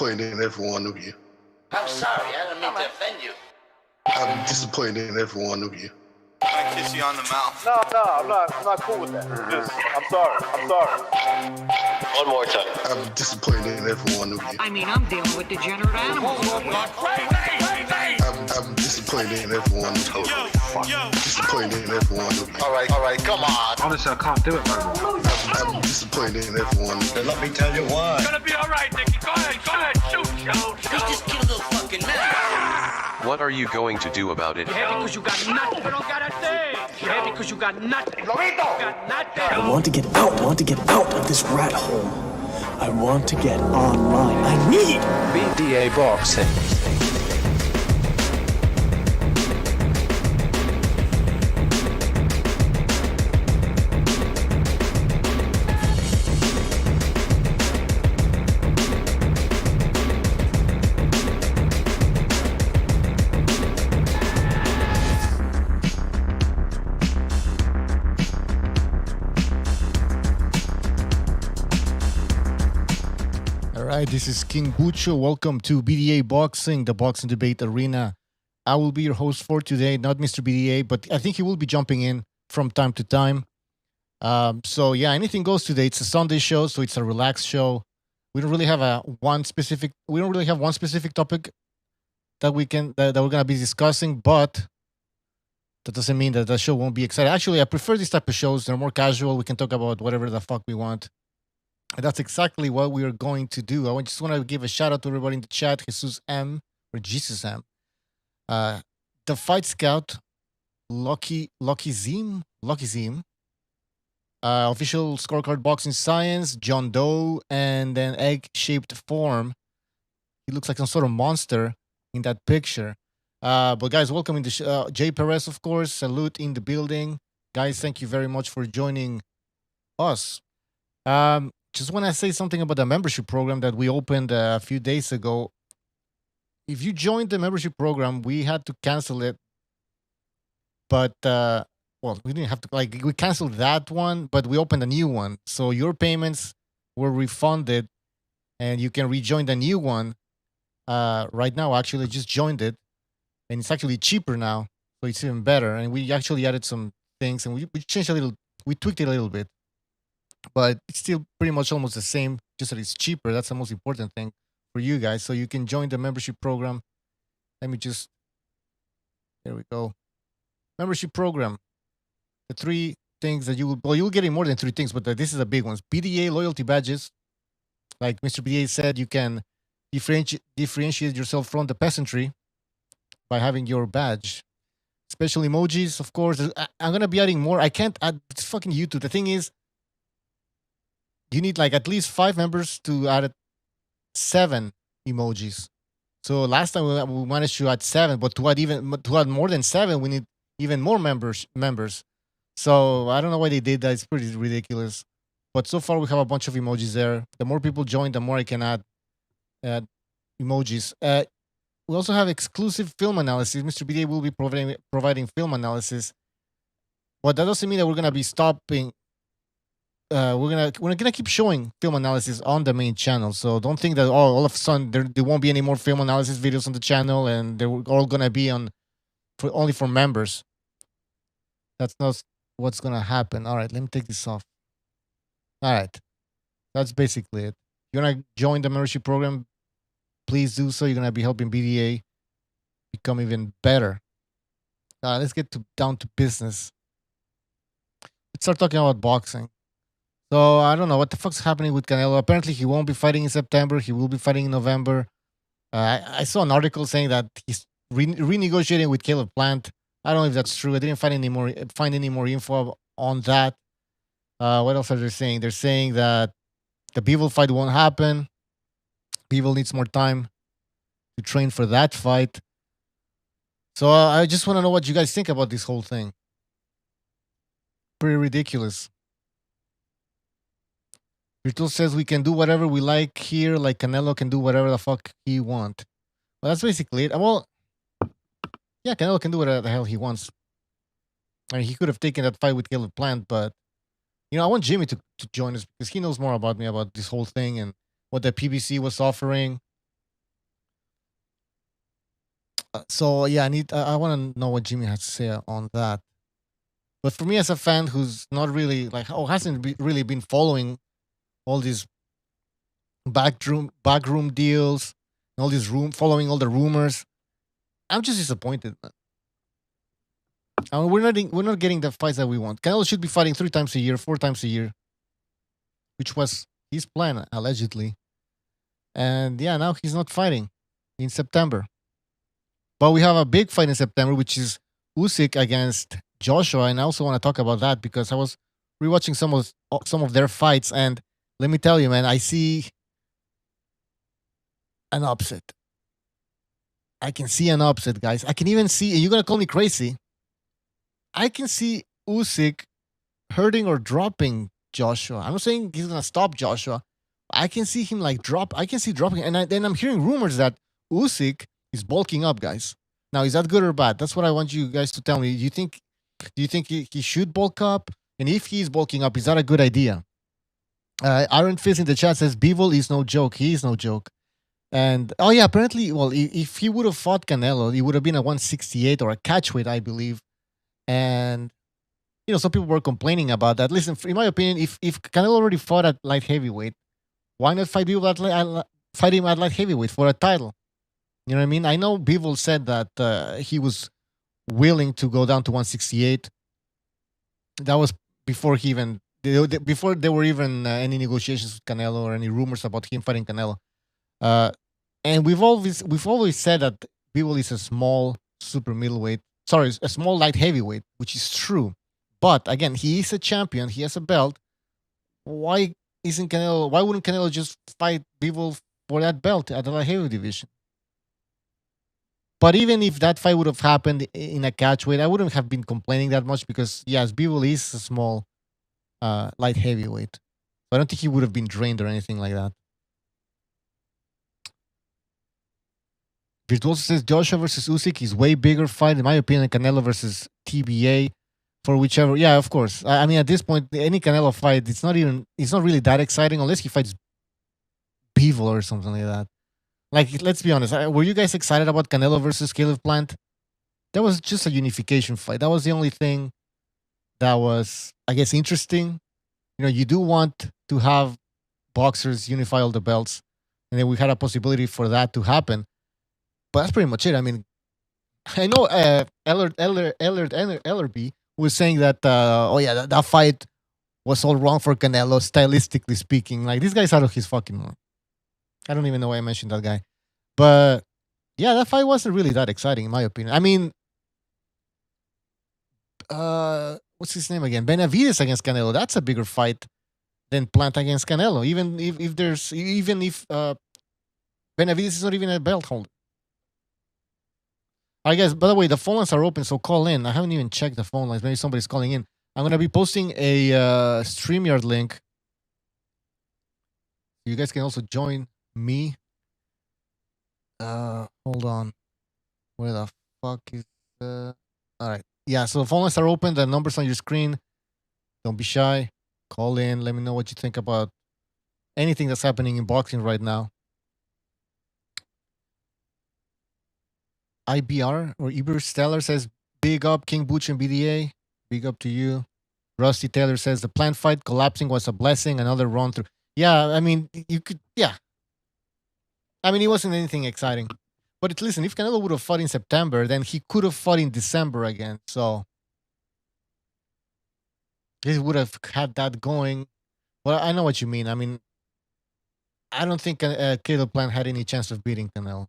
disappointed in every one of you. I'm sorry, I don't mean to offend you. I'm disappointed in every one of you. I kiss you on the mouth. No, I'm not cool with that. Just, I'm sorry. One more time. I'm disappointed in every one of you. I mean, I'm dealing with degenerate animals. I'm disappointed in every one of you. Disappointed in every one of you. All right, come on. Honestly, I can't do it no more. I'm disappointed in every one of you. Then let me tell you why. It's gonna be all right, Nicky. Go ahead, shoot. He's just a little fucking man. What are you going to do about it? Yeah, because you got nothing. You don't got a thing. Yeah, because you got nothing. Lobito! Got nothing. I want to get out of this rat hole. I want to get online. I need BDA boxing. Alright, this is King Bucho. Welcome to BDA Boxing, the boxing debate arena. I will be your host for today, not Mr. BDA, but I think he will be jumping in from time to time. So yeah, anything goes today. It's a Sunday show, so it's a relaxed show. We don't really have one specific topic that we're gonna be discussing, but that doesn't mean that the show won't be exciting. Actually, I prefer these type of shows. They're more casual. We can talk about whatever the fuck we want. And that's exactly what we are going to do. I just want to give a shout out to everybody in the chat. Jesus M, or Jesus M. The Fight Scout, Lucky Zim, Official Scorecard Boxing Science, John Doe, and then Egg-Shaped Form. He looks like some sort of monster in that picture. But guys, welcome in the Jay Perez, of course. Salute in the building. Guys, thank you very much for joining us. Just want to say something about the membership program that we opened a few days ago. If you joined the membership program, we had to cancel it. But, we didn't have to, we canceled that one, but we opened a new one. So your payments were refunded and you can rejoin the new one. Right now, actually, just joined it. And it's actually cheaper now. So it's even better. And we actually added some things and we changed we tweaked it a little bit. But it's still pretty much almost the same, just that it's cheaper. That's the most important thing for you guys. So you can join the membership program. There we go. Membership program. The three things that you'll get more than three things, but this is the big ones. BDA loyalty badges. Like Mr. BDA said, you can differentiate yourself from the peasantry by having your badge. Special emojis, of course. I'm going to be adding more. I can't add, it's fucking YouTube. The thing is, you need at least 5 members to add 7 emojis. So last time we managed to add 7, but to add more than 7, we need even more members. So I don't know why they did that. It's pretty ridiculous. But so far we have a bunch of emojis there. The more people join, the more I can add emojis. We also have exclusive film analysis. Mr. BDA will be providing film analysis. But that doesn't mean that we're gonna be stopping. We're gonna keep showing film analysis on the main channel. So don't think that all of a sudden there won't be any more film analysis videos on the channel and they're all gonna be only for members. That's not what's gonna happen. All right, let me take this off. All right, that's basically it. If you wanna join the membership program, please do so. You're gonna be helping BDA become even better. Let's get down to business. Let's start talking about boxing. So I don't know what the fuck's happening with Canelo. Apparently he won't be fighting in September. He will be fighting in November. I saw an article saying that he's renegotiating with Caleb Plant. I don't know if that's true. I didn't find any more info on that. What else are they saying? They're saying that the Bivol fight won't happen. Bivol needs more time to train for that fight. So I just want to know what you guys think about this whole thing. Pretty ridiculous. Virtual says we can do whatever we like here, like Canelo can do whatever the fuck he wants. Well, that's basically it. Well, yeah, Canelo can do whatever the hell he wants. I mean, he could have taken that fight with Caleb Plant, but, I want Jimmy to join us because he knows more about me about this whole thing and what the PBC was offering. So yeah, I want to know what Jimmy has to say on that. But for me, as a fan who's not really hasn't really been following all these backroom deals, and all these following all the rumors, I'm just disappointed. I mean, we're not getting the fights that we want. Canelo should be fighting 3 times a year, 4 times a year, which was his plan allegedly. And yeah, now he's not fighting in September. But we have a big fight in September, which is Usyk against Joshua, and I also want to talk about that because I was rewatching some of their fights, and let me tell you, man, I see an upset. I can see an upset, guys. I can even see. You're gonna call me crazy. I can see Usyk hurting or dropping Joshua. I'm not saying he's gonna stop Joshua. I can see him drop. I can see dropping, and then I'm hearing rumors that Usyk is bulking up, guys. Now, is that good or bad? That's what I want you guys to tell me. Do you think he should bulk up? And if he's bulking up, is that a good idea? Iron Fist in the chat says Bivol is no joke. He is no joke. And oh yeah, apparently, well, if he would have fought Canelo, it would have been a 168 or a catchweight, I believe. And some people were complaining about that. Listen, in my opinion, if Canelo already fought at light heavyweight, why not fight him at light heavyweight for a title? You know what I mean? I know Bivol said that he was willing to go down to 168. That was before before there were even any negotiations with Canelo or any rumors about him fighting Canelo. And we've always said that Bivol is a small super middleweight. Sorry, a small light heavyweight, which is true. But again, he is a champion. He has a belt. Why wouldn't Canelo just fight Bivol for that belt at the light heavyweight division? But even if that fight would have happened in a catchweight, I wouldn't have been complaining that much because, yes, Bivol is a small light heavyweight. So I don't think he would have been drained or anything like that. Virtuoso says Joshua versus Usyk is way bigger fight, in my opinion, than Canelo versus TBA. For whichever, yeah, of course. I mean, at this point, any Canelo fight, it's not really that exciting unless he fights Bivol or something like that. Like, let's be honest. Were you guys excited about Canelo versus Caleb Plant? That was just a unification fight. That was the only thing that was, I guess, interesting. You do want to have boxers unify all the belts, and then we had a possibility for that to happen. But that's pretty much it. I mean, I know Ellerby was saying that, that fight was all wrong for Canelo, stylistically speaking. Like, this guy's out of his fucking mind. I don't even know why I mentioned that guy. But, yeah, that fight wasn't really that exciting, in my opinion. I mean, what's his name again? Benavides against Canelo. That's a bigger fight than Plant against Canelo. Even if Benavides is not even a belt holder. I guess, by the way, the phone lines are open, so call in. I haven't even checked the phone lines. Maybe somebody's calling in. I'm going to be posting a StreamYard link. You guys can also join me. Hold on. Where the fuck is all right. Yeah, so the phone lines are open. The numbers on your screen. Don't be shy. Call in. Let me know what you think about anything that's happening in boxing right now. IBR or Iber Stellar says, big up King Butch and BDA. Big up to you. Rusty Taylor says, the Plant fight collapsing was a blessing. Another run through. Yeah, I mean, you could, yeah. I mean, it wasn't anything exciting. But listen, if Canelo would have fought in September, then he could have fought in December again. So he would have had that going. Well, I know what you mean. I mean, I don't think Caleb Plant had any chance of beating Canelo.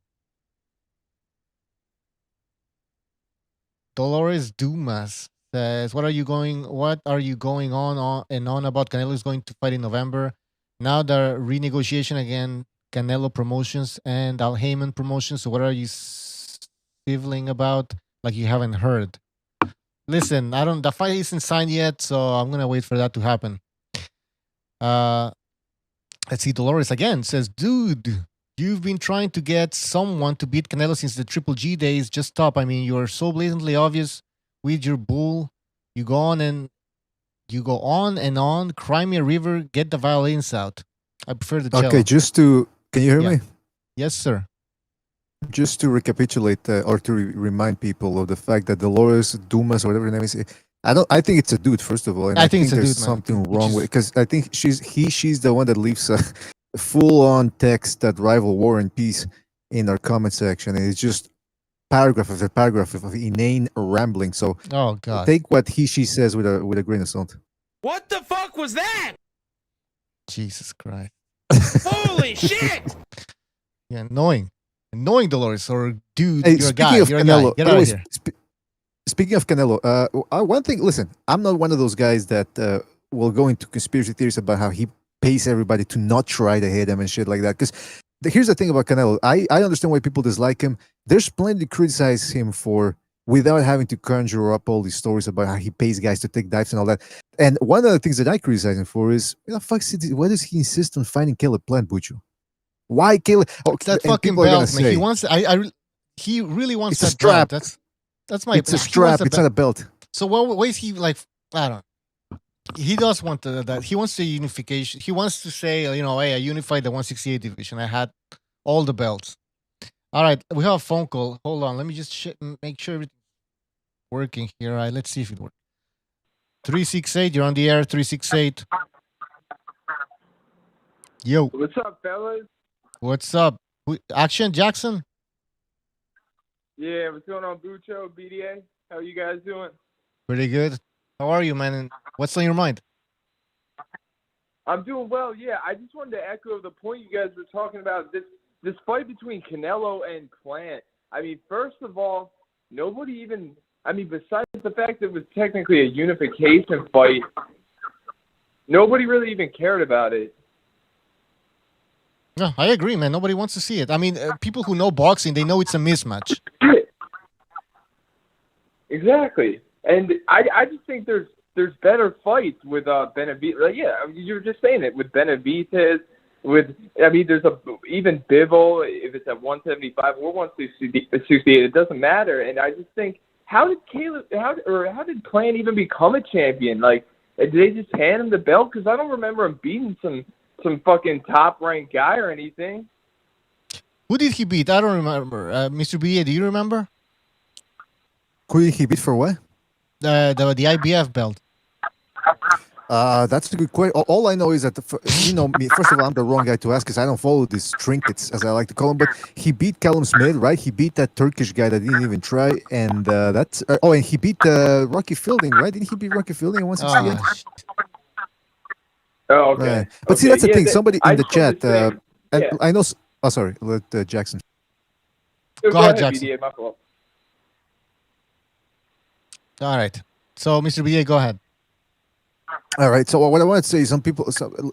Dolores Dumas says, what are you going on and on about? Canelo is going to fight in November. Now the renegotiation again, Canelo Promotions and Al Heyman Promotions. So what are you sniveling about? Like you haven't heard. Listen, the fight isn't signed yet, so I'm gonna wait for that to happen. Let's see, Dolores again says, dude, you've been trying to get someone to beat Canelo since the Triple G days. Just stop. I mean, you're so blatantly obvious with your bull. You go on and on. Cry me a river. Get the violins out. I prefer the cello. Okay, can you hear me? Yes, sir. Just to recapitulate or to remind people of the fact that Dolores Dumas or whatever her name is, I think it's a dude first of all, and I I think think it's a there's dude, man. something Which wrong is- with because I think she's the one that leaves a full on text that rival War and Peace in our comment section, and it's just paragraph after paragraph of inane rambling. So Oh God, take what she says with a grain of salt. What the fuck was that? Jesus Christ! Holy shit! Yeah, annoying Dolores or dude. Hey, You're a speaking guy. of You're a guy. Canelo, Get by out the of way, here. speaking of Canelo, one thing. Listen, I'm not one of those guys that will go into conspiracy theories about how he pays everybody to not try to hit him and shit like that. Because here's the thing about Canelo. I understand why people dislike him. There's plenty to criticize him for without having to conjure up all these stories about how he pays guys to take dives and all that. And one of the things that I criticize him for is, why does he insist on fighting Caleb Plant, Bucho? Why Caleb? Oh, That and fucking people are gonna belt, man. He say wants. He really wants it's a that belt. strap. That's my. It's a he wants strap. the It's belt. not a belt. So what is he like? I don't. He does want that. He wants the unification. He wants to say, hey, I unified the 168 division. I had all the belts. All right, we have a phone call. Hold on, let me just make sure everything's working here. All right, let's see if it works. 368, you're on the air. 368. Yo, What's up, fellas? what's up? Action Jackson. Yeah, what's going on, Bucho, BDA? How you guys doing? Pretty good. How are you, man? And what's on your mind? I'm doing well. Yeah, I just wanted to echo the point you guys were talking about. This fight between Canelo and Plant. I mean, first of all, nobody even. I mean, besides the fact that it was technically a unification fight, nobody really even cared about it. No, I agree, man. Nobody wants to see it. I mean, people who know boxing, they know it's a mismatch. Exactly, and I just think there's better fights with Benavidez. Like, yeah, I mean, you were just saying it with Benavidez. There's even Bivol if it's at 175 or 168. It doesn't matter, and I just think how did Plant even become a champion? Like, did they just hand him the belt? Because I don't remember him beating some fucking top ranked guy or anything. Who did he beat? I don't remember. Mr. BA, do you remember? Who did he beat for what? The IBF belt. That's a good question. All I know is that, me, first of all, I'm the wrong guy to ask because I don't follow these trinkets, as I like to call them. But he beat Callum Smith, right? He beat that Turkish guy that didn't even try. And that's... and he beat Rocky Fielding, right? Didn't he beat Rocky Fielding at 168? Oh, okay. Right. But see, that's the thing. Somebody in the chat... yeah. and I know... Oh, sorry. Let Jackson... Go ahead, ahead, Jackson. BDA, my fault. All right. So, Mr. BA, go ahead. All right. So what I want to say is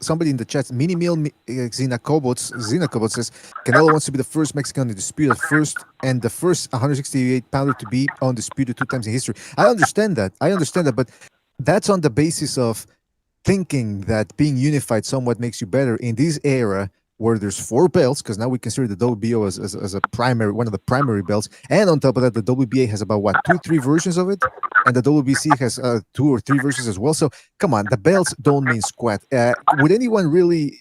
somebody in the chat, Mini Meal Xenakobot says Canelo wants to be the first Mexican to dispute the first 168 pounder to be undisputed 2 times in history. I understand that, but that's on the basis of thinking that being unified somewhat makes you better in this era where there's 4 belts, because now we consider the WBO as a primary, one of the primary belts, and on top of that, the WBA has about 2-3 versions of it, and the WBC has 2 or 3 versions as well. So come on, the belts don't mean squat. Would anyone really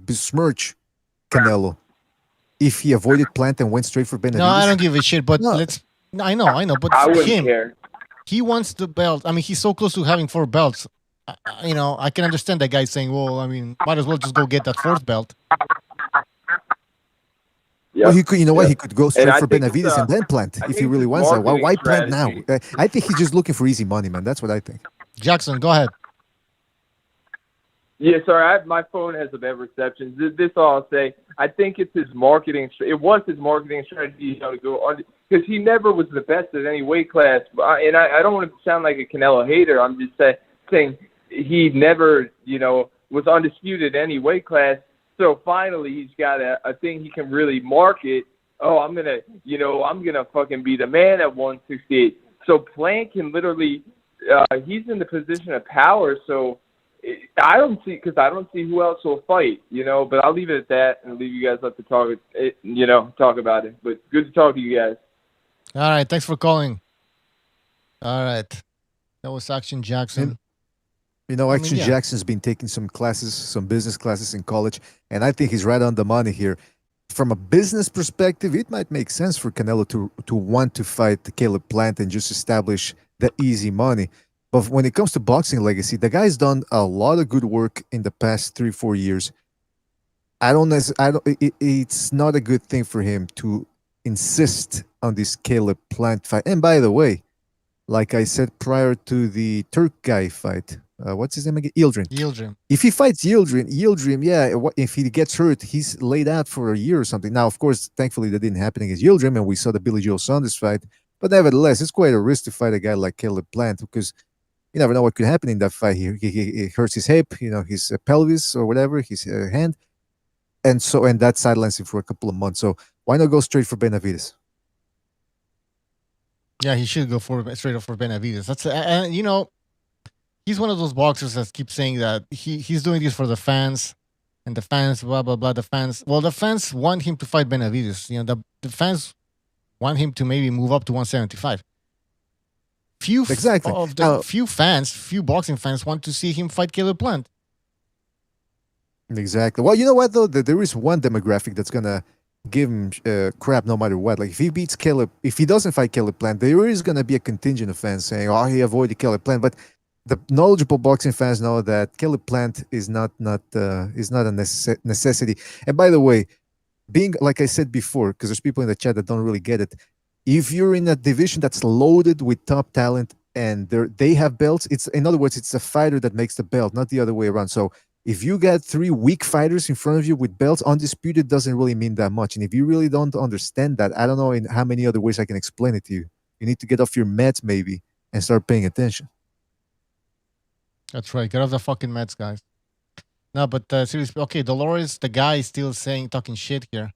besmirch Canelo if he avoided Plant and went straight for Benavidez? No, I don't give a shit. But No. I know. But I wouldn't him, care. he wants the belt. I mean, he's so close to having 4 belts. I can understand that guy saying, well, I mean, might as well just go get that 4th belt. Yeah. Well, he could, he could go straight I for think it's, Benavidez and then Plant I if he think really it's wants that. Why marketing Plant now? strategy. I think he's just looking for easy money, man. That's what I think. Jackson, go ahead. Yeah, sorry, my phone has a bad reception. This all I'll say. I think it's his marketing. It was his marketing strategy to go on because he never was the best at any weight class. And I don't want to sound like a Canelo hater. I'm just saying he never, was undisputed in any weight class. So finally, he's got a thing he can really market. Oh, I'm gonna fucking be the man at 168. So Plant can literally, he's in the position of power. So I don't see who else will fight, But I'll leave it at that and leave you guys up to talk about it. But good to talk to you guys. All right. Thanks for calling. All right. That was Action Jackson. Action yeah. Jackson's been taking some business classes in college, and I think he's right on the money here. from a business perspective, it might make sense for Canelo to want to fight Caleb Plant and just establish the easy money. But when it comes to boxing legacy, the guy's done a lot of good work in the past 3-4 years. It's not a good thing for him to insist on this Caleb Plant fight. And by the way, like I said prior to the Turk guy fight, what's his name again? Yildirim. Yildirim. If he fights Yildirim, yeah, if he gets hurt, he's laid out for a year or something. Now, of course, thankfully that didn't happen against Yildirim, and we saw the Billy Joe Saunders fight. But nevertheless, it's quite a risk to fight a guy like Caleb Plant because you never know what could happen in that fight. He hurts his hip, his pelvis or whatever, his hand, and that sidelines him for a couple of months. So why not go straight for Benavides? Yeah, he should go straight up for Benavides. That's he's one of those boxers that keep saying that he's doing this for the fans, and the fans blah blah blah. The fans want him to fight Benavides. The fans want him to maybe move up to 175. Few boxing fans want to see him fight Caleb Plant. Exactly. Well, you know what though, there is one demographic that's gonna give him crap no matter what. Like if he doesn't fight Caleb Plant, there is gonna be a contingent of fans saying, "Oh, he avoided Caleb Plant." But the knowledgeable boxing fans know that Caleb Plant is not a necessity. And by the way, being like I said before, because there's people in the chat that don't really get it. If you're in a division that's loaded with top talent and they have belts, in other words, it's the fighter that makes the belt, not the other way around. So if you got 3 weak fighters in front of you with belts, undisputed doesn't really mean that much. And if you really don't understand that, I don't know in how many other ways I can explain it to you. You need to get off your meds maybe and start paying attention. That's right. Get off the fucking meds, guys. No, but seriously, okay, Dolores, the guy is still talking shit here.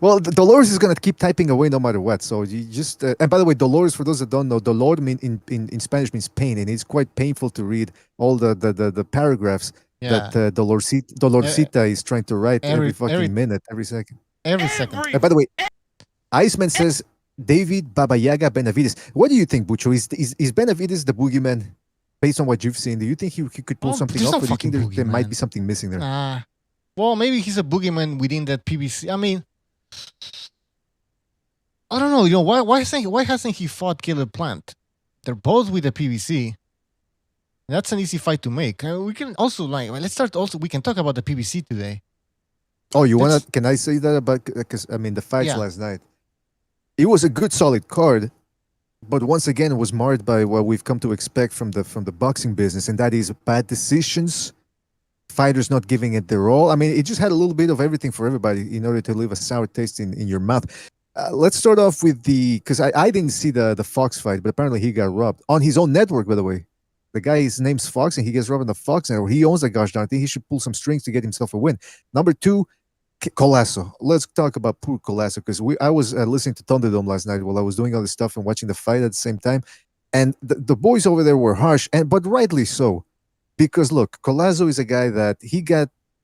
Well, Dolores is going to keep typing away no matter what. So you just... and by the way, Dolores, for those that don't know, Dolor in Spanish means pain, and it's quite painful to read all the paragraphs that Dolorcita is trying to write every minute, every second. Every second. By the way, Iceman says, David Babayaga Benavides. What do you think, Bucho? Is Benavides the boogeyman? Based on what you've seen, do you think he could pull something off, or do you think there might be something missing there? Well, maybe he's a boogeyman within that PBC. I mean... I don't know. Why hasn't he fought Caleb Plant? They're both with the PBC. That's an easy fight to make. We can also let's start. Also, we can talk about the PBC today. Oh, you wanna? Can I say that about? Because I mean, the fights last night. It was a good, solid card, but once again, it was marred by what we've come to expect from the boxing business, and that is bad decisions. Fighters not giving it their all. I mean, it just had a little bit of everything for everybody in order to leave a sour taste in your mouth. Let's start off with because I didn't see the Fox fight, but apparently he got robbed on his own network, by the way. The guy's name's Fox, and he gets robbed on the Fox network. He owns that gosh darn thing. He should pull some strings to get himself a win. Number 2, Colasso. Let's talk about poor Colasso, because I was listening to Thunderdome last night while I was doing all this stuff and watching the fight at the same time. And the boys over there were harsh, but rightly so. Because look, Colasso is a guy that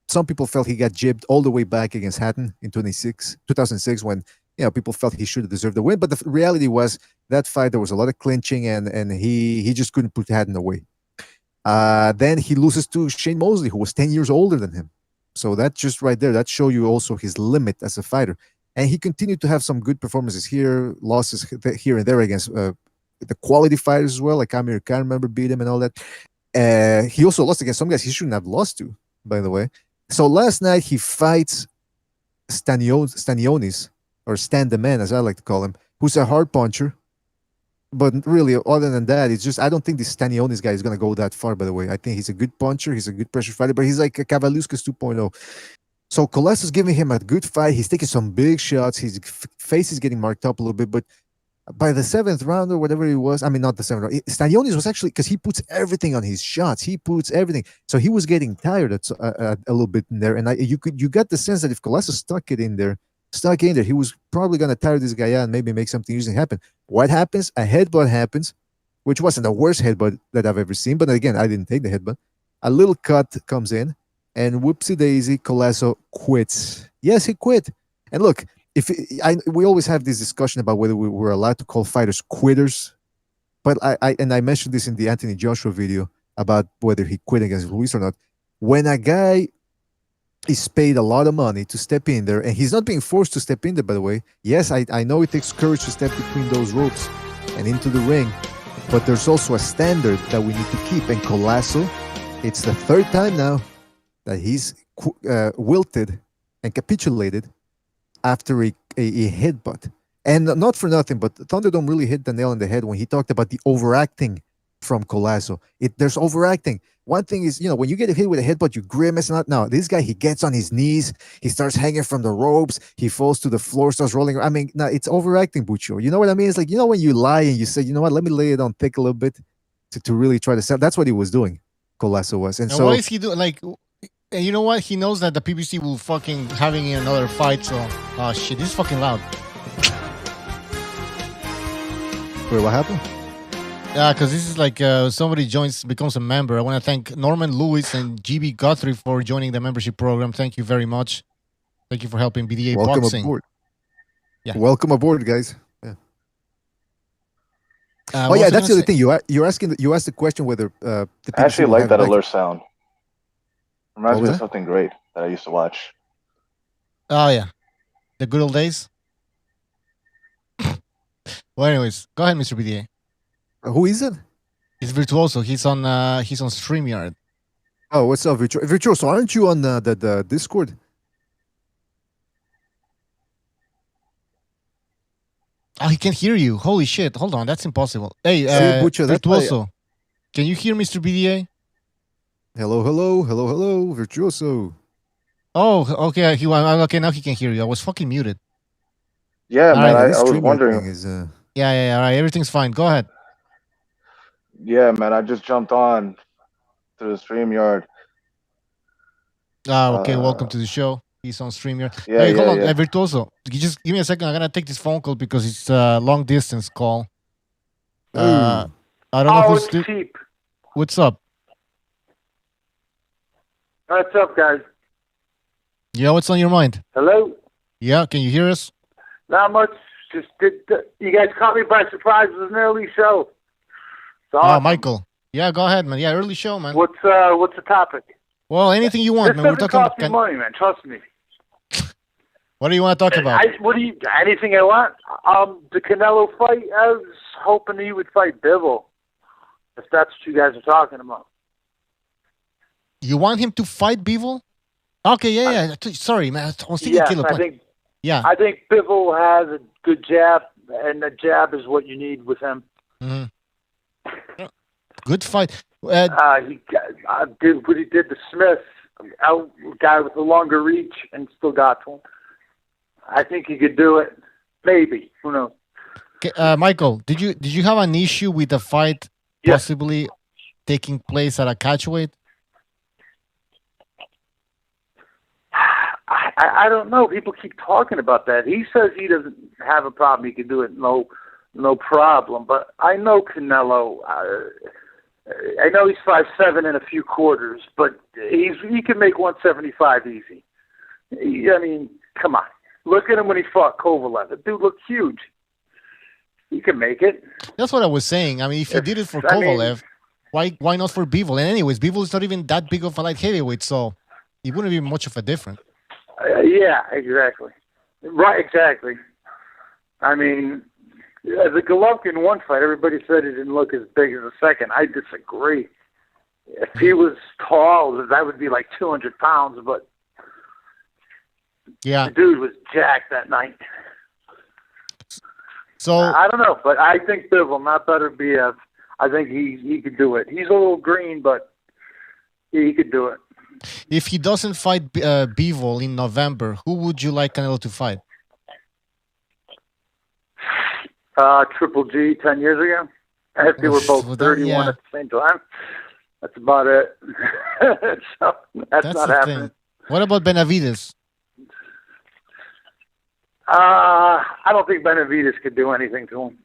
some people felt he got jibbed all the way back against Hatton in 2006 when people felt he should have deserved the win. But the reality was that fight, there was a lot of clinching and he just couldn't put Hatton away. Then he loses to Shane Mosley, who was 10 years older than him. So that just right there, that show you also his limit as a fighter. And he continued to have some good performances here, losses here and there against the quality fighters as well, like Amir Khan, remember, beat him and all that. He also lost against some guys he shouldn't have lost to, by the way. So last night he fights Stanionis, or Stan the Man, as I like to call him, who's a hard puncher. But really, other than that, it's just I don't think this Stanionis guy is going to go that far, by the way. I think he's a good puncher, he's a good pressure fighter, but he's like a Kavaluskas 2.0. So Colasso's giving him a good fight. He's taking some big shots. His face is getting marked up a little bit, but by the 7th round or whatever it was, I mean, not the 7th round, Stanionis was actually, because he puts everything on his shots. He puts everything. So he was getting tired a little bit in there. And you got the sense that if Colasso stuck in there, he was probably going to tire this guy out and maybe make something interesting happen. What happens? A headbutt happens, which wasn't the worst headbutt that I've ever seen. But again, I didn't take the headbutt. A little cut comes in, and whoopsie daisy, Colasso quits. Yes, he quit. And look, we always have this discussion about whether we were allowed to call fighters quitters, but I mentioned this in the Anthony Joshua video about whether he quit against Luis or not. When a guy He's paid a lot of money to step in there, and he's not being forced to step in there, by the way. Yes, I know it takes courage to step between those ropes and into the ring, but there's also a standard that we need to keep. And Colasso, it's the third time now that he's wilted and capitulated after a headbutt. And not for nothing, but Thunderdome really hit the nail on the head when he talked about the overacting from Colasso. There's overacting. One thing is, when you get hit with a headbutt, you grimace. Now, this guy, he gets on his knees. He starts hanging from the ropes. He falls to the floor, starts rolling. I mean, it's overacting, Bucho. You know what I mean? It's like, when you lie and you say, you know what, let me lay it on thick a little bit to really try to sell. That's what he was doing, Colasso was. And so, what is he doing? Like, and you know what? He knows that the PBC will fucking having another fight. So, oh shit, this is fucking loud. Wait, what happened? Yeah, because this is like somebody becomes a member. I want to thank Norman Lewis and GB Guthrie for joining the membership program. Thank you very much. Thank you for helping BDA Welcome Boxing. aboard. Yeah. Welcome aboard, guys. Yeah. That's the other thing. You asked the question whether the I actually will like have that like- alert sound. Reminds What me was of that? something great that I used to watch. Oh yeah, the good old days. Well, anyways, go ahead, Mr. BDA. Who is it? It's Virtuoso. He's on StreamYard. Oh, what's up, Virtuoso? Aren't you on the Discord? Oh, he can't hear you. Holy shit! Hold on, that's impossible. Hey, Butcher, that's why- Virtuoso, can you hear Mr. BDA? Hello, Virtuoso. Oh, okay. Okay, now he can hear you. I was fucking muted. Yeah, man, right, I This was streamer wondering. thing is, Yeah. All right, everything's fine. Go ahead. Yeah, man, I just jumped on to the StreamYard. Okay, welcome to the show. He's on StreamYard. Yeah, Hey, hold yeah, on, yeah. Virtuoso. You just give me a second. I'm gonna take this phone call because it's a long distance call. I don't know Oh, who's it's cheap. What's up? What's up, guys? Yeah, what's on your mind? Hello? Yeah, can you hear us? Not much. Just you guys caught me by surprise. It was an early show. It's awesome. Michael. Yeah, go ahead, man. Yeah, early show, man. What's the topic? Well, anything you want, This man. We're doesn't talking cost me money, man. Trust me. What do you want to talk about? Anything I want. The Canelo fight. I was hoping he would fight Bivol. If that's what you guys are talking about. You want him to fight Bivol? Okay, yeah. Sorry, man. I was thinking Yes, Killer Plant. I think Bivol has a good jab, and the jab is what you need with him. Mm-hmm. Good fight. He did what he did to Smith, a guy with a longer reach, and still got to him. I think he could do it. Maybe. Who knows? Okay, Michael, did you have an issue with the fight possibly taking place at a catchweight? I don't know. People keep talking about that. He says he doesn't have a problem. He can do it, no problem. But I know Canelo. I know he's 5'7" in a few quarters, but he can make 175 easy. I mean, come on. Look at him when he fought Kovalev. The dude looked huge. He can make it. That's what I was saying. I mean, if he did it for Kovalev, why not for Bivol? And anyways, Bivol is not even that big of a light heavyweight, so it wouldn't be much of a difference. Yeah, exactly. Right, exactly. I mean, the Golovkin one fight, everybody said he didn't look as big as the second. I disagree. If he was tall, that would be like 200 pounds, but the dude was jacked that night. So I don't know, but I think Bivol, not better BF. I think he could do it. He's a little green, but he could do it. If he doesn't fight Bivol in November, who would you like Canelo to fight? Triple G 10 years ago. If they were both 31 at the same time. That's about it. So that's not happening. Thing. What about Benavides? I don't think Benavides could do anything to him.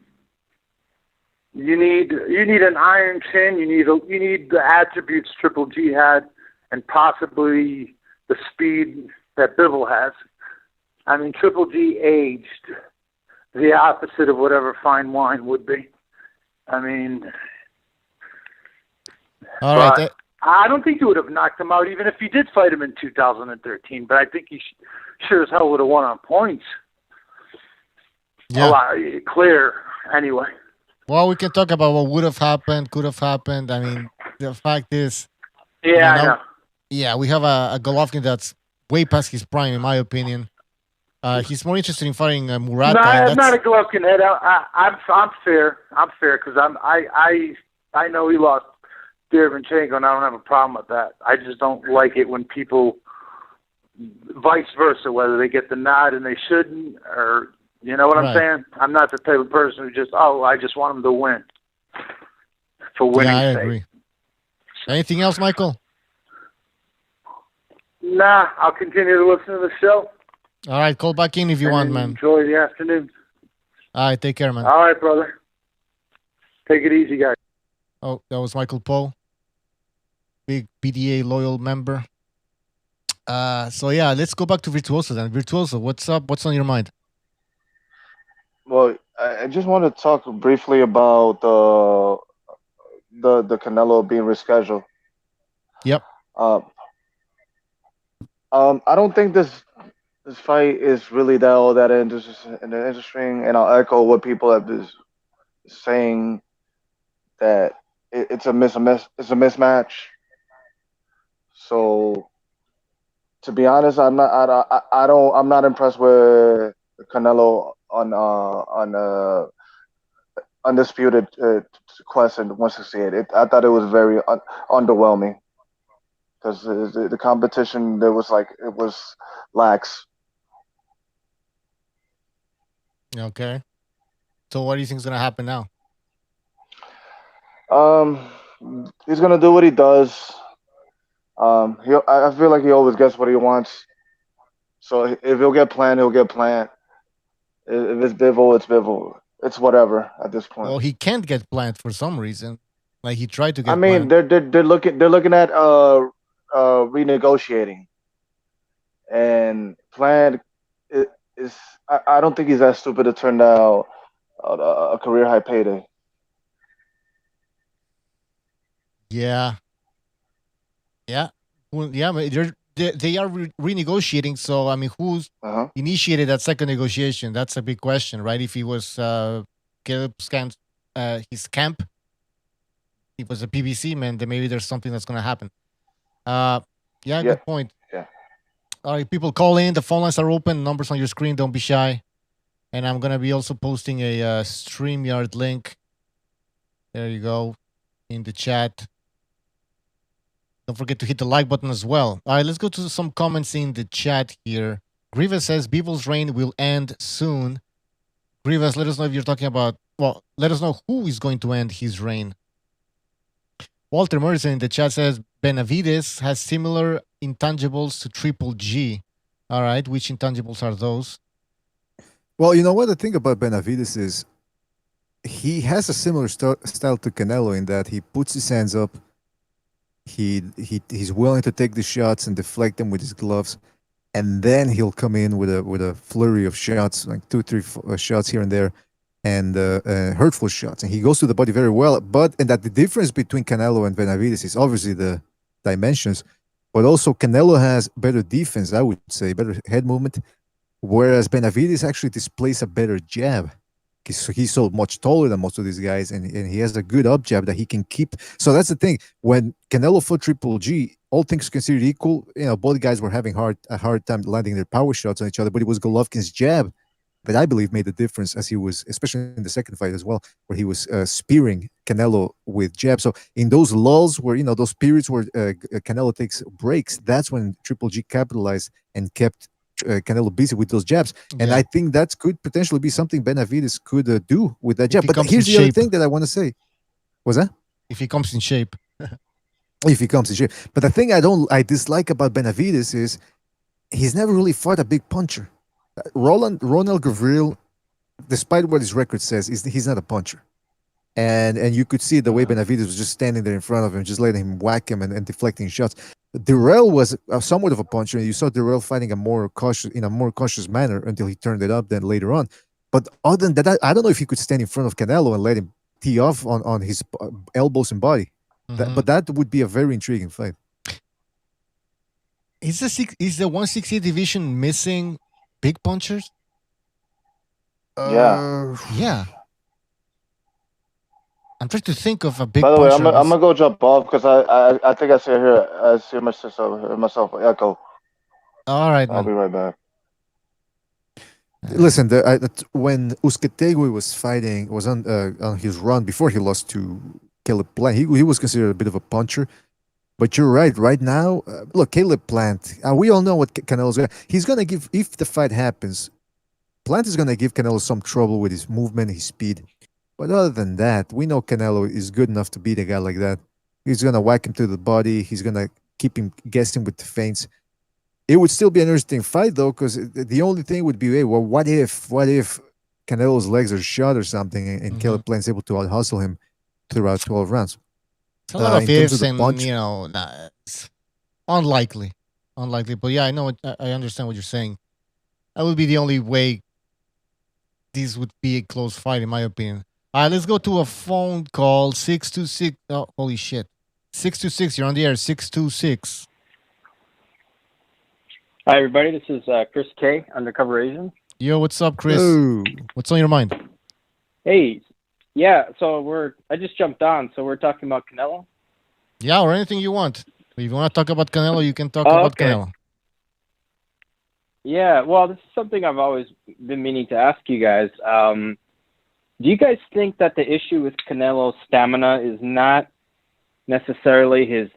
You need an iron chin. You need the attributes Triple G had, and possibly the speed that Bivol has. I mean, Triple G aged the opposite of whatever fine wine would be. I mean, all right. I don't think he would have knocked him out even if he did fight him in 2013. But I think he sure as hell would have won on points. Yeah. A lot clear, anyway. Well, we can talk about what would have happened, could have happened. I mean, the fact is, Yeah, I know. yeah, we have a Golovkin that's way past his prime, in my opinion. He's more interested in fighting Murata. No, and I'm not a Golovkin head. I'm fair. I'm fair because I know he lost Derevyanchenko, and I don't have a problem with that. I just don't like it when people, vice versa, whether they get the nod and they shouldn't, or you know what I'm saying. I'm not the type of person who just I just want him to win for winning. Yeah, I sake. agree. Anything else, Michael? Nah, I'll continue to listen to the show. All right, call back in if you want, man. Enjoy the afternoon. All right, take care, man. All right, brother. Take it easy, guys. Oh, that was Michael Poe, big PDA loyal member. So yeah, let's go back to Virtuoso then. Virtuoso, what's up? What's on your mind? Well, I just want to talk briefly about the Canelo being rescheduled. Yep. I don't think this fight is really all that interesting, and I'll echo what people have been saying that it's a mismatch. So, to be honest, I'm not impressed with Canelo on undisputed quest in 168. I thought it was very underwhelming because the competition it was lax. Okay. So what do you think is gonna happen now? He's gonna do what he does. I feel like he always gets what he wants. So if he'll get planned, he'll get planned. If it's Bivol, it's Bivol. It's whatever at this point. Well, he can't get planned for some reason. Like he tried to get. I mean, planned. they're looking at renegotiating, and planned is. I don't think he's that stupid to turn down a career high payday. Yeah. Yeah. Well, yeah, but they are renegotiating. So I mean, who's initiated that second negotiation? That's a big question, right? If he was Caleb's camp, his camp, he was a PBC man, then maybe there's something that's gonna happen. Yeah, good point. Yeah. All right, people call in. The phone lines are open. Numbers on your screen. Don't be shy. And I'm gonna be also posting a StreamYard link. There you go, in the chat. Don't forget to hit the like button as well. All right, let's go to some comments in the chat here. Grievous says Bivol's reign will end soon. Grievous, let us know if you're talking about. Well, let us know who is going to end his reign. Walter Morrison in the chat says Benavides has similar intangibles to Triple G. All right, which intangibles are those? Well, you know what the thing about Benavides is he has a similar style to Canelo in that he puts his hands up. He's willing to take the shots and deflect them with his gloves, and then he'll come in with a flurry of shots, like 2-3 shots here and there, and hurtful shots, and he goes to the body very well. And that the difference between Canelo and Benavides is obviously the dimensions, but also Canelo has better defense, I would say, better head movement, whereas Benavides actually displays a better jab. He's so much taller than most of these guys, and he has a good up jab that he can keep. So that's the thing. When Canelo fought Triple G, all things considered equal, both guys were having a hard time landing their power shots on each other. But it was Golovkin's jab that I believe made the difference, as he was, especially in the second fight as well, where he was spearing Canelo with jab. So in those lulls where those periods where Canelo takes breaks, that's when Triple G capitalized and kept Canelo busy with those jabs, and I think that could potentially be something Benavides could do with that jab. But here's the other thing that I want to say. What's that? If he comes in shape. If he comes in shape. But the thing I dislike about Benavides is he's never really fought a big puncher. Ronald Gavril, despite what his record says, he's not a puncher. And you could see the way Benavides was just standing there in front of him, just letting him whack him and deflecting shots. Durrell was somewhat of a puncher, and you saw Durrell fighting in a more cautious manner until he turned it up then later on. But other than that, I don't know if he could stand in front of Canelo and let him tee off on his elbows and body. But that would be a very intriguing fight. Is the 168 division missing big punchers? Yeah. I'm trying to think of a big By the way, puncher. I'm gonna go jump off because I think I see myself echo. All right, I'll man. be right back. Listen, when Usyk was fighting, was on his run before he lost to Caleb Plant, he was considered a bit of a puncher. But you're right. Right now, look, Caleb Plant. We all know what Canelo's gonna. He's gonna give if the fight happens. Plant is gonna give Canelo some trouble with his movement, his speed. But other than that, we know Canelo is good enough to beat a guy like that. He's gonna whack him to the body. He's gonna keep him guessing with the feints. It would still be an interesting fight though, because the only thing would be, hey, well, what if Canelo's legs are shot or something, and Caleb Plant's able to out hustle him throughout 12 rounds? It's a lot of ifs and it's unlikely. But yeah, I understand what you're saying. That would be the only way this would be a close fight, in my opinion. All right, let's go to a phone call. 626. Oh, holy shit. 626. You're on the air. 626. Hi, everybody. This is Chris K, Undercover Asian. Yo, what's up, Chris? Ooh. What's on your mind? Hey, yeah. So I just jumped on. So we're talking about Canelo. Yeah, or anything you want. If you want to talk about Canelo, you can talk about Canelo. Yeah. Well, this is something I've always been meaning to ask you guys. Do you guys think that the issue with Canelo's stamina is not necessarily his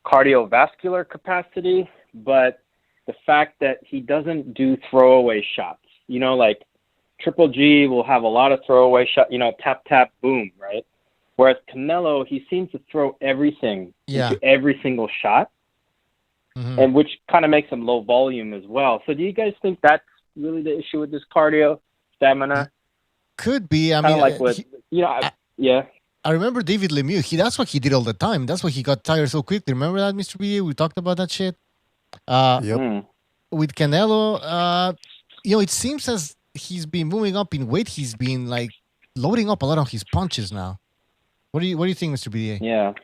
cardiovascular capacity, but the fact that he doesn't do throwaway shots? Like Triple G will have a lot of throwaway shot, tap, tap, boom, right? Whereas Canelo, he seems to throw everything into every single shot, and which kind of makes him low volume as well. So do you guys think that's really the issue with this cardio, stamina? Could be. I mean, yeah. I remember David Lemieux. That's what he did all the time. That's why he got tired so quickly. Remember that, Mr. B? We talked about that shit. Yep. With Canelo, it seems as he's been moving up in weight. He's been loading up a lot on his punches now. What do you think, Mr. BDA? Yeah.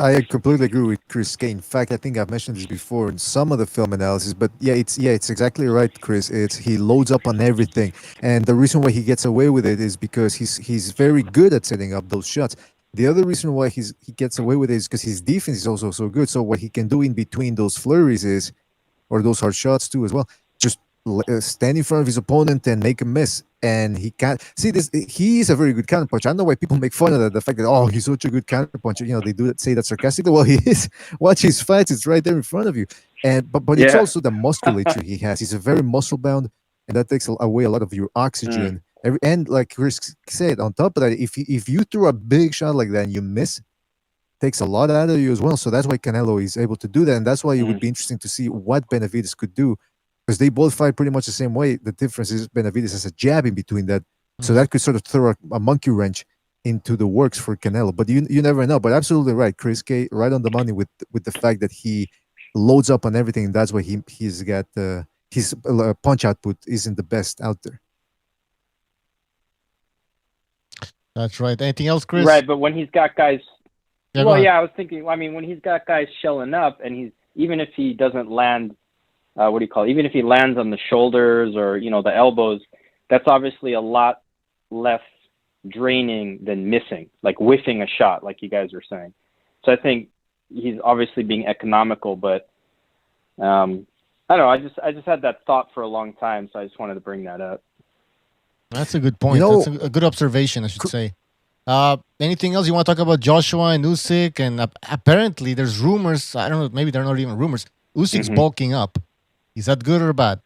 I completely agree with Chris K. In fact, I think I've mentioned this before in some of the film analysis, but it's exactly right, Chris. He loads up on everything, and the reason why he gets away with it is because he's very good at setting up those shots. The other reason why he gets away with it is because his defense is also so good. So what he can do in between those flurries or those hard shots too as well, just stand in front of his opponent and make him miss. And he can't see this. He is a very good counterpuncher. I don't know why people make fun of that. The fact that he's such a good counterpuncher. They say that sarcastically. Well, he is. Watch his fights; it's right there in front of you. And but it's also the musculature he has. He's a very muscle bound, and that takes away a lot of your oxygen. And like Chris said, on top of that, if you throw a big shot like that and you miss, takes a lot out of you as well. So that's why Canelo is able to do that, and that's why it would be interesting to see what Benavidez could do. Because they both fight pretty much the same way. The difference is Benavidez has a jab in between that. So that could sort of throw a monkey wrench into the works for Canelo. But you never know. But absolutely right. Chris K, right on the money with the fact that he loads up on everything. And that's why he's got his punch output isn't the best out there. That's right. Anything else, Chris? Right, but when he's got guys... I was thinking, I mean, when he's got guys shelling up and even if he doesn't land... even if he lands on the shoulders or, the elbows, that's obviously a lot less draining than missing, like whiffing a shot, like you guys are saying. So I think he's obviously being economical, but I don't know. I just had that thought for a long time, so I just wanted to bring that up. That's a good point. That's a good observation, I should say. Anything else you want to talk about Joshua and Usyk? And apparently there's rumors. I don't know. Maybe they're not even rumors. Usyk's bulking up. Is that good or bad?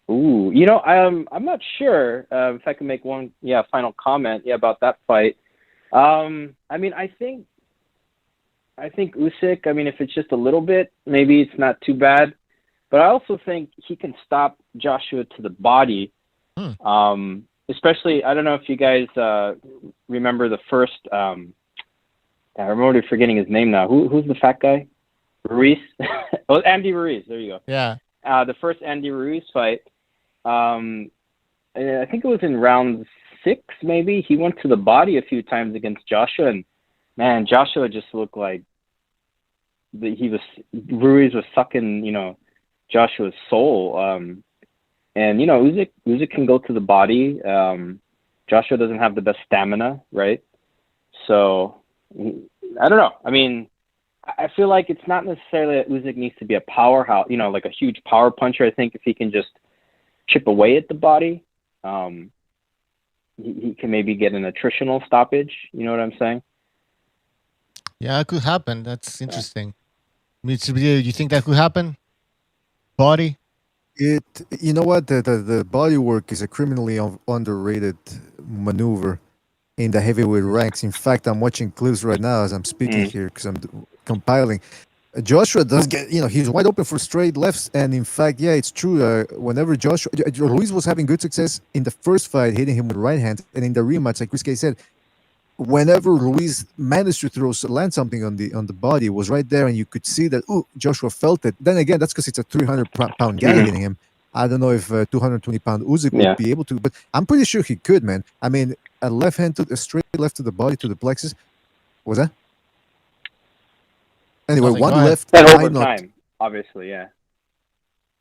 Ooh, I'm not sure if I can make one final comment about that fight. I mean, I think Usyk, I mean, if it's just a little bit, maybe it's not too bad. But I also think he can stop Joshua to the body. Especially, I don't know if you guys remember the first, I'm already forgetting his name now. Who's the fat guy? Ruiz? Oh, Andy Ruiz. There you go. Yeah. The first Andy Ruiz fight, I think it was in round 6, maybe. He went to the body a few times against Joshua, and man, Joshua just looked like Ruiz was sucking, Joshua's soul. And Usyk can go to the body. Joshua doesn't have the best stamina, right? So I don't know. I mean, I feel like it's not necessarily that Usyk needs to be a powerhouse, like a huge power puncher. I think if he can just chip away at the body, he can maybe get an attritional stoppage. You know what I'm saying? Yeah, it could happen. That's interesting. You think that could happen? Body? You know what? The body work is a criminally underrated maneuver in the heavyweight ranks. In fact, I'm watching clips right now as I'm speaking here because I'm compiling. Joshua does get, he's wide open for straight lefts. And in fact, yeah, it's true. Whenever Luis was having good success in the first fight, hitting him with right hand. And in the rematch, like Chris K said, whenever Luis managed to land something on the body, it was right there. And you could see that, Joshua felt it. Then again, that's because it's a 300-pound guy hitting him. I don't know if 220-pound Usyk would be able to, but I'm pretty sure he could, man. I mean, a left hand a straight left to the body, to the plexus. What was that? Anyway, one left over time, obviously, yeah.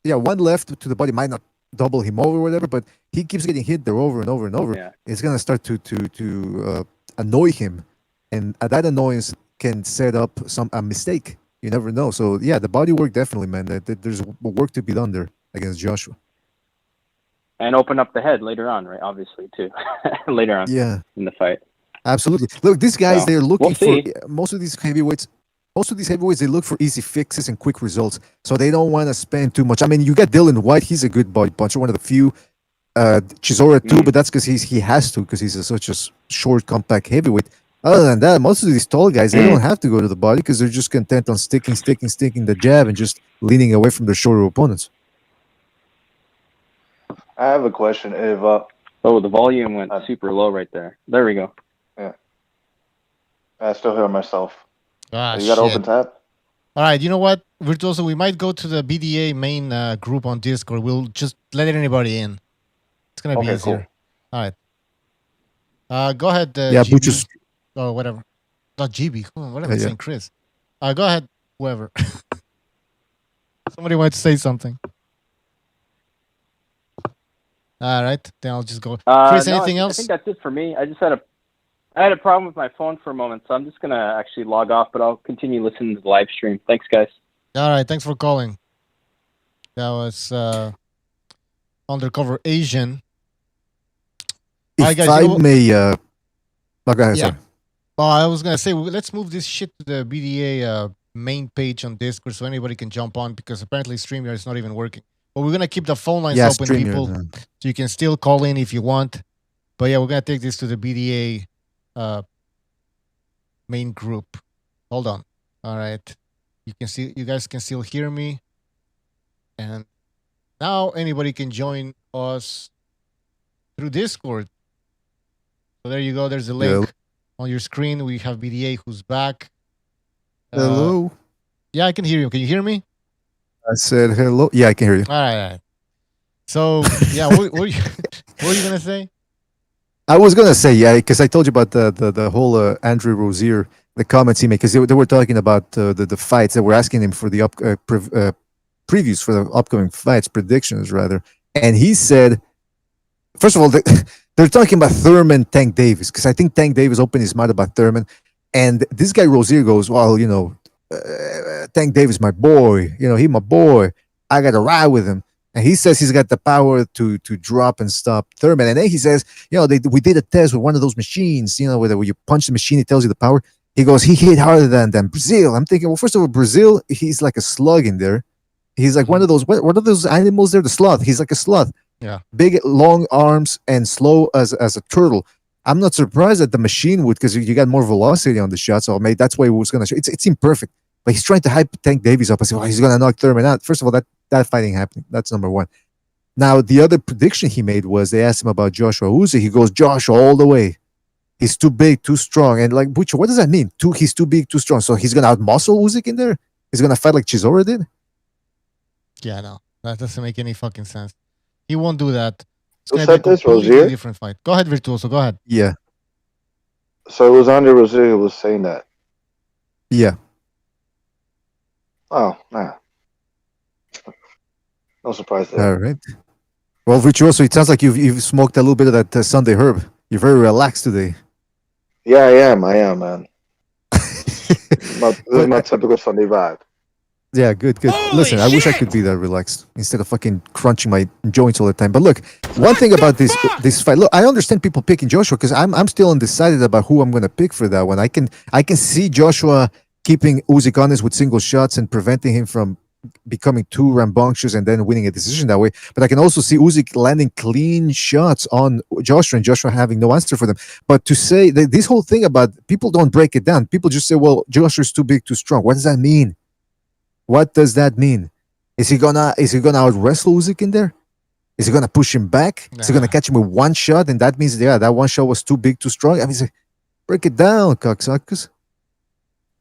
Yeah, one left to the body might not double him over or whatever, but he keeps getting hit there over and over and over. Yeah. It's gonna start to annoy him, and that annoyance can set up a mistake. You never know. So yeah, the body work definitely, man. There's work to be done there against Joshua. And open up the head later on, right? Obviously, too. Later on in the fight. Absolutely. Look, these guys, they're looking for most of these heavyweights, they look for easy fixes and quick results. So they don't want to spend too much. I mean, you got Dylan White. He's a good body puncher, one of the few. Chisora too, but that's because he has to, because he's such a short, compact heavyweight. Other than that, most of these tall guys, they don't have to go to the body because they're just content on sticking the jab and just leaning away from their shorter opponents. I have a question. If the volume went super low right there. There we go. Yeah. I still hear myself. You got open tab? All right, you know what, Virtuoso, we might go to the BDA main group on Discord. We'll just let anybody in. It's going to be easier. Cool. All right. Go ahead, GB. Oh, whatever. Not GB. Come on, what am I saying, Chris? Go ahead, whoever. Somebody wants to say something. All right, then I'll just go. Chris, anything else? I think that's it for me. I had a problem with my phone for a moment, so I'm just going to actually log off, but I'll continue listening to the live stream. Thanks, guys. All right, thanks for calling. That was Undercover Asian. If guys, I may... go ahead, yeah. Well, I was going to say, let's move this shit to the BDA main page on Discord so anybody can jump on, because apparently StreamYard is not even working. But we're going to keep the phone lines open, people, so you can still call in if you want. But yeah, we're going to take this to the BDA main group. Hold on. All right. You guys can still hear me. And now anybody can join us through Discord. So there you go. There's a link on your screen. We have BDA who's back. Hello. Yeah, I can hear you. Can you hear me? I said hello. Yeah, I can hear you. All right. So yeah, what were you gonna say? I was gonna say, yeah, because I told you about the whole Andrew Rozier, the comments he made, because they were talking about the fights. They were asking him for the previews for the upcoming fights, predictions rather, and he said, first of all, they're talking about Thurman, Tank Davis, because I think Tank Davis opened his mouth about Thurman, and this guy Rozier goes, well, Tank Davis, my boy, he my boy. I got to ride with him. And he says he's got the power to drop and stop Thurman. And then he says, we did a test with one of those machines, where you punch the machine, it tells you the power. He goes, he hit harder than Brazil. I'm thinking, well, first of all, Brazil, he's like a slug in there. He's like one of those, what are those animals there? The sloth. He's like a sloth. Yeah. Big, long arms and slow as a turtle. I'm not surprised that the machine would, because you got more velocity on the shot. So maybe that's why it was going to show. It's imperfect. But he's trying to hype Tank Davis up and say, well, he's going to knock Thurman out. First of all, that fighting happening. That's number one. Now, the other prediction he made was they asked him about Joshua Usyk. He goes, Joshua all the way. He's too big, too strong. And like, Butcher, what does that mean? He's too big, too strong. So he's going to out-muscle Usyk in there? He's going to fight like Chisora did? Yeah, no. That doesn't make any fucking sense. He won't do that. It's Who going to be a said this, completely Rozier? different fight. Go ahead, Virtuoso. Go ahead. Yeah, So it was Andre Rozier who was saying that. yeah. Oh, nah. No surprise there. All right. Well, Virtuoso, it sounds like you've smoked a little bit of that Sunday herb. You're very relaxed today. Yeah, I am, man. This is my typical Sunday vibe. Yeah, good. Listen, I wish I could be that relaxed instead of fucking crunching my joints all the time. But look, one thing about this fight. Look, I understand people picking Joshua because I'm still undecided about who I'm going to pick for that one. I can see Joshua keeping Usyk honest with single shots and preventing him from becoming too rambunctious and then winning a decision that way. But I can also see Usyk landing clean shots on Joshua and Joshua having no answer for them. But to say that this whole thing about people don't break it down. People just say, well, Joshua's too big, too strong. What does that mean? What does that mean? Is he gonna out wrestle Usyk in there? Is he gonna push him back? Is he gonna catch him with one shot? And that means that one shot was too big, too strong. I mean, break it down, cocksuckers.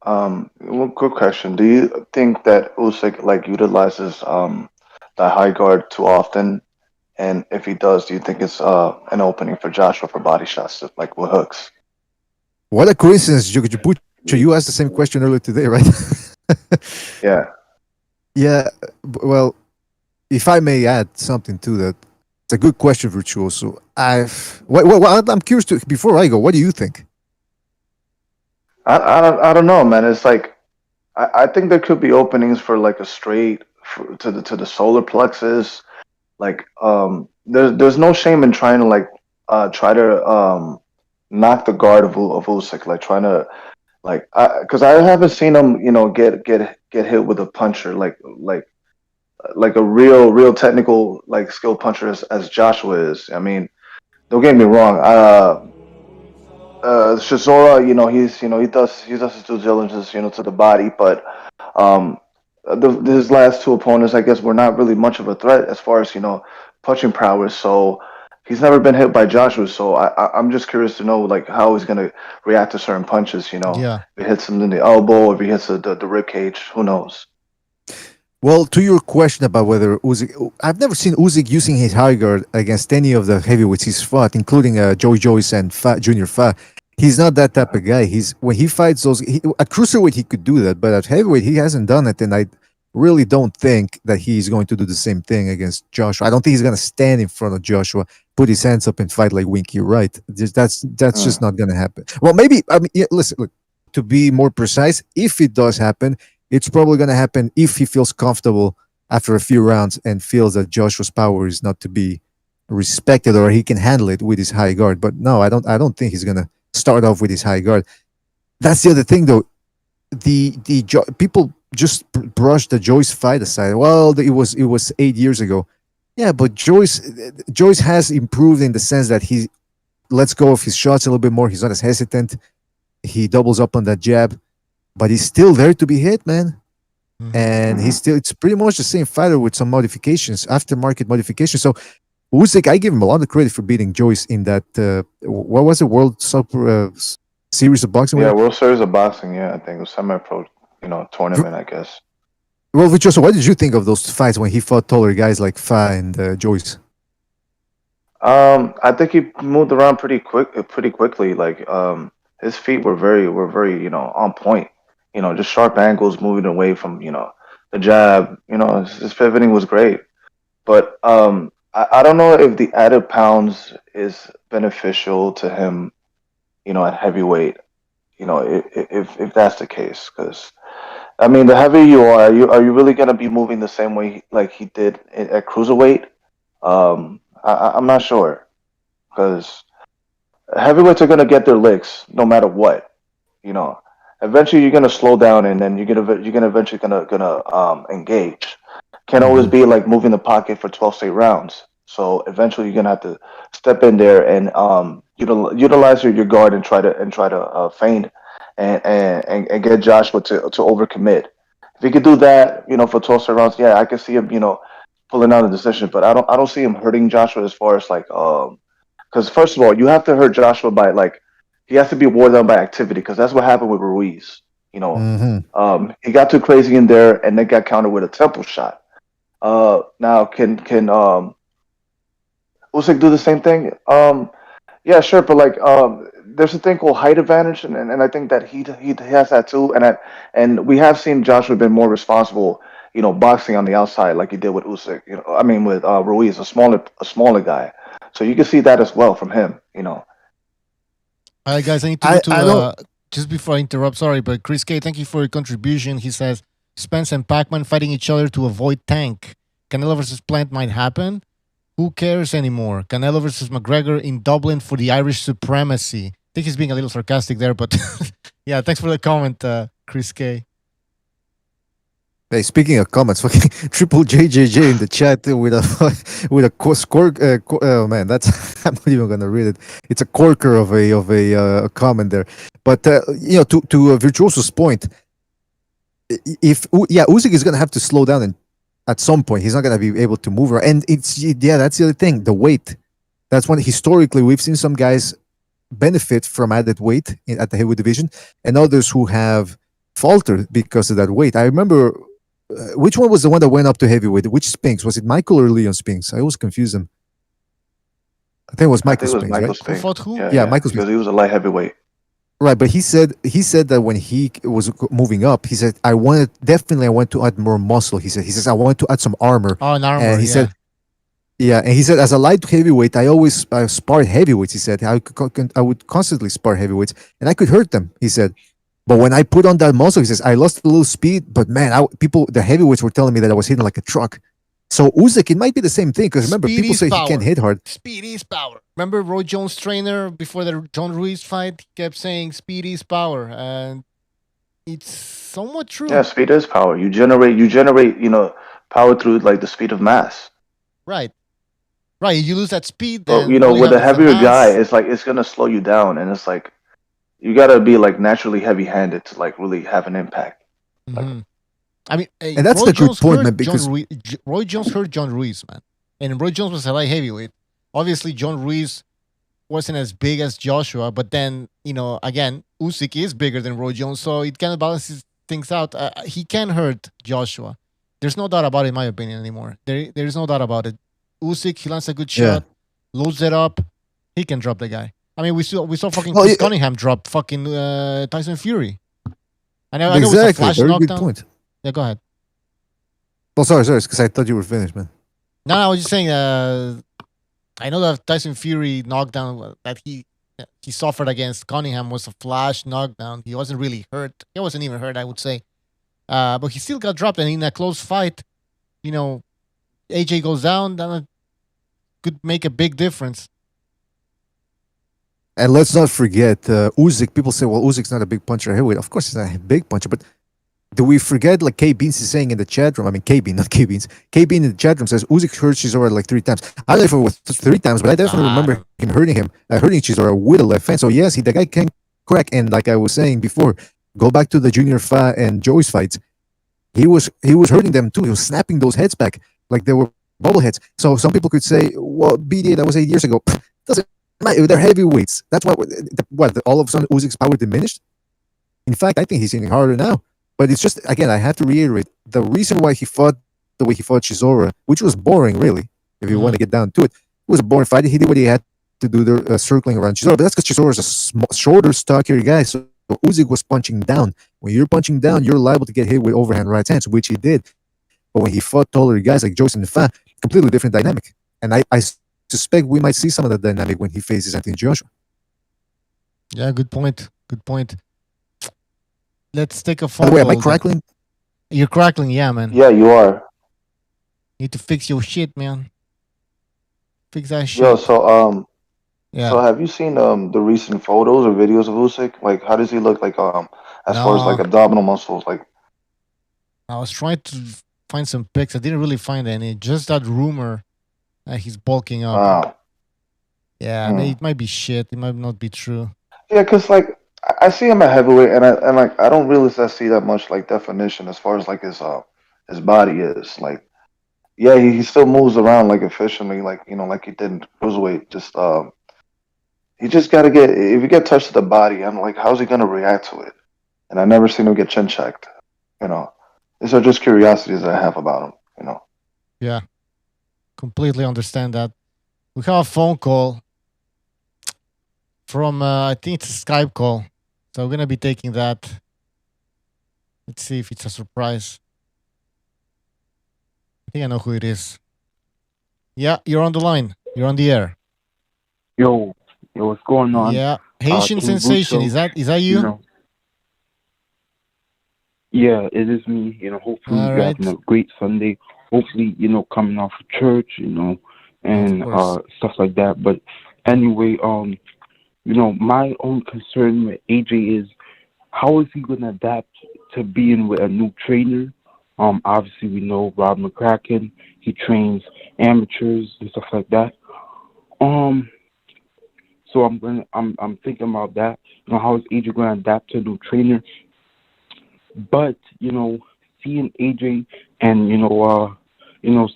One quick question: do you think that Usyk utilizes the high guard too often? And if he does, do you think it's an opening for Joshua for body shots, like with hooks? What a coincidence, Jukujupucha. You asked the same question earlier today, right? Yeah. Yeah. Well, if I may add something to that, it's a good question, Virtuoso. I'm curious to before I go. What do you think? I don't know, man. It's like I think there could be openings for like a straight to the solar plexus. Like there's no shame in trying to try to knock the guard of Usyk, like trying to because I haven't seen him get hit with a puncher like a real technical skill puncher as Joshua is. I mean, don't get me wrong. Chisora, he does his due diligence, to the body, but um, his last two opponents, I guess, were not really much of a threat as far as punching prowess. So he's never been hit by Joshua. So I'm just curious to know how he's gonna react to certain punches. Yeah. If it hits him in the elbow, if he hits the rib cage, who knows? Well, to your question about whether Usyk, I've never seen Usyk using his high guard against any of the heavyweights he's fought, including Joey Joyce and Junior Fa. He's not that type of guy. When he fights at cruiserweight he could do that, but at heavyweight he hasn't done it, and I really don't think that he's going to do the same thing against Joshua. I don't think he's going to stand in front of Joshua, put his hands up, and fight like Winky Wright. That's just not going to happen. Well, maybe listen. Look, to be more precise, if it does happen, it's probably going to happen if he feels comfortable after a few rounds and feels that Joshua's power is not to be respected or he can handle it with his high guard. But no, I don't think he's going to start off with his high guard. That's the other thing, though. People just brush the Joyce fight aside. Well, it was 8 years ago. Yeah, but Joyce has improved in the sense that he lets go of his shots a little bit more. He's not as hesitant. He doubles up on that jab, but he's still there to be hit, man. Mm-hmm. And it's pretty much the same fighter with some modifications, aftermarket modifications. So Usyk, I give him a lot of credit for beating Joyce in that what was it, World Super Series of Boxing? Yeah, World Series of Boxing. Yeah, I think it was semi-pro, tournament, I guess. Well, Vichoso, what did you think of those fights when he fought taller guys like Fa and Joyce? I think he moved around pretty quickly. Like his feet were very on point. Just sharp angles, moving away from the jab. His pivoting was great. But I don't know if the added pounds is beneficial to him, at heavyweight. If that's the case, because I mean, the heavier you are you really gonna be moving the same way like he did at cruiserweight? I'm not sure, because heavyweights are gonna get their licks no matter what. Eventually you're gonna slow down, and then you're gonna eventually gonna engage. Can't always be like moving the pocket for 12 straight rounds. So eventually you're gonna have to step in there and utilize your guard and try to feint and get Joshua to overcommit. If he could do that, for 12 straight rounds, yeah, I can see him, pulling out a decision. But I don't see him hurting Joshua as far as because first of all, you have to hurt Joshua by he has to be wore down by activity, because that's what happened with Ruiz. He got too crazy in there and then got countered with a temple shot. Now can Usyk do the same thing? Yeah, sure, but like there's a thing called height advantage, and I think that he has that too, and we have seen Joshua been more responsible, boxing on the outside like he did with Usyk, I mean with Ruiz, a smaller guy, so you can see that as well from him. All right, guys, I need to go to just before I interrupt. Sorry, but Chris K, thank you for your contribution. He says Spence and Pac-Man fighting each other to avoid Tank. Canelo versus Plant might happen. Who cares anymore? Canelo versus McGregor in Dublin for the Irish supremacy. I think he's being a little sarcastic there, but yeah, thanks for the comment, Chris K. Hey, speaking of comments, fucking triple JJJ in the chat with a score. Oh man, that's I'm not even gonna read it. It's a corker of a comment there. But to Virtuoso's point, Usyk is gonna have to slow down, and at some point he's not gonna be able to move her. And that's the other thing, the weight. That's when historically we've seen some guys benefit from added weight at the heavyweight division, and others who have faltered because of that weight. I remember. Which one was the one that went up to heavyweight? Which Spinks? Was it Michael or Leon Spinks? I always confuse them. I think it was Michael Spinks, right? Who fought who? Yeah, Michael Spinks. Because he was a light heavyweight. Right, but he said that when he was moving up, he said, I want to add more muscle. He says I wanted to add some armor. Oh, an armor. And he said, and he said, as a light heavyweight, I always sparred heavyweights. He said I would constantly spar heavyweights, and I could hurt them. He said. But when I put on that muscle, he says, I lost a little speed, but man, the heavyweights were telling me that I was hitting like a truck. So Usyk, it might be the same thing, because remember, people say he can't hit hard. Speed is power. Remember Roy Jones' trainer before the John Ruiz fight? He kept saying speed is power, and it's somewhat true. Yeah, speed is power. You generate, power through like the speed of mass. Right. You lose that speed. But with a heavier guy, it's like it's gonna slow you down, and it's like. You gotta be like naturally heavy-handed to like really have an impact. Mm-hmm. I mean, and that's Roy the Jones good point, man. Because Roy Jones hurt John Ruiz, man, and Roy Jones was a light heavyweight. Obviously, John Ruiz wasn't as big as Joshua, but then again, Usyk is bigger than Roy Jones, so it kind of balances things out. He can hurt Joshua. There's no doubt about it, in my opinion, anymore. There's no doubt about it. Usyk, he lands a good shot, loads it up, he can drop the guy. I mean, we saw fucking Chris Cunningham drop fucking Tyson Fury. I know exactly. It's a flash Very knockdown. Good point. Yeah, go ahead. Oh, sorry, because I thought you were finished, man. No, I was just saying. I know that Tyson Fury knockdown that he suffered against Cunningham was a flash knockdown. He wasn't really hurt. He wasn't even hurt, I would say. But he still got dropped, and in a close fight, AJ goes down. That could make a big difference. And let's not forget Usyk. People say, well, Usyk's not a big puncher heavyweight. Of course, he's not a big puncher, but do we forget, like K Beans is saying in the chat room? I mean, K Bean, not K Beans. K Bean in the chat room says Usyk hurt Chisora like 3 times. I don't know if it was 3 times, but I definitely remember him hurting Chisora with a left hand. So yes, the guy can crack. And like I was saying before, go back to the Junior Fa and Joey's fights. He was hurting them too. He was snapping those heads back like they were bubble heads. So some people could say, well, BDA, that was 8 years ago. Doesn't. They're heavyweights. That's why. All of a sudden Usyk's power diminished. In fact, I think he's hitting harder now. But it's just, again, I have to reiterate, the reason why he fought the way he fought Chisora, which was boring, really, if you want to get down to it, was a boring fight. He did what he had to do there, circling around Chisora. But that's because Chisora is a shorter, stockier guy. So Usyk was punching down. When you're punching down, you're liable to get hit with overhand right hands, which he did. But when he fought taller guys like Joseph and Fa, completely different dynamic. And I suspect we might see some of that dynamic when he faces Anthony Joshua. Yeah, good point. Let's take a phone. By the way, am I crackling? You're crackling, yeah, man. Yeah, you are. Need to fix your shit, man. Fix that shit. Yo, so have you seen the recent photos or videos of Usyk? Like, how does he look like as far as like abdominal muscles? Like, I was trying to find some pics. I didn't really find any. Just that rumor that he's bulking up. Wow. Yeah, I mean, it might be shit. It might not be true. Yeah, because like I see him at heavyweight, and I don't really see that much like definition as far as like his body is. Like, yeah, he still moves around like efficiently, like like he did in cruiserweight. Just he just gotta get, if you get touched to the body, I'm like, how's he gonna react to it? And I never seen him get chin checked. These are just curiosities that I have about him. Yeah, completely understand that. We have a phone call from, I think it's a Skype call. So we're going to be taking that. Let's see if it's a surprise. I think I know who it is. Yeah, you're on the line. You're on the air. Yo, what's going on? Yeah, Haitian King sensation. Bucho, Is that you? know, yeah, it is me. Hopefully All you're right. having a great Sunday. Hopefully, coming off of church, and course. stuff like that. But anyway, my own concern with AJ is how is he gonna adapt to being with a new trainer? Obviously we know Rob McCracken. He trains amateurs and stuff like that. So I'm thinking about that. How is AJ gonna adapt to a new trainer? But seeing AJ and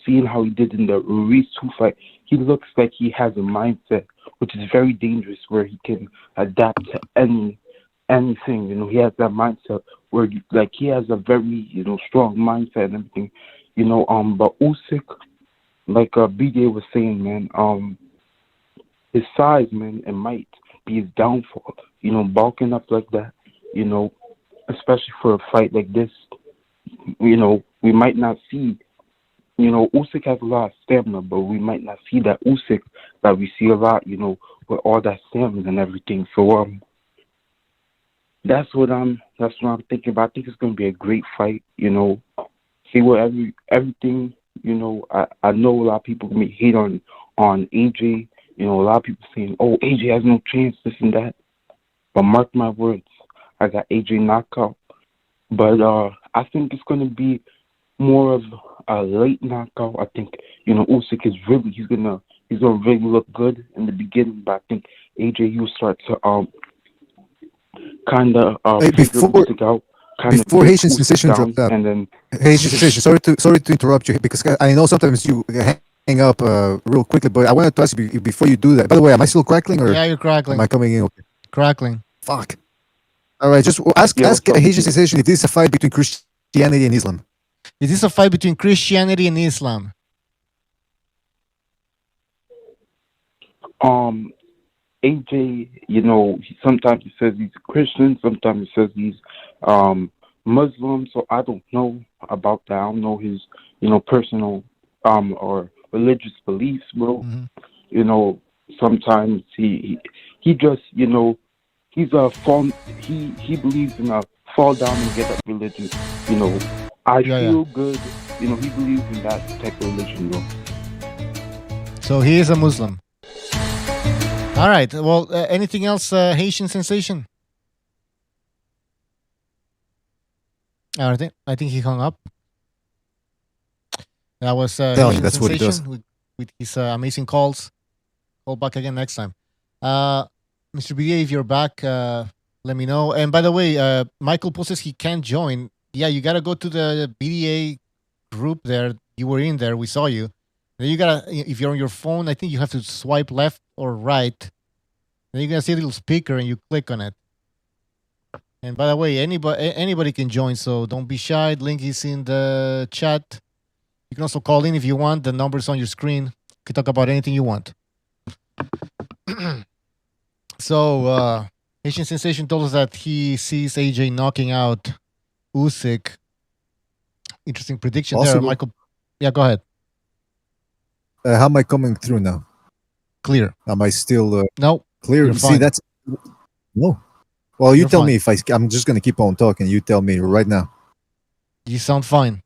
seeing how he did in the Ruiz 2 fight, he looks like he has a mindset which is very dangerous, where he can adapt to anything. He has that mindset where he has a very strong mindset and everything. But Usyk, like BJ was saying, man, his size, man, it might be his downfall. Bulking up like that, especially for a fight like this, we might not see. Usyk has a lot of stamina, but we might not see that Usyk that we see a lot, with all that stamina and everything. So that's what I'm thinking about. I think it's gonna be a great fight. See what everything. I know a lot of people may hate on AJ. A lot of people saying, "Oh, AJ has no chance," this and that. But mark my words, I got AJ knockout. But I think it's gonna be more of a late knockout. I think Usyk is he's gonna really look good in the beginning, but I think AJ will start to kind of figure Usyk out. Before Haitian sensation dropped up, and then Haitian sensation. Sorry to interrupt you, because I know sometimes you hang up real quickly, but I wanted to ask you before you do that. By the way, am I still crackling, or Yeah, you're crackling. am I coming in? Okay. Crackling. Fuck. All right, just ask Haitian sensation if this is a fight between Christianity and Islam. Is this a fight between Christianity and Islam? AJ, sometimes he says he's a Christian, sometimes he says he's Muslim, so I don't know about that. I don't know his, personal or religious beliefs, bro. Mm-hmm. Sometimes he just, he's a fall. He believes in a fall down and get up religion. I feel good. He believes in that type of religion, bro. So he is a Muslim. All right. Well, anything else, Haitian sensation? I think he hung up. That was Haitian that's what he does. sensation with his amazing calls. Call back again next time. Mr. BA, if you're back, let me know. And by the way, Michael Poe says he can't join. Yeah, you got to go to the BDA group there. You were in there. We saw you. Then you got to, if you're on your phone, I think you have to swipe left or right. Then you're going to see a little speaker and you click on it. And by the way, anybody can join, so don't be shy. Link is in the chat. You can also call in if you want. The number's on your screen. You can talk about anything you want. So, Haitian Sensation told us that he sees AJ knocking out Usyk. Interesting prediction there, Michael. Yeah, go ahead. How am I coming through now? Clear. Am I still no clear? You're See, fine. that's no. Well, you You're tell fine. me if I'm just gonna keep on talking. You tell me right now. You sound fine.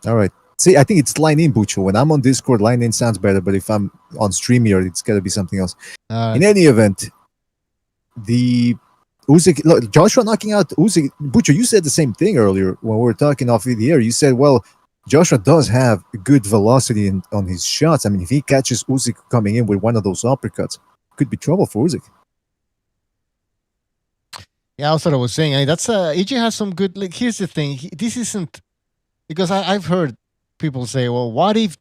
All right. See, I think it's line in, Bucho. When I'm on Discord, line in sounds better. But if I'm on StreamYard, it's got to be something else. In any event, the Usyk, look, Joshua knocking out Usyk. Bucho, you said the same thing earlier when we were talking off the air. You said, well, Joshua does have good velocity on his shots. I mean, if he catches Usyk coming in with one of those uppercuts, could be trouble for Usyk. Yeah, that's what I was saying. I mean, that's AJ has some good. Like, here's the thing. This isn't because I've heard people say, well, what if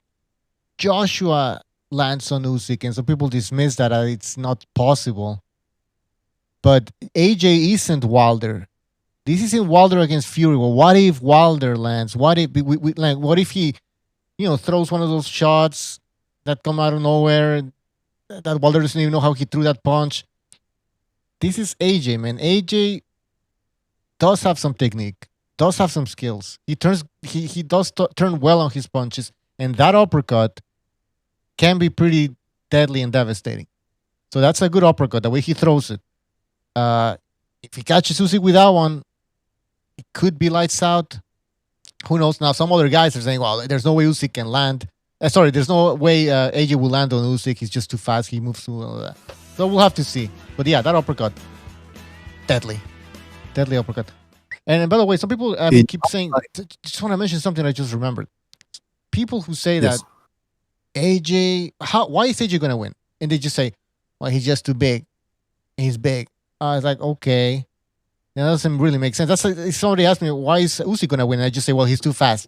Joshua lands on Usyk? And some people dismiss that it's not possible. But AJ isn't Wilder. This isn't Wilder against Fury. Well, what if Wilder lands? What if what if he, throws one of those shots that come out of nowhere. That Wilder doesn't even know how he threw that punch. This is AJ, man. AJ does have some technique, does have some skills. He does turn well on his punches, and that uppercut can be pretty deadly and devastating. So that's a good uppercut, the way he throws it. If he catches Usyk with that one, it could be lights out. Who knows? Now, some other guys are saying, well, there's no way Usyk can land. There's no way AJ will land on Usyk. He's just too fast. He moves too... So we'll have to see. But yeah, that uppercut, deadly. Deadly uppercut. And by the way, some people keep saying... Just want to mention something I just remembered. People who say that AJ... Why is AJ going to win? And they just say, well, he's just too big. He's big. It's like, okay. That doesn't really make sense. That's like, if somebody asked me, why is Usyk going to win? And I just say, well, he's too fast.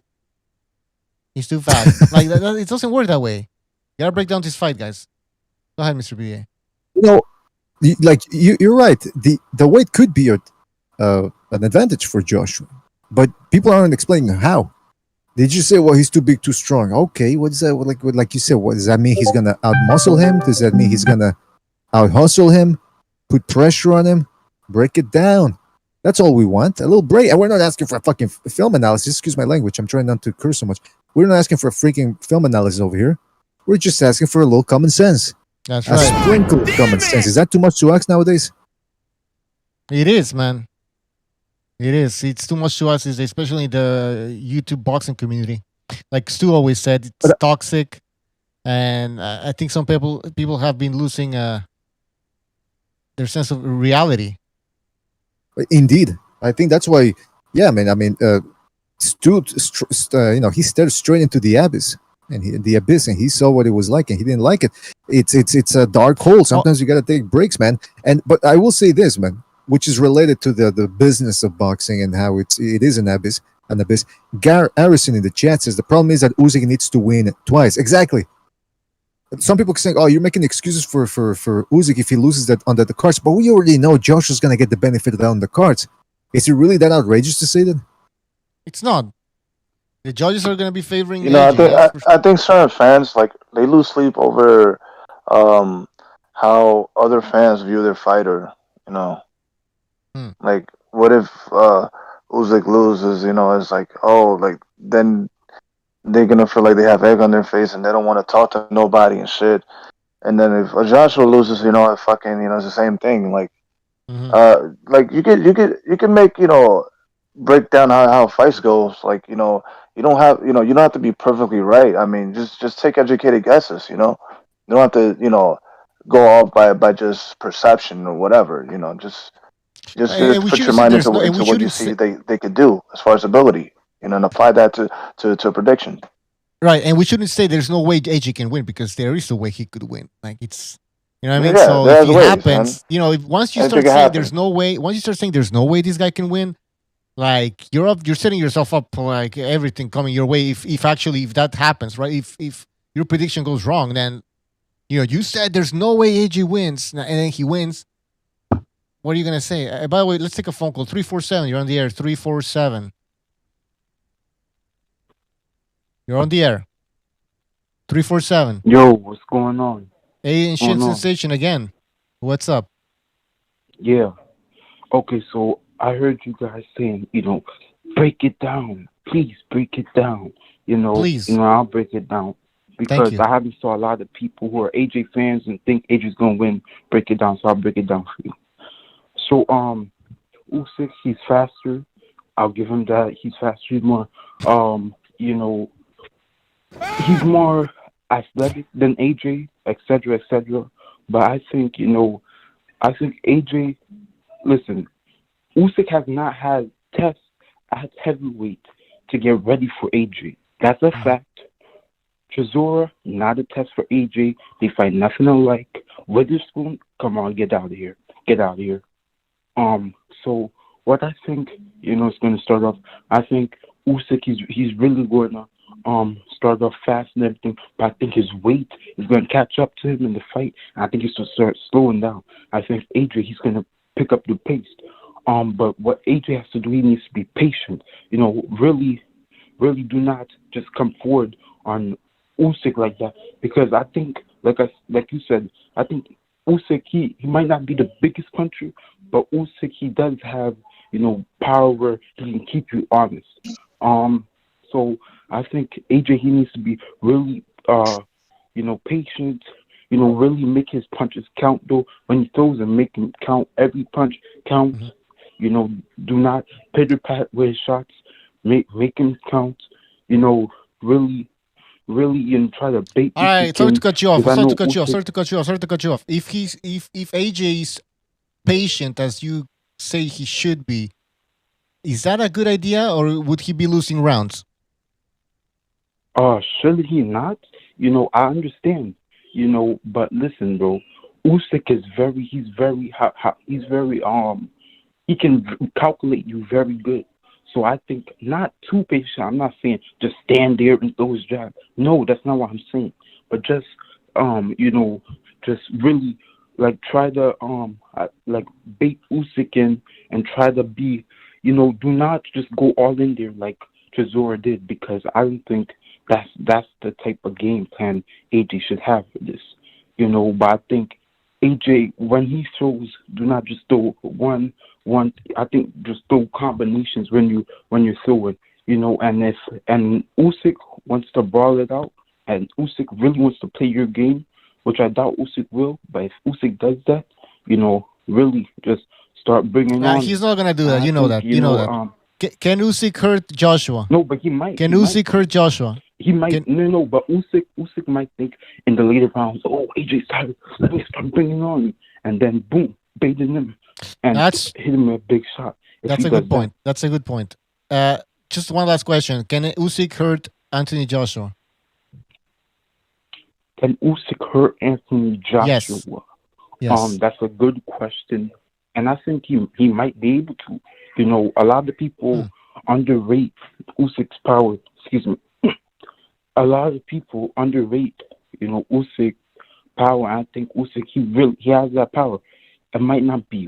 He's too fast. Like, it doesn't work that way. You got to break down this fight, guys. Go ahead, Mr. BA. You're right. The weight could be an advantage for Joshua, but people aren't explaining how. They just say, well, he's too big, too strong. Okay, what is that? Like you said, what does that mean? He's going to out-muscle him? Does that mean he's going to out-hustle him? Put pressure on him? Break it down. That's all we want. A little break. And we're not asking for a fucking film analysis. Excuse my language. I'm trying not to curse so much. We're not asking for a freaking film analysis over here. We're just asking for a little common sense. That's a right. sprinkle of common sense. Is that too much to ask nowadays? It is, man. It is. It's too much to us, especially in the YouTube boxing community. Like Stu always said, it's toxic. And I think some people have been losing their sense of reality. Indeed. I think that's why, yeah, man. I mean, Stu, he stared straight into the abyss. And he saw what it was like, and he didn't like it. It's a dark hole. Sometimes you got to take breaks, man. But I will say this, man, which is related to the business of boxing and how it is an abyss. Gar Harrison in the chat says the problem is that Usyk needs to win twice. Exactly. Some people saying, "Oh, you're making excuses for Usyk if he loses that on the cards," but we already know Joshua's going to get the benefit of that on the cards. Is it really that outrageous to say that? It's not. The judges are going to be favoring. I think certain fans they lose sleep over how other fans view their fighter. Like what if Usyk loses? It's like then they're gonna feel like they have egg on their face and they don't want to talk to nobody and shit. And then if Joshua loses, it's the same thing. Like you can make break down how fights goes. You don't have to be perfectly right. I mean, just take educated guesses. You don't have to go off by just perception or whatever. Just put your mind into what you see they could do as far as ability. And apply that to a prediction. Right, and we shouldn't say there's no way AJ can win because there is a way he could win. Like it's, what I mean. Yeah, so if it happens, once you start saying there's no way, once you start saying there's no way this guy can win, like you're setting yourself up for like everything coming your way. If that happens, right? If your prediction goes wrong, then you said there's no way AJ wins, and then he wins. What are you gonna say? By the way, let's take a phone call. 347. You're on the air. 347. You're on the air. 347. Yo, what's going on? Hey, Shin Sensation again. What's up? Yeah. Okay, so I heard you guys saying, break it down. Please break it down. Please. I'll break it down. Because I haven't saw a lot of people who are AJ fans and think AJ's gonna win. Break it down, so I'll break it down for you. So Usyk, he's faster. I'll give him that. He's faster. He's more he's more athletic than AJ, etc., etc. But I think, AJ, listen, Usyk has not had tests at heavyweight to get ready for AJ. That's a fact. Chisora, not a test for AJ. They fight nothing alike. Witherspoon, come on, get out of here. Get out of here. So what I think, is going to start off, I think Usyk, he's really going to start off fast and everything, but I think his weight is going to catch up to him in the fight, and I think he's going to start slowing down. I think AJ, he's going to pick up the pace. But what AJ has to do, he needs to be patient. Really do not just come forward on Usyk like that because I think, like you said, I think Usyk he might not be the biggest puncher, but Usyk he does have power where he can keep you honest. So I think AJ he needs to be really patient. Really make his punches count though. When he throws and make him count. Every punch counts. Do not pitter pat with his shots. Make him count. Really, try to bait. All right, sorry to cut you off. Sorry to cut you off. If AJ is patient as you say he should be, is that a good idea, or would he be losing rounds? Should he not? I understand. But listen, bro. Usyk is he's very he can calculate you very good. So I think not too patient. I'm not saying just stand there and throw his jab. No, that's not what I'm saying. But just just really try to bait Usyk in and try to be do not just go all in there like Chisora did, because I don't think that's the type of game plan AJ should have for this. But I think AJ, when he throws, do not just throw one. I think just throw combinations when you're throwing. And Usyk wants to brawl it out, and Usyk really wants to play your game, which I doubt Usyk will. But if Usyk does that, really just start bringing on. He's not gonna do that. You know that. Can Usyk hurt Joshua? No, but he might. Can Usyk hurt Joshua? He might. No, but Usyk might think in the later rounds, oh, AJ's tired, let me start bringing on, and then boom, baiting him and hit him with a big shot. That's a good point. That's a good point. Just one last question: can Usyk hurt Anthony Joshua? Can Usyk hurt Anthony Joshua? Yes. That's a good question, and I think he might be able to. A lot of people underrate Usyk's power. Excuse me. A lot of people underrate, Usyk's power. I think Usyk he has that power. It might not be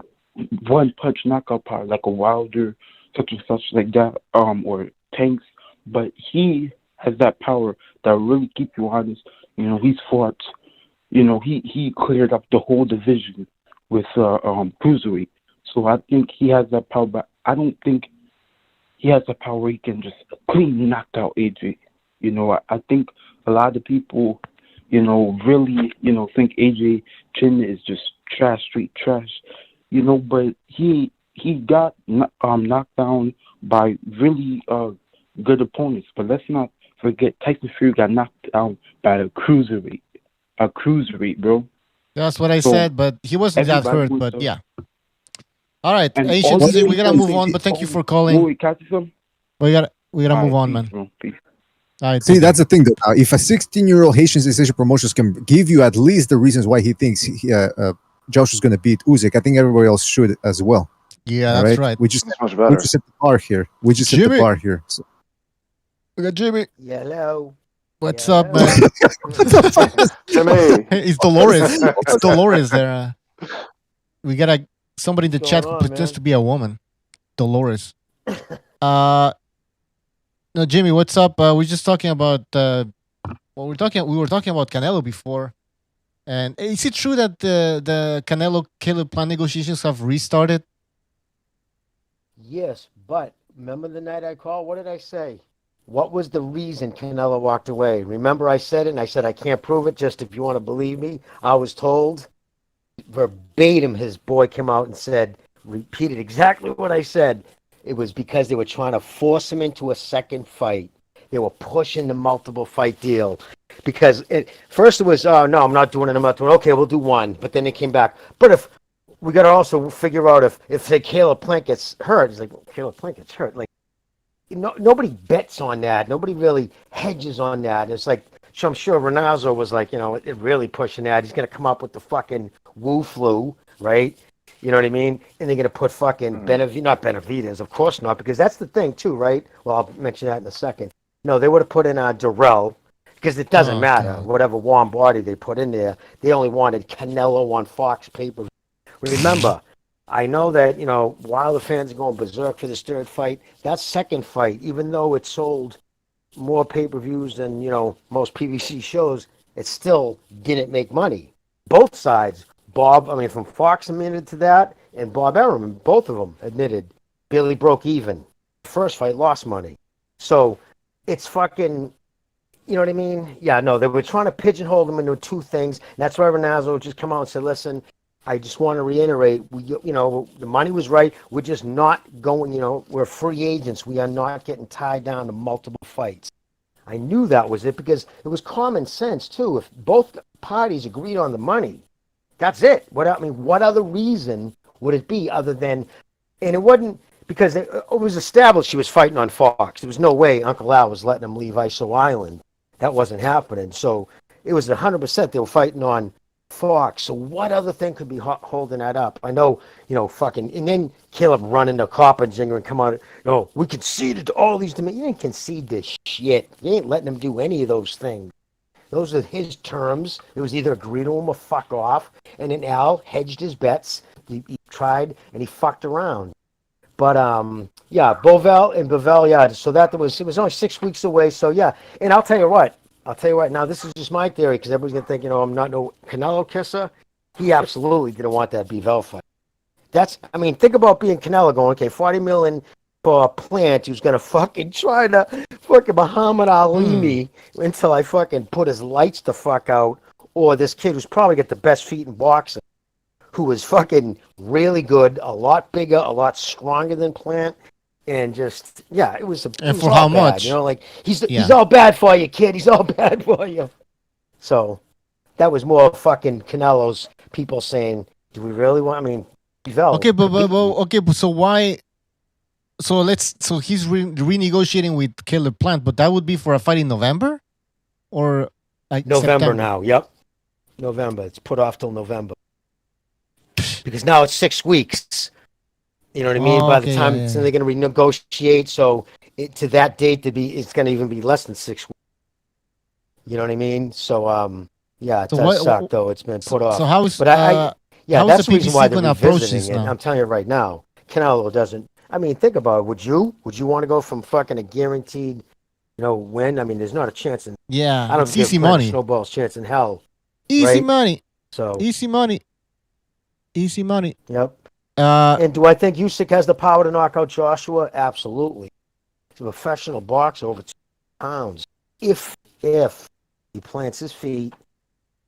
one punch knockout power like a Wilder, such and such like that, or Tanks, but he has that power that really keep you honest. He's fought. He cleared up the whole division with cruiserweight. So I think he has that power, but I don't think he has the power where he can just clean knock out AJ. I think a lot of people, really, think AJ Chin is just trash, straight trash. But he got knocked down by really good opponents. But let's not forget Tyson Fury got knocked down by a cruiserweight, bro. That's what I said, but he wasn't that hurt. But yeah. All right, Asian, we gotta move on. But thank you for calling. We gotta move on, man. All right, see, that's the thing though. If a 16-year-old Haitian Sensation Promotions can give you at least the reasons why he thinks Josh is going to beat Usyk, I think everybody else should as well. Yeah, that's right. We just set the bar here. Set the bar here. So. We got Jimmy. Hello. What's up, man? Jimmy. It's Dolores. It's Dolores there. We got somebody in the chat who pretends to be a woman. Dolores. No, Jimmy, what's up? We're just talking about we were talking about Canelo before. And is it true that the Canelo Caleb plan negotiations have restarted? Yes, but remember the night I called? What did I say? What was the reason Canelo walked away? Remember I said it, and I said I can't prove it, just if you want to believe me. I was told verbatim his boy came out and repeated exactly what I said. It was because they were trying to force him into a second fight. They were pushing the multiple fight deal. Because first it was, oh, no, I'm not doing it. I'm not doing it. Okay, we'll do one. But then they came back. But if we got to also figure out if say, Caleb Plant gets hurt. It's like, well, Caleb Plant gets hurt. Like, nobody bets on that. Nobody really hedges on that. It's like, so I'm sure Renazzo was like, really pushing that. He's going to come up with the fucking Wu flu, right? You know what I mean? And they're going to put fucking not Benavidez, of course not, because that's the thing too, right? Well, I'll mention that in a second. No, they would have put in Durrell, because it doesn't matter. God. Whatever warm body they put in there, they only wanted Canelo on Fox paper. Remember, I know that, while the fans are going berserk for this third fight, that second fight, even though it sold more pay-per-views than, most PBC shows, it still didn't make money. Both sides, from Fox admitted to that, and Bob Arum, both of them admitted Billy broke even. First fight lost money. So it's fucking, you know what I mean? Yeah, no, they were trying to pigeonhole them into two things. And that's why Renazzo just come out and said, listen, I just want to reiterate, the money was right. We're just not going, we're free agents. We are not getting tied down to multiple fights. I knew that was it because it was common sense, too. If both parties agreed on the money, that's it. What other reason would it be other than, and it wasn't, because it was established she was fighting on Fox. There was no way Uncle Al was letting him leave ISO Island. That wasn't happening. So it was 100% they were fighting on Fox. So what other thing could be holding that up? I know, and then Caleb run into Coppinger and come out, we conceded to all these demands. You didn't concede this shit. You ain't letting him do any of those things. Those are his terms. It was either agree to him or fuck off. And then Al hedged his bets. He tried and he fucked around. But Bovell and Bivell, so it was only 6 weeks away. So yeah, and I'll tell you what. Now this is just my theory because everybody's gonna think, I'm not no Canelo kisser. He absolutely didn't want that Bivell fight. Think about being Canelo going, okay, 40 million for a plant who's gonna fucking try to fucking Muhammad Ali me until I fucking put his lights the fuck out, or this kid who's probably got the best feet in boxing, who was fucking really good, a lot bigger, a lot stronger than Plant, and just it was. And for how much? He's all bad for you, kid. He's all bad for you. So that was more fucking Canelo's people saying, "Do we really want?" Bivell. Okay, but so why? So he's renegotiating with Caleb Plant, but that would be for a fight in November, or November September? now. Yep, November. It's put off till November. Because now it's 6 weeks. You know what I mean? By the time they're going to renegotiate, so to that date it's going to even be less than 6 weeks. You know what I mean? So it does suck though. It's been put off. So how is? But that's the reason why they're revisiting it. I'm telling you right now, Canelo doesn't. Think about it. Would you want to go from fucking a guaranteed, win? There's not a chance in. Yeah, I don't it's give easy money. Snowball's chance in hell. Easy right? money. So easy money. Easy money. Yep. And do I think Usyk has the power to knock out Joshua? Absolutely. He's a professional boxer, over 2 pounds. If he plants his feet,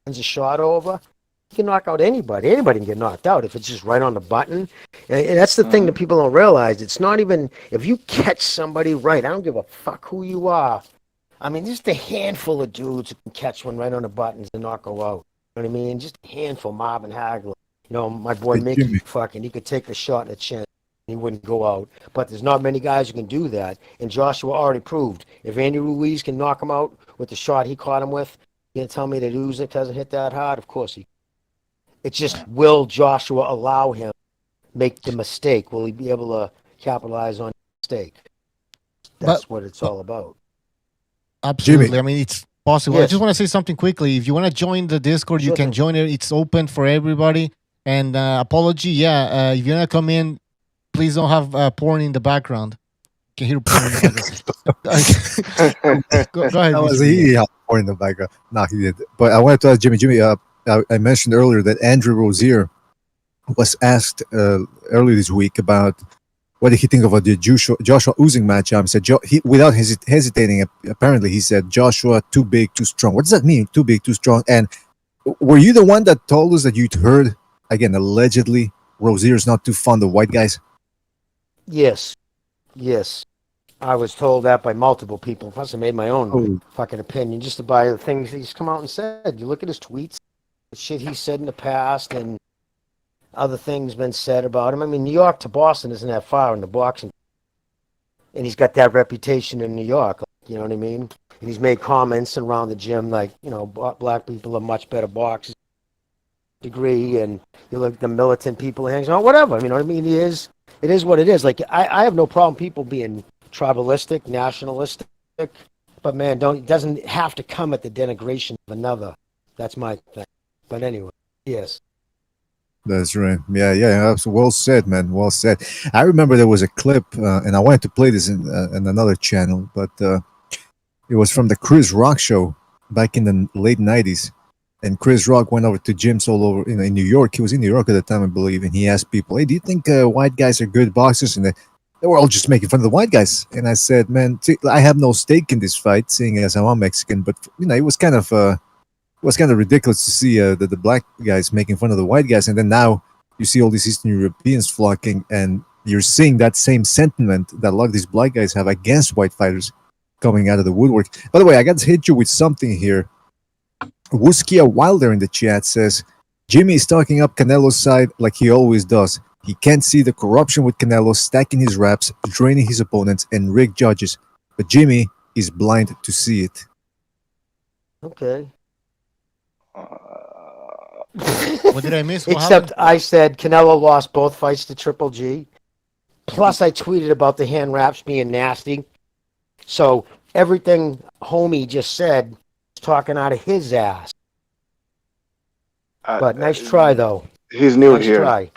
sends a shot over, he can knock out anybody. Anybody can get knocked out if it's just right on the button. And that's the thing that people don't realize. It's not even, if you catch somebody right, I don't give a fuck who you are. Just a handful of dudes who can catch one right on the buttons and knock her out. You know what I mean? Just a handful. Marvin Hagler. My boy Mickey, he could take a shot in the chin. He wouldn't go out. But there's not many guys who can do that. And Joshua already proved. If Andy Ruiz can knock him out with the shot he caught him with, you gonna tell me that Usyk hasn't hit that hard? Of course he. It's just, will Joshua allow him make the mistake? Will he be able to capitalize on the mistake? That's what it's all about. Absolutely. It's possible. Yes. I just want to say something quickly. If you want to join the Discord, you can join it. It's open for everybody. And apology, if you're gonna come in, please don't have porn in the background. You can hear porn in the background. go ahead. He had porn in the background. No, he did. But I wanted to ask Jimmy. I mentioned earlier that Andrew Rozier was asked earlier this week about what did he think of the Joshua Usyk matchup. He said without hesitating. Apparently, he said Joshua too big, too strong. What does that mean? Too big, too strong. And were you the one that told us that you'd heard? Again, allegedly, Rozier's not too fond of white guys? Yes. I was told that by multiple people. Plus, I made my own fucking opinion just by the things he's come out and said. You look at his tweets, the shit he said in the past, and other things been said about him. New York to Boston isn't that far in the boxing. And he's got that reputation in New York. You know what I mean? And he's made comments around the gym like, black people are much better boxers. Degree, and you look at the militant people hangs on, whatever. It is what it is. Like I have no problem people being tribalistic, nationalistic, but man, it doesn't have to come at the denigration of another. That's my thing. But anyway, yes. That's right. Yeah. Well said, man. Well said. I remember there was a clip, and I wanted to play this in another channel, but It was from the Chris Rock show back in the late '90s, and Chris Rock went over to gyms all over in New York. He was in New York at the time, I believe, and he asked people, "Hey, do you think white guys are good boxers?" And they were all just making fun of the white guys. And I said, "Man, I have no stake in this fight, seeing as I'm Mexican, but it was kind of ridiculous to see the black guys making fun of the white guys, and then now you see all these Eastern Europeans flocking, and you're seeing that same sentiment that a lot of these black guys have against white fighters coming out of the woodwork." By the way, I got to hit you with something here. Wuskia Wilder in the chat says, Jimmy is talking up Canelo's side like he always does. He can't see the corruption with Canelo stacking his raps, draining his opponents, and rigged judges. But Jimmy is blind to see it. Okay. What did I miss? Except I said Canelo lost both fights to Triple G. Plus, I tweeted about the hand wraps being nasty. So everything homie just said is talking out of his ass. But nice try, though. He's new nice here. Try.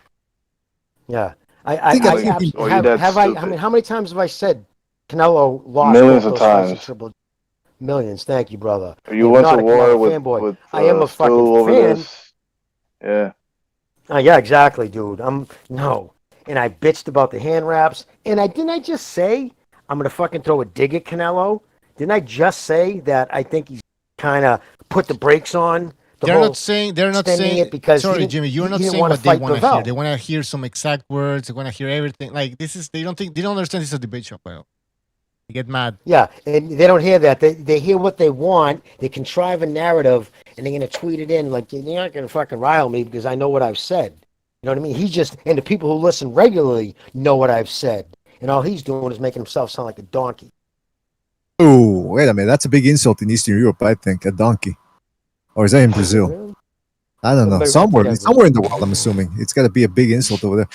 Yeah. I mean, how many times have I said Canelo lost millions both of those fights to times. Triple G? Millions. Thank you, brother. You went to war with I am a fucking over fan. this. Yeah. Yeah, exactly, dude. No. And I bitched about the hand wraps. And didn't I just say I'm gonna fucking throw a dig at Canelo? Didn't I just say that I think he's kind of put the brakes on? They're not saying it because sorry, Jimmy, you're not saying what they want to hear. They want to hear some exact words. They want to hear everything. Like they don't understand this is a debate show. They get mad. Yeah, and they don't hear that. They hear what they want. They contrive a narrative, and they're gonna tweet it in like, "You're not gonna fucking rile me because I know what I've said." You know what I mean? And the people who listen regularly know what I've said, and all he's doing is making himself sound like a donkey. Oh, wait a minute. That's a big insult in Eastern Europe, I think. A donkey. Or is that in Brazil? I don't know. Somewhere in the world, I'm assuming. It's got to be a big insult over there.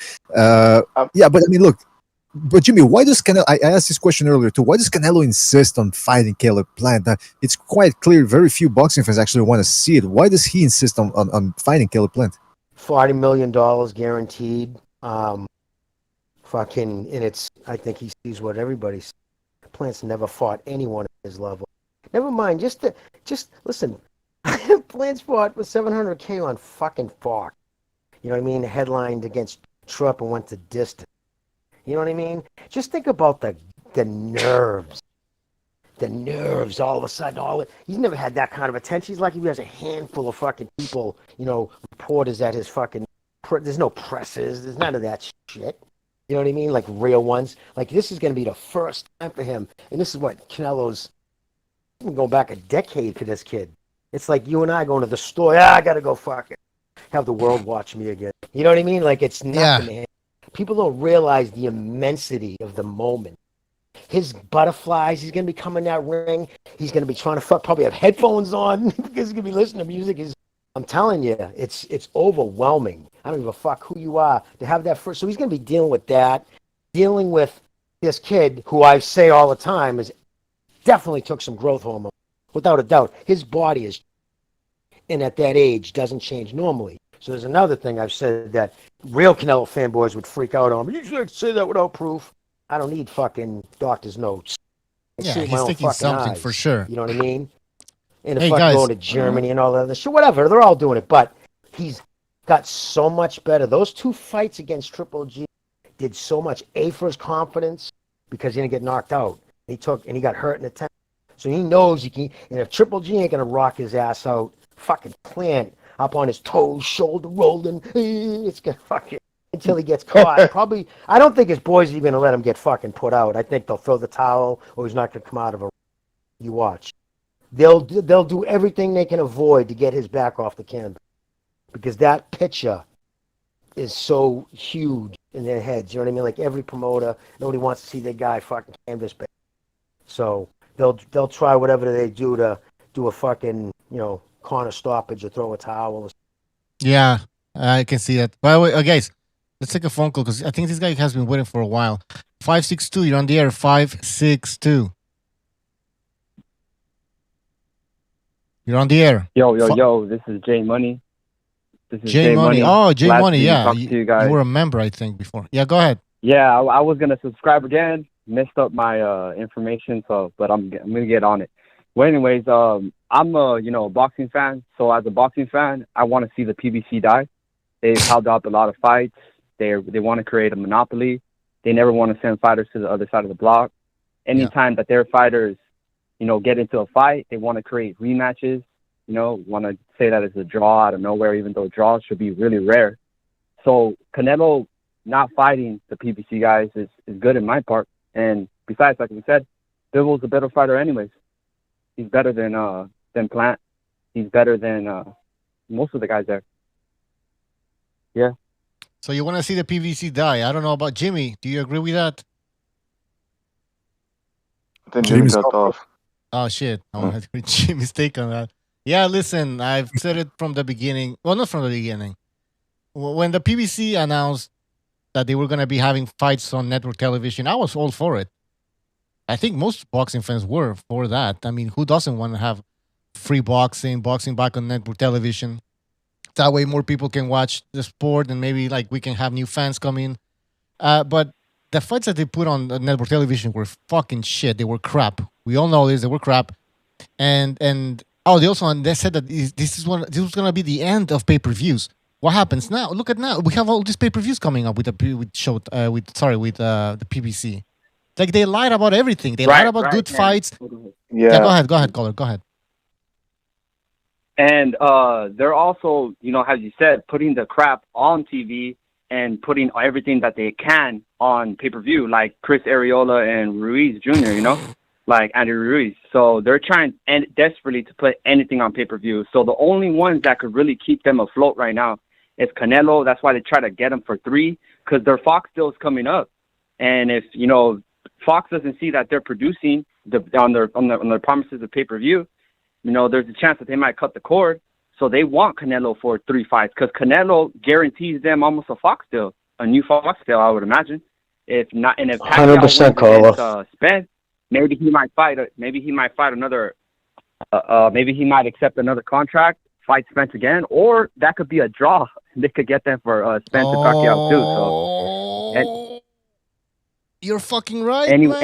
Yeah, but I mean, look. But Jimmy, why does Canelo? I asked this question earlier too. Why does Canelo insist on fighting Caleb Plant? It's quite clear. Very few boxing fans actually want to see it. Why does he insist on fighting Caleb Plant? $40 million guaranteed. And I think he sees what everybody sees. Plant's never fought anyone at his level. Never mind. Just listen. Plant's fought with $700K on fucking Fox. You know what I mean? Headlined against Trump and went to distance. You know what I mean? Just think about the nerves. The nerves all of a sudden. He's never had that kind of attention. He's like he has a handful of fucking people, reporters at his fucking... There's no presses. There's none of that shit. You know what I mean? Like real ones. Like this is going to be the first time for him. And this is what Canelo's... Going back a decade for this kid. It's like you and I going to the store. I got to go fucking have the world watch me again. You know what I mean? Like it's nothing to him. People don't realize the immensity of the moment. His butterflies, he's going to be coming that ring. He's going to be trying to probably have headphones on because he's going to be listening to music. I'm telling you, it's overwhelming. I don't give a fuck who you are to have that first. So he's going to be dealing with that, dealing with this kid who I say all the time is definitely took some growth hormone, without a doubt. His body is, and at that age, doesn't change normally. So there's another thing I've said that real Canelo fanboys would freak out on. You should say that without proof. I don't need fucking doctor's notes. Yeah, he's thinking something for sure. You know what I mean? And the fucking going to Germany and all that other shit. Whatever, they're all doing it. But he's got so much better. Those two fights against Triple G did so much. For his confidence because he didn't get knocked out. He got hurt in the 10th. So he knows he can. And if Triple G ain't gonna rock his ass out, fucking Plant up on his toes, shoulder rolling, it's gonna fucking until he gets caught. Probably, I don't think his boys are even gonna let him get fucking put out. I think they'll throw the towel, or he's not gonna come out of a. You watch. They'll do everything they can avoid to get his back off the canvas, because that picture is so huge in their heads. You know what I mean? Like every promoter, nobody wants to see their guy fucking canvas back. So they'll try whatever they do to do a fucking corner stoppage or throw a towel. Yeah, I can see that. By the way, guys, let's take a phone call because I think this guy has been waiting for a while. 562, you're on the air. 562. You're on the air. Yo, this is J Money. This is J Money. Oh, J Money, yeah. You guys. You were a member, I think, before. Yeah, go ahead. Yeah, I was gonna subscribe again. Messed up my information, but I'm gonna get on it. Well, anyways, I'm a boxing fan. So as a boxing fan, I want to see the PBC die. They've held up a lot of fights. They want to create a monopoly. They never want to send fighters to the other side of the block. Anytime that their fighters, get into a fight, they want to create rematches. Want to say that it's a draw out of nowhere, even though draws should be really rare. So Canelo not fighting the PBC guys is good in my part. And besides, like we said, Bivol's a better fighter anyways. He's better than Plant. He's better than most of the guys there. Yeah. So you want to see the PBC die? I don't know about Jimmy. Do you agree with that? I think Jimmy dropped off. Oh shit! I want to hear Jimmy's take on that. Yeah, listen, I've said it from the beginning. Well, not from the beginning. When the PBC announced that they were going to be having fights on network television, I was all for it. I think most boxing fans were for that. I mean, who doesn't want to have free boxing back on network television? That way more people can watch the sport and maybe we can have new fans come in. But the fights that they put on network television were fucking shit. They were crap. We all know this. They were crap. And they said that this was going to be the end of pay-per-views. What happens now? Look at now. We have all these pay-per-views coming up with the PBC. They lied about everything. They lied about good fights. Yeah. Go ahead, caller. Go ahead. And they're also, as you said, putting the crap on TV and putting everything that they can on pay-per-view, like Chris Arreola and Ruiz Jr., like Andy Ruiz. So they're trying desperately to put anything on pay-per-view. So the only ones that could really keep them afloat right now is Canelo. That's why they try to get him for 3, because their Fox deal is coming up. And if, Fox doesn't see that they're producing on their promises of pay-per-view, there's a chance that they might cut the cord. So they want Canelo for 3 fights because Canelo guarantees them almost a Fox deal, a new Fox deal, I would imagine. If not, and if Pacquiao 100%, Carlo. Spence, maybe he might fight another. Maybe he might accept another contract, fight Spence again, or that could be a draw. They could get them for Spence and Pacquiao too. So. You're fucking right. Any. Well,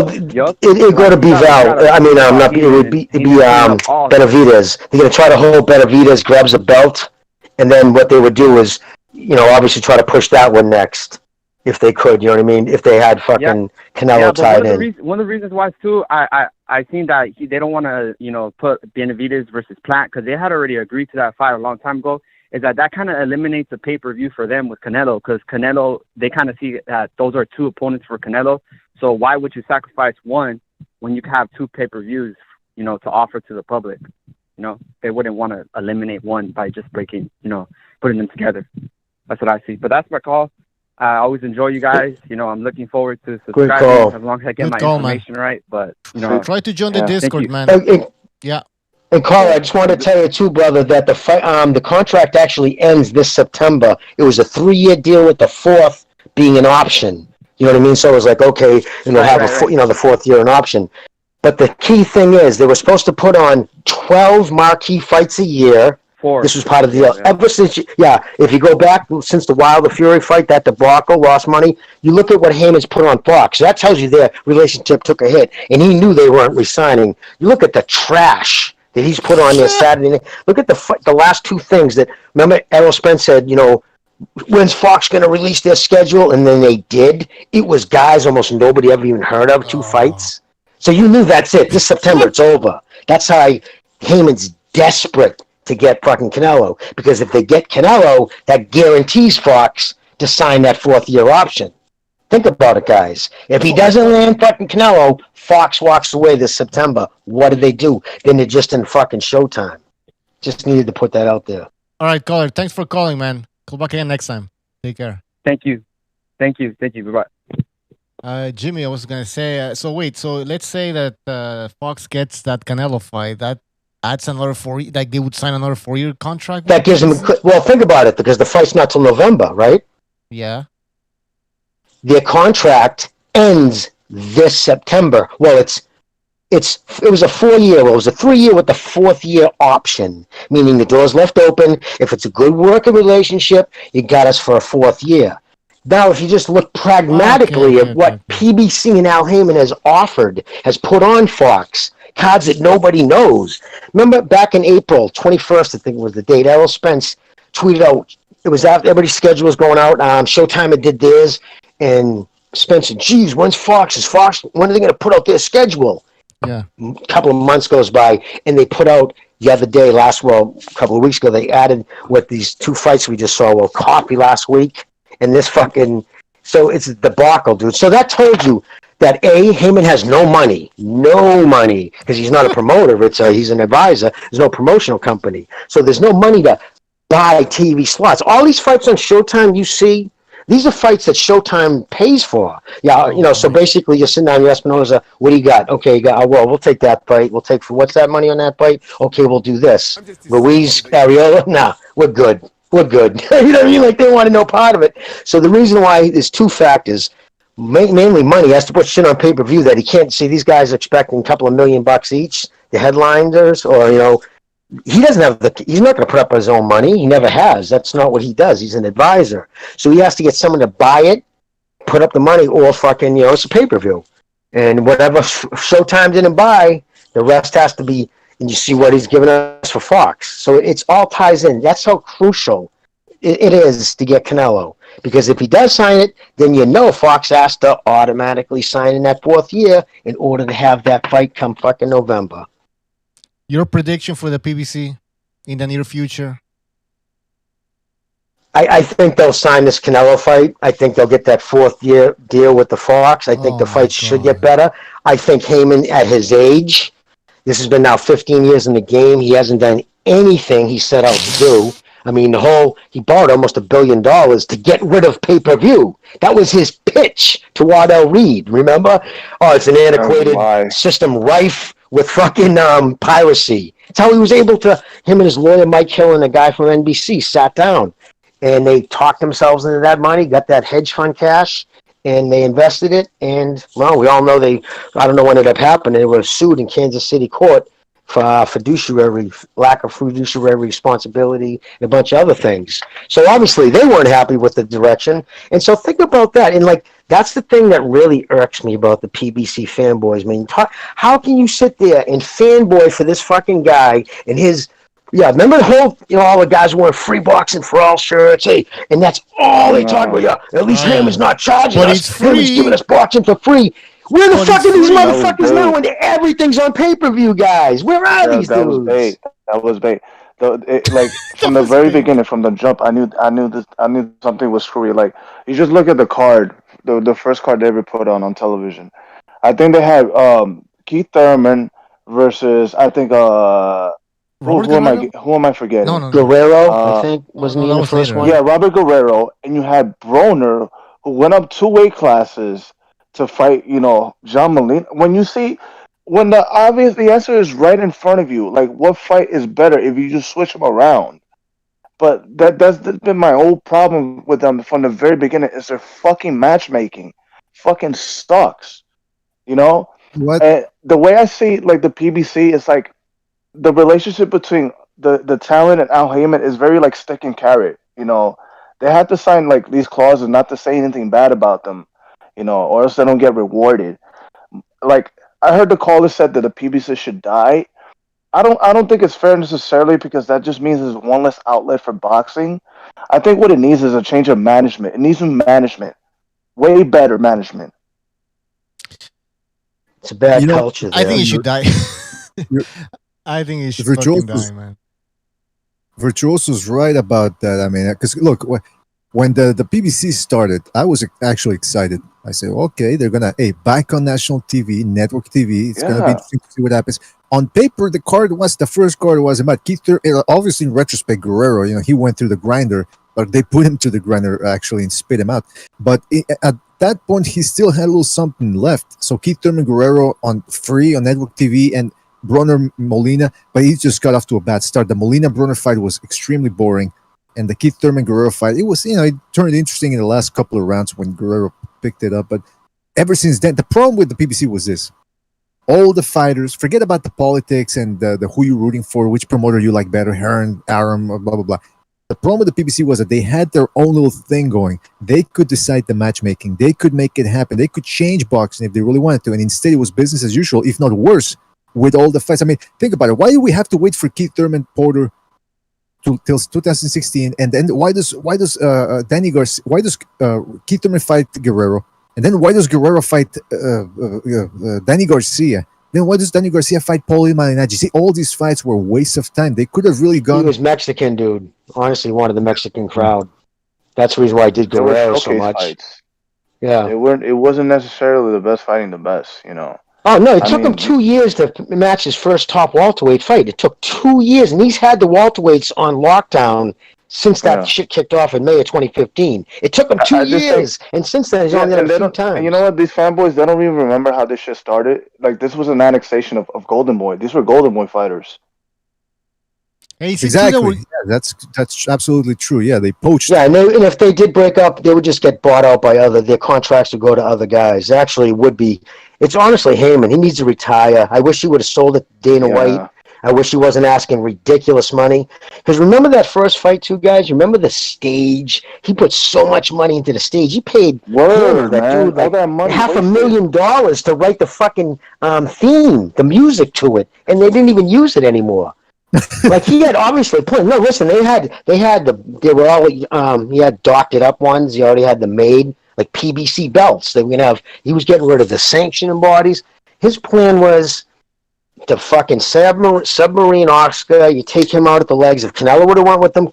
it got to be Val. I mean, not. It would be Benavidez. They're gonna try to hold Benavidez, grabs a belt, and then what they would do is, obviously try to push that one next, if they could. You know what I mean? If they had fucking Canelo tied in. One of the reasons why too, I think that they don't want to, put Benavidez versus Plant because they had already agreed to that fight a long time ago. Is that kind of eliminates the pay-per-view for them with Canelo because Canelo, they kind of see that those are 2 opponents for Canelo. So why would you sacrifice one when you can have 2 pay-per-views, to offer to the public? They wouldn't want to eliminate one by just putting them together. That's what I see. But that's my call. I always enjoy you guys. I'm looking forward to subscribing as long as I get my information right. But, try to join the Discord, man. Yeah. And Carl, I just wanted to tell you too, brother, that the contract actually ends this September. It was a 3-year deal with the 4th being an option. You know what I mean? So it was like, okay, and they'll have the 4th year an option. But the key thing is they were supposed to put on 12 marquee fights a year. 4. This was part of the deal. Ever since, if you go back since the Wilder Fury fight, that debacle, lost money, you look at what Heyman's put on Fox. That tells you their relationship took a hit, and he knew they weren't resigning. You look at the trash that he's put on there Saturday night. Look at the last 2 things that, remember Errol Spence said, when's Fox going to release their schedule? And then they did. It was guys almost nobody ever even heard of, 2 fights. So you knew that's it. This September, it's over. That's how Heyman's desperate to get fucking Canelo. Because if they get Canelo, that guarantees Fox to sign that 4th year option. Think about it, guys. If he doesn't land fucking Canelo, Fox walks away this September. What do? Then they're just in fucking showtime. Just needed to put that out there. All right, caller. Thanks for calling, man. Call back again next time. Take care. Thank you. Bye-bye. Jimmy, I was going to say, so let's say that Fox gets that Canelo fight. That adds another 4 years. Like they would sign another 4-year contract? That gives them, well, think about it, because the fight's not till November, right? Yeah. Their contract ends this September. Well, it was a 4-year. Well, it was a 3-year with the 4th year option, meaning the door's left open. If it's a good working relationship, you got us for a 4th year. Now, if you just look pragmatically at what PBC and Al Heyman has put on Fox, cards that nobody knows. Remember back in April 21st, I think it was the date, Errol Spence tweeted out, it was after everybody's schedule was going out. Showtime had did theirs, and Spence said, geez, when's Fox? When are they going to put out their schedule? Yeah. A couple of months goes by, and they put out the other day, a couple of weeks ago, they added what these two fights we just saw. Well, Coffee last week, and this fucking, so it's a debacle, dude. So that told you that Heyman has no money, because he's not a promoter. He's an advisor. There's no promotional company, so there's no money to buy TV slots. All these fights on Showtime you see, these are fights that Showtime pays for. Yeah, so basically you're sitting down, you're asking Espinosa, what do you got? Okay, we'll take that fight. We'll take, what's that money on that fight? Okay, we'll do this. Ruiz, Ariola, nah, we're good. We're good. You know what I mean? Like, they want no part of it. So the reason why there's two factors, mainly money. He has to put shit on pay-per-view that he can't see. These guys are expecting a couple of $1 million each, the headliners, or, he doesn't have he's not going to put up his own money. He never has. That's not what he does. He's an advisor. So he has to get someone to buy it, put up the money, or fucking, it's a pay-per-view. And whatever Showtime didn't buy, the rest has to be, and you see what he's giving us for Fox. So it's all ties in. That's how crucial it is to get Canelo. Because if he does sign it, then Fox has to automatically sign in that 4th year in order to have that fight come fucking November. Your prediction for the PBC in the near future? I think they'll sign this Canelo fight. I think they'll get that 4th year deal with the Fox. I think the fights should get better. I think Heyman, at his age, this has been now 15 years in the game. He hasn't done anything he set out to do. I mean, he borrowed almost $1 billion to get rid of pay-per-view. That was his pitch to Waddell Reed, remember? Oh, it's an antiquated system rife with fucking piracy. It's how he was able to, him and his lawyer, Mike Hill, and a guy from NBC sat down, and they talked themselves into that money, got that hedge fund cash, and they invested it, and, well, we all know I don't know when it had happened, they were sued in Kansas City court for lack of fiduciary responsibility and a bunch of other things. So obviously they weren't happy with the direction. And so think about that. And that's the thing that really irks me about the PBC fanboys. I mean, how can you sit there and fanboy for this fucking guy and his, remember the whole, all the guys wearing free boxing for all shirts, and that's all they talk about. At least Heyman's not charging us. Heyman's giving us boxing for free. Where the fuck are these motherfuckers now when everything's on pay-per-view, guys? Where are these dudes? That was bait. From the very beginning, from the jump, I knew something was screwy. Like, you just look at the card, the first card they ever put on television. I think they had Keith Thurman versus, I think, who am I forgetting? No. Guerrero, I think, wasn't he the first one? Yeah, Robert Guerrero, and you had Broner, who went up 2 weight classes to fight, John Molina. When the answer is right in front of you, like, what fight is better if you just switch them around? But that's been my whole problem with them from the very beginning, is their fucking matchmaking fucking sucks. What? And the way I see, like, the PBC is like the relationship between the talent and Al Heyman is very like stick and carrot. They have to sign like these clauses not to say anything bad about them, or else they don't get rewarded. Like, I heard the caller said that the PBC should die. I don't think it's fair necessarily, because that just means there's one less outlet for boxing. I think what it needs is a change of management. It needs some management, way better management. It's a bad culture. I think he should die. I think he should fucking die, man. Virtuoso's right about that. I mean, because look, when the PBC started, I was actually excited. I said, okay, they're gonna back on national TV, network TV. It's gonna be interesting to see what happens. On paper, the first card was about Keith. Obviously, in retrospect, Guerrero, he went through the grinder, but they put him to the grinder actually and spit him out. But at that point, he still had a little something left. So Keith Thurman Guerrero on network TV, and Bronner Molina, but he just got off to a bad start. The Molina Bronner fight was extremely boring, and the Keith Thurman Guerrero fight, it was, it turned interesting in the last couple of rounds when Guerrero picked it up. But ever since then, the problem with the PBC was this: all the fighters, forget about the politics and the who you're rooting for, which promoter you like better, Heron, Aram, blah blah blah. The problem with the PBC was that they had their own little thing going. They could decide the matchmaking. They could make it happen. They could change boxing if they really wanted to. And instead, it was business as usual, if not worse, with all the fights. I mean, think about it. Why do we have to wait for Keith Thurman Porter till 2016, and then why does Danny Garcia, why does Keith Thurman fight Guerrero, and then why does Guerrero fight Danny Garcia? Then why does Danny Garcia fight Paulie Malignaggi? See, all these fights were waste of time. They could have really gone. He was Mexican, dude. Honestly, wanted the Mexican crowd. That's the reason why I did Guerrero so much. Fights. Yeah, it wasn't necessarily the best fighting the best, you know. Oh no! It took him 2 years to match his first top welterweight fight. It took 2 years, and he's had the welterweights on lockdown since that shit kicked off in May of 2015. It took him 2 years, and since then he's only done it a few times. And you know what? These fanboys, they don't even remember how this shit started. Like, this was an annexation of Golden Boy. These were Golden Boy fighters. Exactly. Yeah, that's absolutely true. Yeah, they poached. Yeah, and if they did break up, they would just get bought out by their contracts would go to other guys. Actually, would be. It's honestly Heyman. He needs to retire. I wish he would have sold it to Dana White. I wish he wasn't asking ridiculous money. Because remember that first fight, too, guys? Remember the stage? He put so much money into the stage. He paid that dude like $500,000 to write the fucking theme, the music to it, and they didn't even use it anymore. Like he had obviously put. No, listen, they were all he had doctored up ones. He already had them made like PBC belts. They were gonna have. He was getting rid of the sanctioning bodies. His plan was to fucking submarine Oscar. You take him out at the legs. If Canelo would have went with them,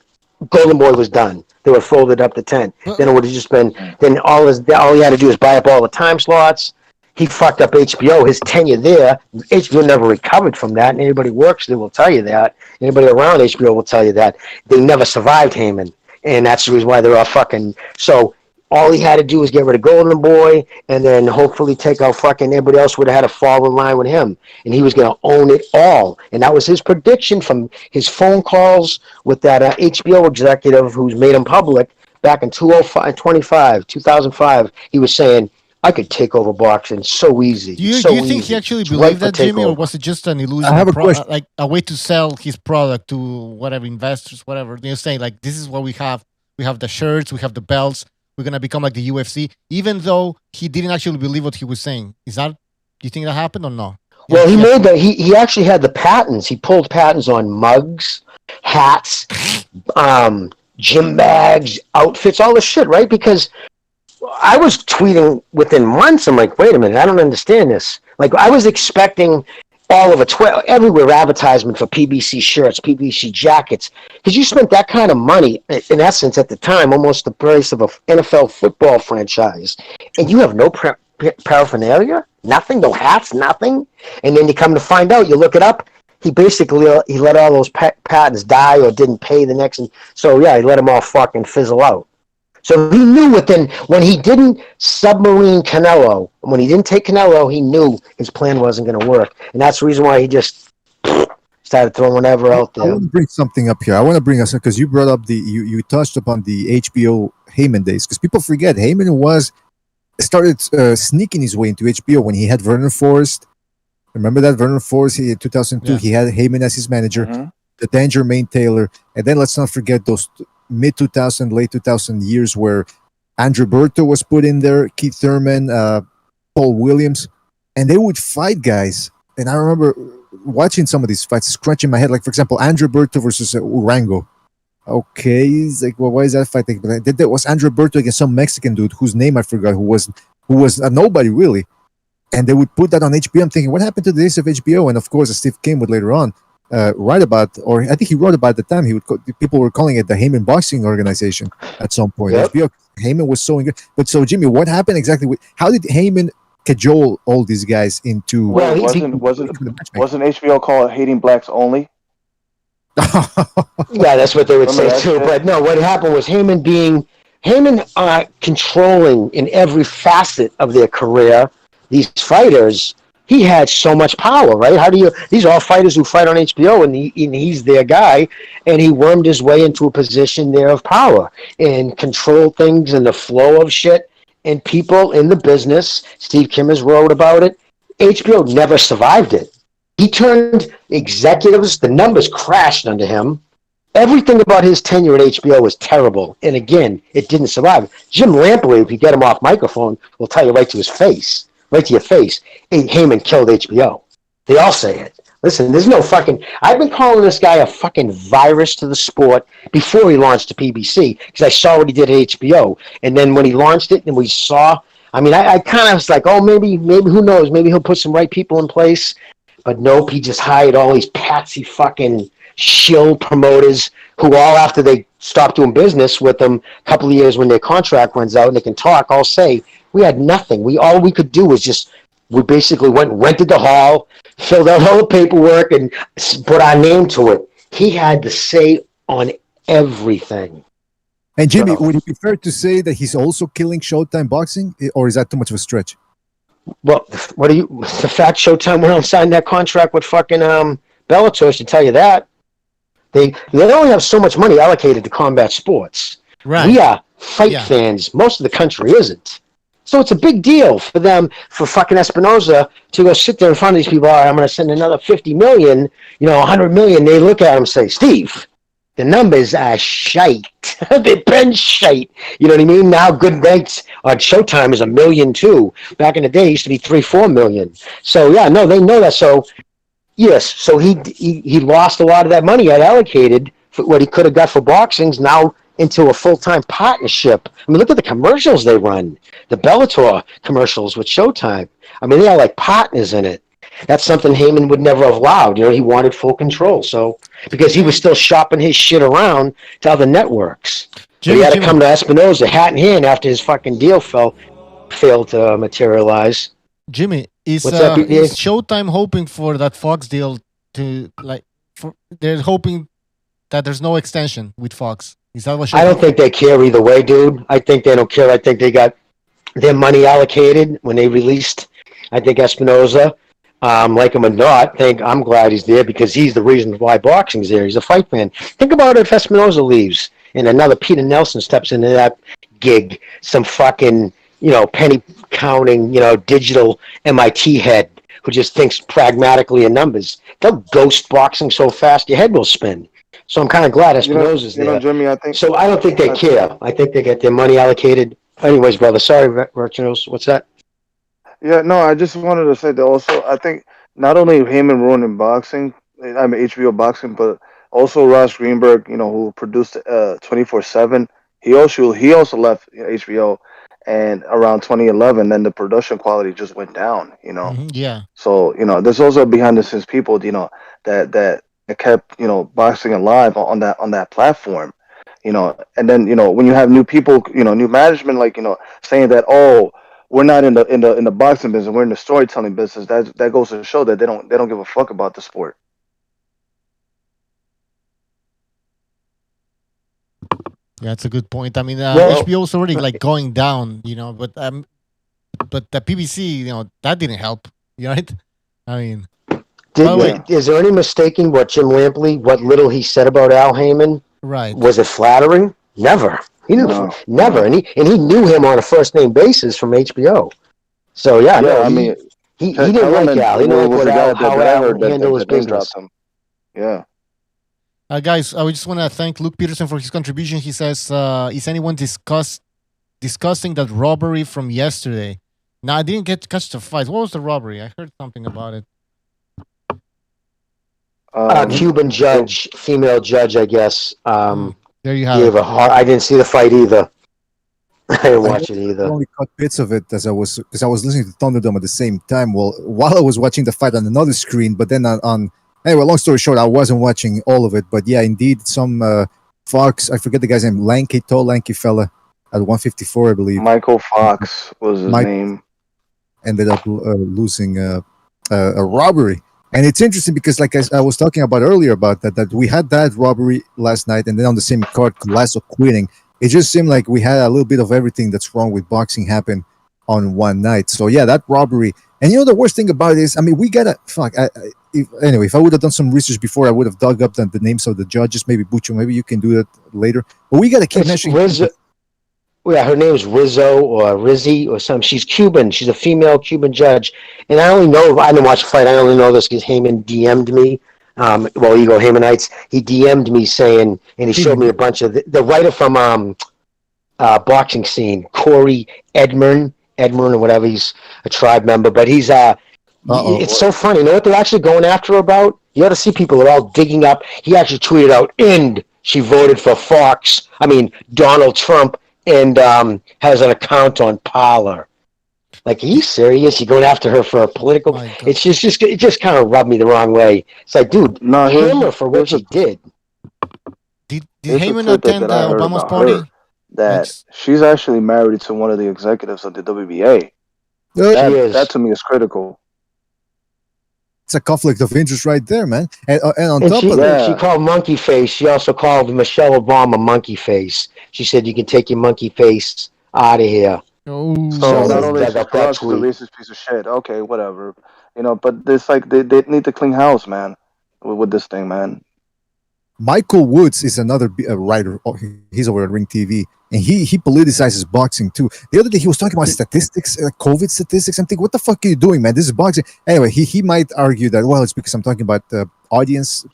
Golden Boy was done. They would have folded up the tent. Then it would have just been. Then all he had to do is buy up all the time slots. He fucked up HBO, his tenure there. HBO never recovered from that, and anybody who works there will tell you that. Anybody around HBO will tell you that. They never survived Heyman, and that's the reason why they're all fucking... So all he had to do was get rid of Golden Boy, and then hopefully take out fucking everybody else would have had to fall in line with him, and he was going to own it all. And that was his prediction from his phone calls with that HBO executive who's made him public back in 2005. He was saying... I could take over boxing so easy. Do you think he actually believed that, Jimmy, or was it just an illusion? I have a question. Like a way to sell his product to whatever investors, whatever. They're saying like, this is what we have. We have the shirts, we have the belts. We're gonna become like the UFC, even though he didn't actually believe what he was saying. Do you think that happened or no? Well, he made that. He actually had the patents. He pulled patents on mugs, hats, gym bags, outfits, all this shit, right? Because I was tweeting within months. I'm like, wait a minute, I don't understand this. Like, I was expecting all of everywhere advertisement for PBC shirts, PBC jackets, because you spent that kind of money, in essence, at the time, almost the price of an NFL football franchise, and you have no paraphernalia, nothing, no hats, nothing, and then you come to find out, you look it up, he basically he let all those patents die or didn't pay the next, so yeah, he let them all fucking fizzle out. So he knew when he didn't submarine Canelo, when he didn't take Canelo, he knew his plan wasn't going to work. And that's the reason why he just started throwing whatever out there. I want to bring something up here. I want to bring us, because you brought up you touched upon the HBO Heyman days, because people forget Heyman started sneaking his way into HBO when he had Vernon Forrest. Remember that? Vernon Forrest, in 2002, he had Heyman as his manager, the Dan Jermaine Taylor. And then let's not forget those mid-2000, late 2000 years where Andrew Berto was put in there, Keith Thurman, Paul Williams, and they would fight guys. And I remember watching some of these fights, scratching my head. Like, for example, Andrew Berto versus Urango. Okay, he's like, well, why is that fight? That was Andrew Berto against some Mexican dude whose name I forgot, who was a nobody, really. And they would put that on HBO. I'm thinking, what happened to the days of HBO? And of course, Steve Kim would later on write about, or I think he wrote about at the time. People were calling it the Heyman Boxing Organization at some point. Yep. HBO, Heyman was so good. But so, Jimmy, what happened exactly? How did Heyman cajole all these guys into? Well, wasn't HBO called Hating Blacks Only? Yeah, that's what they would say too. But no, what happened was Heyman controlling in every facet of their career these fighters. He had so much power, right? These are all fighters who fight on HBO, and he's their guy, and he wormed his way into a position there of power and control things and the flow of shit and people in the business. Steve Kim has wrote about it. HBO never survived it. He turned executives, the numbers crashed under him. Everything about his tenure at HBO was terrible, and again, it didn't survive. Jim Lampley, if you get him off microphone, will tell you right to your face, Heyman killed HBO. They all say it. Listen, there's no fucking. I've been calling this guy a fucking virus to the sport before he launched the PBC because I saw what he did at HBO, and then when he launched it, and we saw. I mean, I kind of was like, oh, maybe who knows? Maybe he'll put some right people in place. But nope, he just hired all these patsy fucking shill promoters who all after they stop doing business with them a couple of years when their contract runs out and they can talk, all say we had nothing. All we could do was just we basically went and rented the hall, filled out all the paperwork, and put our name to it. He had to say on everything. And Jimmy, would it be fair to say that he's also killing Showtime boxing, or is that too much of a stretch? Well, the fact Showtime went on and signed that contract with fucking Bellator should tell you that. They only have so much money allocated to combat sports. Right. We are fight fans. Most of the country isn't. So it's a big deal for them, for fucking Espinoza to go sit there in front of these people. All right, I'm going to send another 50 million, 100 million. They look at him and say, Steve, the numbers are shite. They've been shite. You know what I mean? Now good nights on Showtime is $1 million too. Back in the day, it used to be 3-4 million. So yeah, no, they know that. So yes, so he lost a lot of that money he had allocated for what he could have got for boxing's now into a full-time partnership. I mean, look at the commercials they run. The Bellator commercials with Showtime. I mean, they are like partners in it. That's something Heyman would never have allowed. He wanted full control. So because he was still shopping his shit around to other networks. He had to come to Espinoza hat in hand after his fucking deal failed to materialize. Jimmy, is PBA? Showtime hoping for that Fox deal to they're hoping that there's no extension with Fox? Is that what Showtime? I don't think they care either way, dude. I think they don't care. I think they got their money allocated when they released. I think Espinoza, like him or not, I'm glad he's there because he's the reason why boxing's there. He's a fight fan. Think about it if Espinoza leaves and another Peter Nelson steps into that gig, some fucking, penny counting, digital MIT head who just thinks pragmatically in numbers. They'll ghost boxing so fast your head will spin. So I'm kind of glad Espinoza's there. Jimmy, I think. So I don't think they care. I think they get their money allocated. Anyways, brother, sorry, Virtuals. What's that? Yeah, no, I just wanted to say that also. I think not only Heyman ruining boxing, HBO boxing, but also Ross Greenberg, who produced 24/7. He also left HBO, and around 2011, then the production quality just went down. Yeah. So there's also behind the scenes people, that kept boxing alive on that platform. And then when you have new people, new management, like saying that, oh, we're not in the boxing business, we're in the storytelling business. That goes to show that they don't give a fuck about the sport. Yeah, that's a good point. I mean, HBO's already going down, but the PBC, that didn't help, right? I mean, is there any mistaking what Jim Lampley, what little he said about Al Heyman? Right. Was it flattering? Never. He didn't. Never. And he knew him on a first name basis from HBO. So yeah, he didn't like Al. He didn't like how Al handled his business. Yeah. Guys, I just want to thank Luke Peterson for his contribution. He says, "Is anyone discussing that robbery from yesterday?" Now I didn't get to catch the fight. What was the robbery? I heard something about it. Cuban judge, female judge, I guess. There you have it. I didn't see the fight either. I didn't watch it either. I only caught bits of it because I was listening to Thunderdome at the same time. Well, while I was watching the fight on another screen, but then anyway, long story short, I wasn't watching all of it. But yeah, indeed, some Fox, I forget the guy's name, tall, lanky fella at 154, I believe. Michael Fox was his name. Ended up losing a robbery. And it's interesting because, like I was talking about earlier about that we had that robbery last night, and then on the same card, Colasso quitting. It just seemed like we had a little bit of everything that's wrong with boxing happen on one night. So yeah, that robbery. And the worst thing about it is, we gotta if I would have done some research before, I would have dug up the names of the judges. Maybe Bucho, maybe you can do that later. But we gotta keep mentioning. Yeah, her name is Rizzo or Rizzy or something. She's Cuban. She's a female Cuban judge. And I didn't watch the fight. I only know this because Heyman DM'd me. Ego Heymanites. He DM'd me saying, and he showed me a bunch of the writer from Boxing Scene, Corey Edmund or whatever. He's a tribe member, but he's It's so funny. You know what they're actually going after her about? You ought to see people are all digging up. He actually tweeted out, "And she voted for Donald Trump, and has an account on Parler." Like, are you serious? You're going after her for a political? It just kind of rubbed me the wrong way. It's like, dude, him her for what she did. Did Here's a Heyman tidbit attend that I heard Obama's about party? her, that she's actually married to one of the executives of the WBA. That to me is critical. It's a conflict of interest right there, man. And on top of that, she called monkey face. She also called Michelle Obama monkey face. She said, "You can take your monkey face out of here." So not only is she corrupt, she's a racist piece of shit. Okay, whatever. But it's like they need to clean house, man, with this thing, man. Michael Woods is another writer. He's over at Ring TV, and he politicizes boxing too. The other day he was talking about statistics, COVID statistics. I'm thinking, what the fuck are you doing, man? This is boxing. Anyway, he might argue that, well, it's because I'm talking about the audience.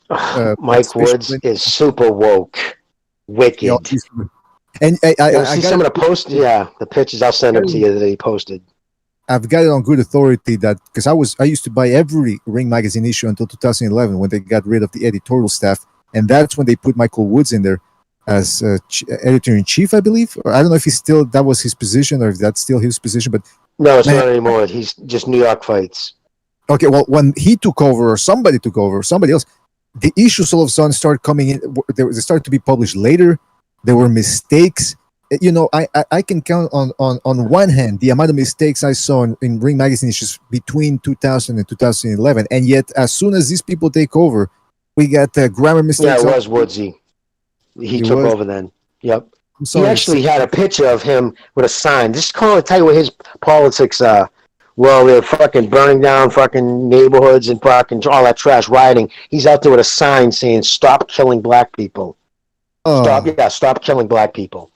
Mike Woods is super woke, wicked. And I see some of the posts. Yeah, the pictures. I'll send them to you that he posted. I've got it on good authority that because I used to buy every Ring magazine issue until 2011 when they got rid of the editorial staff. And that's when they put Michael Woods in there as editor-in-chief, I believe. Or I don't know if that was his position or if that's still his position. But no, it's not anymore. He's just New York fights. Okay, well, when he took over or somebody took over, somebody else, the issues all of a sudden started coming in. They started to be published later. There were mistakes. I can count on one hand the amount of mistakes I saw in Ring magazine issues between 2000 and 2011. And yet, as soon as these people take over, we got grammar mistakes. Yeah, it was Woodsy. He took over then. Yep. He actually had a picture of him with a sign. Just tell you what his politics are. Well, they're fucking burning down fucking neighborhoods and fucking all that trash rioting. He's out there with a sign saying, "Stop killing black people." Stop killing black people.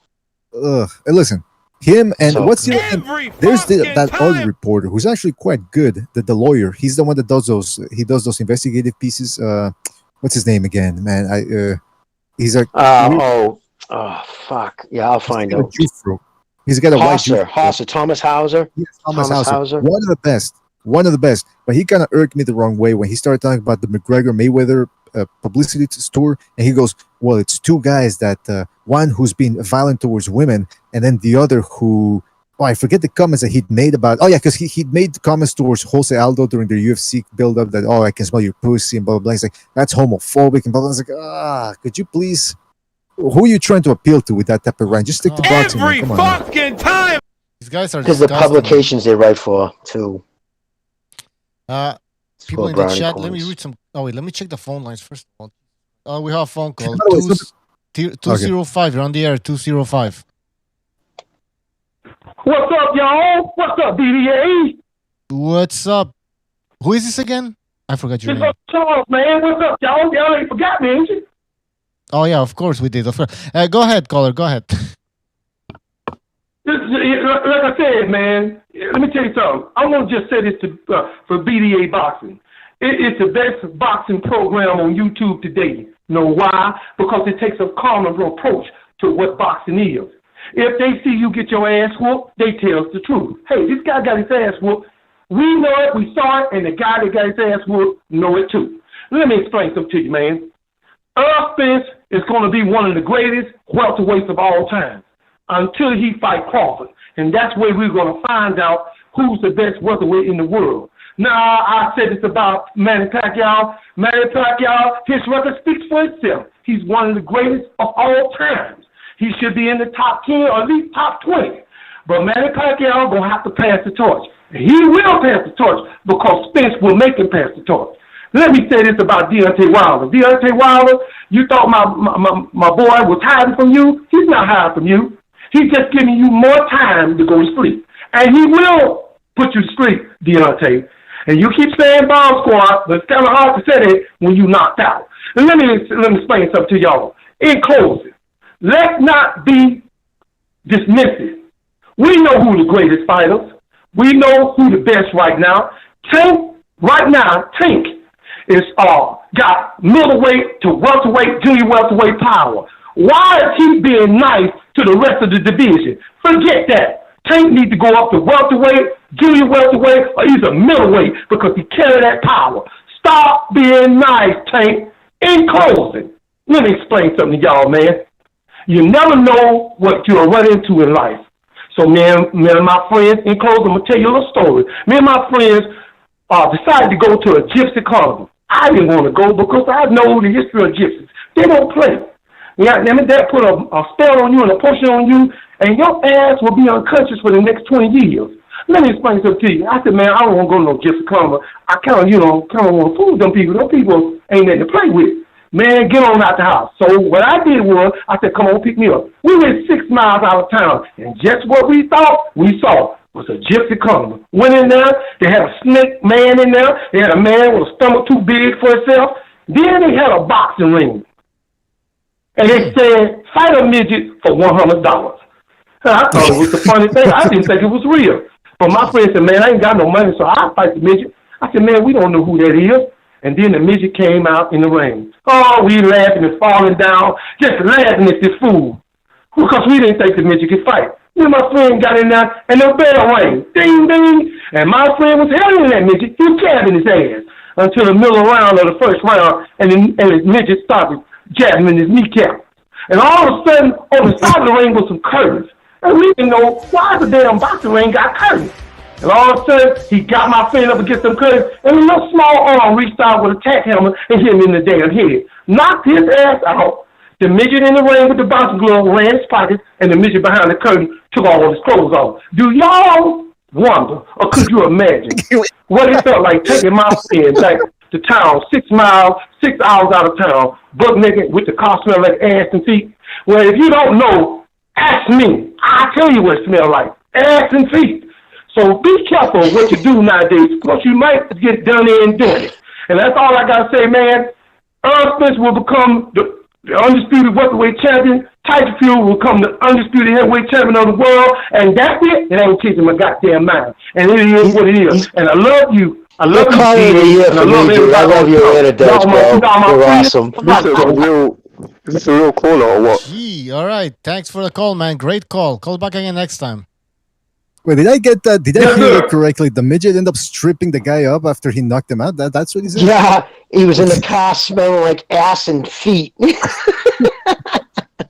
Listen, him and what's the other? There's that other reporter who's actually quite good. The lawyer. He's the one that does those. He does those investigative pieces. What's his name again, man? He's a fuck. Yeah, I'll find out. He's got a Hauser, Thomas Hauser. Yes, Thomas Hauser. One of the best. But he kind of irked me the wrong way when he started talking about the McGregor Mayweather publicity tour, and he goes, "Well, it's two guys that one who's been violent towards women, and then the other who." Oh, I forget the comments that he'd made about. Oh yeah, because he'd made comments towards Jose Aldo during their UFC build-up that, "Oh, I can smell your pussy," and blah blah blah. He's like, "That's homophobic," and blah blah. I was like, could you please? Who are you trying to appeal to with that type of rant? Just stick to boxing. Every fucking time. These guys are because the publications they write for too. People in the chat. Let me read some. Oh wait, let me check the phone lines first of all. We have a phone call. 205. You're on the air. 205. What's up, y'all? What's up, BDA? What's up? Who is this again? I forgot your name. Charles, man. What's up, y'all? Y'all ain't forgot me, ain't you? Oh yeah, of course we did. Go ahead, caller. Go ahead. Like I said, man, let me tell you something. I'm gonna just say this for BDA Boxing. It's the best boxing program on YouTube today. You know why? Because it takes a calmer approach to what boxing is. If they see you get your ass whooped, they tell us the truth. Hey, this guy got his ass whooped. We know it, we saw it, and the guy that got his ass whooped know it too. Let me explain something to you, man. Earl Spence is going to be one of the greatest welterweights of all time until he fight Crawford. And that's where we're going to find out who's the best welterweight in the world. Now, I said this about Manny Pacquiao. Manny Pacquiao, his record speaks for itself. He's one of the greatest of all times. He should be in the top 10 or at least top 20. But Manny Pacquiao going to have to pass the torch. He will pass the torch because Spence will make him pass the torch. Let me say this about Deontay Wilder. Deontay Wilder, you thought my boy was hiding from you? He's not hiding from you. He's just giving you more time to go to sleep. And he will put you to sleep, Deontay. And you keep saying bomb squad, but it's kind of hard to say that when you knocked out. And let me explain something to y'all. In closing, let's not be dismissive. We know who the greatest fighters. We know who the best right now. Tank is got middleweight to welterweight, junior welterweight power. Why is he being nice to the rest of the division? Forget that. Tank needs to go up to welterweight junior welterweight, or he's a middleweight because he carry that power. Stop being nice, Tank. In closing, let me explain something to y'all, man. You never know what you'll run into in life. So me and my friends, in closing, I'm going to tell you a little story. Me and my friends decided to go to a gypsy carnival. I didn't want to go because I know the history of gypsies. They don't play. Yeah, that put a spell on you and a potion on you, and your ass will be unconscious for the next 20 years. Let me explain something to you. I said, man, I don't want to go to no gypsy carnival. I kind of want to fool them people. Them people ain't nothing to play with. Man, get on out the house. So what I did was, I said, come on, pick me up. We went 6 miles out of town, and just what we thought we saw was a gypsy carnival. Went in there, they had a snake man in there. They had a man with a stomach too big for himself. Then they had a boxing ring. And they said, fight a midget for $100. I thought it was a funny thing. I didn't think it was real. But my friend said, man, I ain't got no money, so I'll fight the midget. I said, man, we don't know who that is. And then the midget came out in the ring. Oh, we laughing and falling down, just laughing at this fool. Because we didn't think the midget could fight. Then my friend got in there, and the bell rang. Ding, ding. And my friend was handling that midget. He was jabbing his ass until the middle round of the first round, and the midget started jabbing in his kneecap. And all of a sudden, on the side of the ring was some curtains. And we didn't know why the damn boxing ring got curtains. And all of a sudden, he got my friend up against some curtains, and a little small arm reached out with a tack hammer and hit him in the damn head. Knocked his ass out. The midget in the ring with the boxing glove ran his pocket, and the midget behind the curtain took all his clothes off. Do y'all wonder, or could you imagine, what it felt like taking my friend back to town, 6 miles, 6 hours out of town, butt naked with the car smell like ass and feet? Well, if you don't know, ask me. I'll tell you what it smells like, ass and feet. So be careful what you do nowadays, because you might get done in doing it. And that's all I got to say, man. Earl Spence will become the undisputed welterweight champion. Tyson Fury will become the undisputed heavyweight champion of the world. And that's it. It ain't changing my goddamn mind. And it is what it is. And I love you. I love you, I love your anecdotes, bro. You're awesome. Is this a real caller or what? Gee, all right. Thanks for the call, man. Great call. Call back again next time. Wait, did I get that? Did I hear it correctly? The midget ended up stripping the guy up after he knocked him out? That's what he said? Yeah, he was in the car smelling like ass and feet.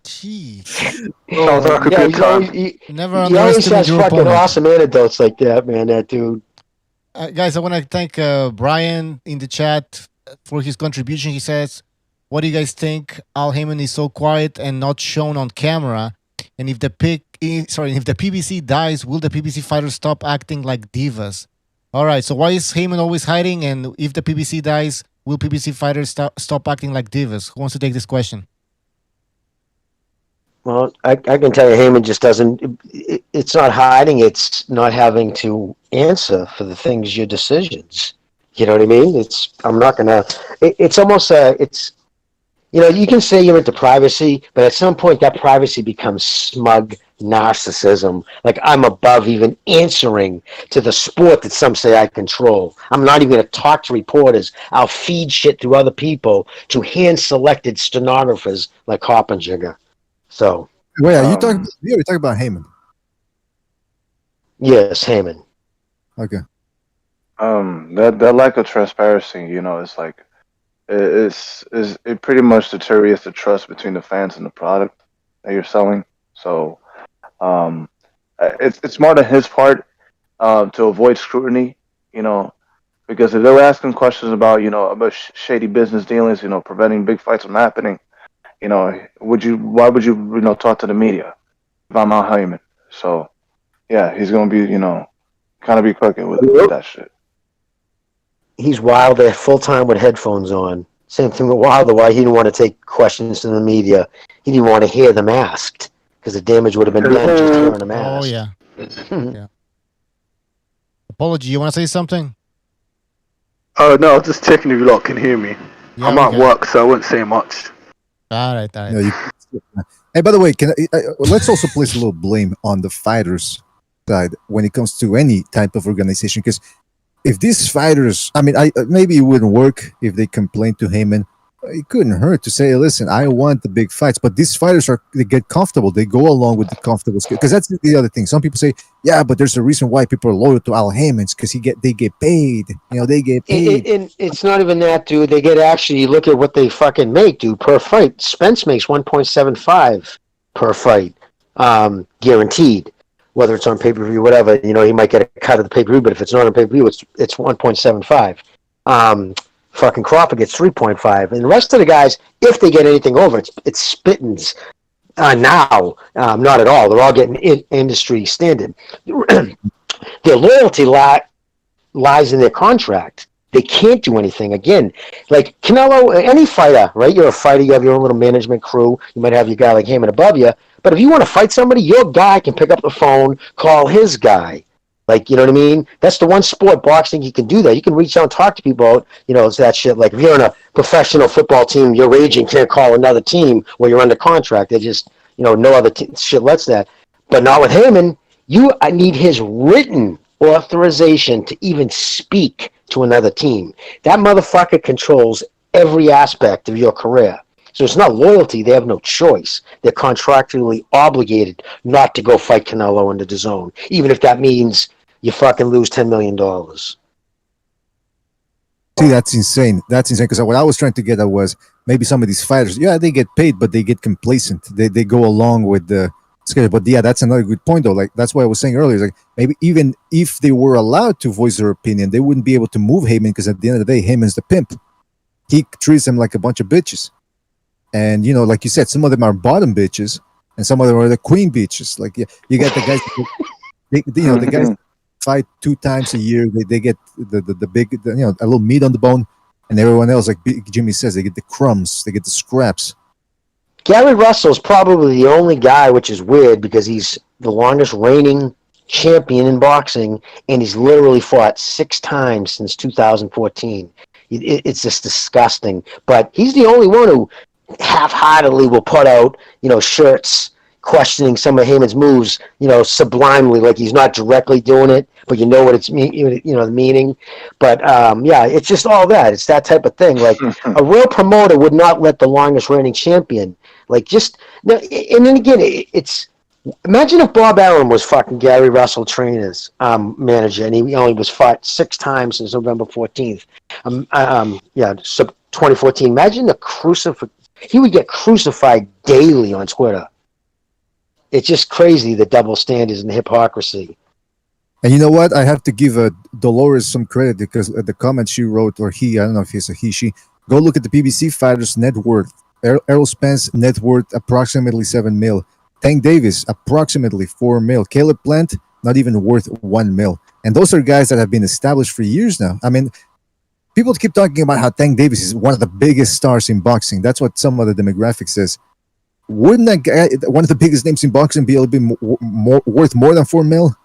Gee. Sounds like a good time. He underestimate always has your fucking opponent. awesome anecdotes like that, man, that dude. Guys, I want to thank Brian in the chat for his contribution. He says, what do you guys think? Al Heyman is so quiet and not shown on camera. And if the PBC dies, will the PBC fighters stop acting like divas? All right, so why is Heyman always hiding? And if the PBC dies, will PBC fighters stop acting like divas? Who wants to take this question? Well, I can tell you, Heyman just doesn't. It's not hiding. It's not having to answer for the things, your decisions. You know what I mean? I'm not gonna. It's almost it's. You know, you can say you're into privacy, but at some point that privacy becomes smug narcissism. Like, I'm above even answering to the sport that some say I control. I'm not even going to talk to reporters. I'll feed shit to other people, to hand-selected stenographers like Hoppenjigger. So. Wait, are you talking about Heyman? Yes, Heyman. Okay. That lack of transparency, you know, it's like, it pretty much deteriorates the trust between the fans and the product that you're selling. So it's smart on his part to avoid scrutiny, you know, because if they're asking questions about, you know, about shady business dealings, you know, preventing big fights from happening, you know, why would you talk to the media if I'm Al Heyman? So yeah, he's gonna be, you know, kind of be crooked with that shit. He's Wilder full time with headphones on. Same thing with Wilder. Why he didn't want to take questions from the media. He didn't want to hear them asked because the damage would have been done just hearing them asked. Oh yeah. Yeah. Apology. You want to say something? Oh no, I was just checking if you lot can hear me. Yeah, I'm at work, so I won't say much. All right. No, hey, by the way, let's also place a little blame on the fighters' side when it comes to any type of organization, because if these fighters, I mean, maybe it wouldn't work if they complained to Heyman, it couldn't hurt to say, listen, I want the big fights, but these fighters they get comfortable. They go along with the comfortable skill. Because that's the other thing. Some people say, yeah, but there's a reason why people are loyal to Al Heyman's because they get paid. They get paid. And it's not even that, dude. They get actually, you look at what they fucking make, dude, per fight. Spence makes 1.75 per fight, guaranteed. Whether it's on pay-per-view, whatever, he might get a cut of the pay-per-view, but if it's not on pay-per-view, it's 1.75. Fucking Crawford gets 3.5, and the rest of the guys, if they get anything over, it's spittins. Now, not at all. They're all getting industry standard. Their loyalty lies in their contract. They can't do anything. Again, like Canelo, any fighter, right? You're a fighter. You have your own little management crew. You might have your guy like Heyman above you. But if you want to fight somebody, your guy can pick up the phone, call his guy. Like, you know what I mean? That's the one sport, boxing, you can do that. You can reach out and talk to people about, it's that shit. Like, if you're on a professional football team, your agent can't call another team where you're under contract. They just, no other shit lets that. But not with Heyman. I need his written authorization to even speak to another team. That motherfucker controls every aspect of your career. So it's not loyalty. They have no choice. They're contractually obligated not to go fight Canelo in the DAZN, even if that means you fucking lose $10 million. See, that's insane. That's insane. Because what I was trying to get at was maybe some of these fighters, they get paid, but they get complacent. They go along with the schedule. But yeah, that's another good point, though. Like, that's what I was saying earlier. Like, maybe even if they were allowed to voice their opinion, they wouldn't be able to move Heyman because at the end of the day, Heyman's the pimp. He treats them like a bunch of bitches. And, like you said, some of them are bottom bitches and some of them are the queen bitches. Like, you got the guys, the guys fight 2 times a year. They get the big, a little meat on the bone, and everyone else, like Jimmy says, they get the crumbs, they get the scraps. Gary Russell's probably the only guy, which is weird because he's the longest reigning champion in boxing, and he's literally fought 6 times since 2014. It's just disgusting. But he's the only one who half-heartedly will put out, shirts questioning some of Heyman's moves, sublimely, like he's not directly doing it, but what it's the meaning. But it's just all that. It's that type of thing. Like a real promoter would not let the longest reigning champion, and then again, it's imagine if Bob Arum was fucking Gary Russell Trainer's manager, and he only was fought 6 times since November 14th. So 2014. Imagine the he would get crucified daily on Twitter. It's just crazy, the double standards and the hypocrisy. And you know what? I have to give Dolores some credit because the comment she wrote, or he, I don't know if he's a he, she, go look at the PBC fighters' net worth. Errol Spence, net worth approximately 7 mil. Tank Davis, approximately 4 mil. Caleb Plant, not even worth 1 mil. And those are guys that have been established for years now. I mean, people keep talking about how Tank Davis is one of the biggest stars in boxing. That's what some of the demographics says. Wouldn't that guy, one of the biggest names in boxing, be able to be worth more than 4 mil?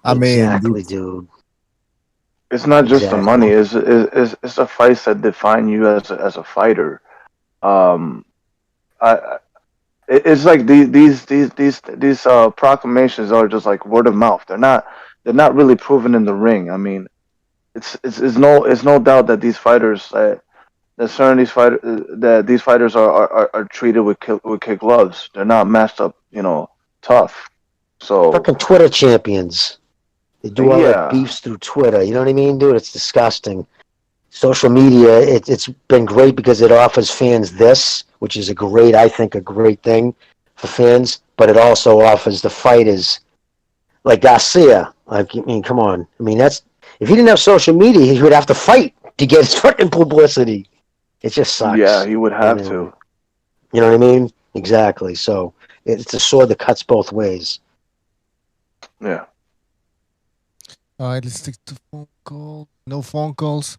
I mean, exactly, dude. It's not just the money. It's the fights that define you as a fighter. It's like these proclamations are just like word of mouth. They're not really proven in the ring. I mean, it's no doubt that these fighters these fighters are treated with kid gloves. They're not matched up, tough. So fucking Twitter champions. They do all that beefs through Twitter. You know what I mean, dude? It's disgusting. Social media, it's been great because it offers fans this, which is I think a great thing for fans, but it also offers the fighters like Garcia. Like, I mean, come on. I mean, if he didn't have social media, he would have to fight to get his fucking publicity. It just sucks. Yeah, he would have to. You know what I mean? Exactly. So it's a sword that cuts both ways. Yeah. All right, let's stick to phone call. No phone calls.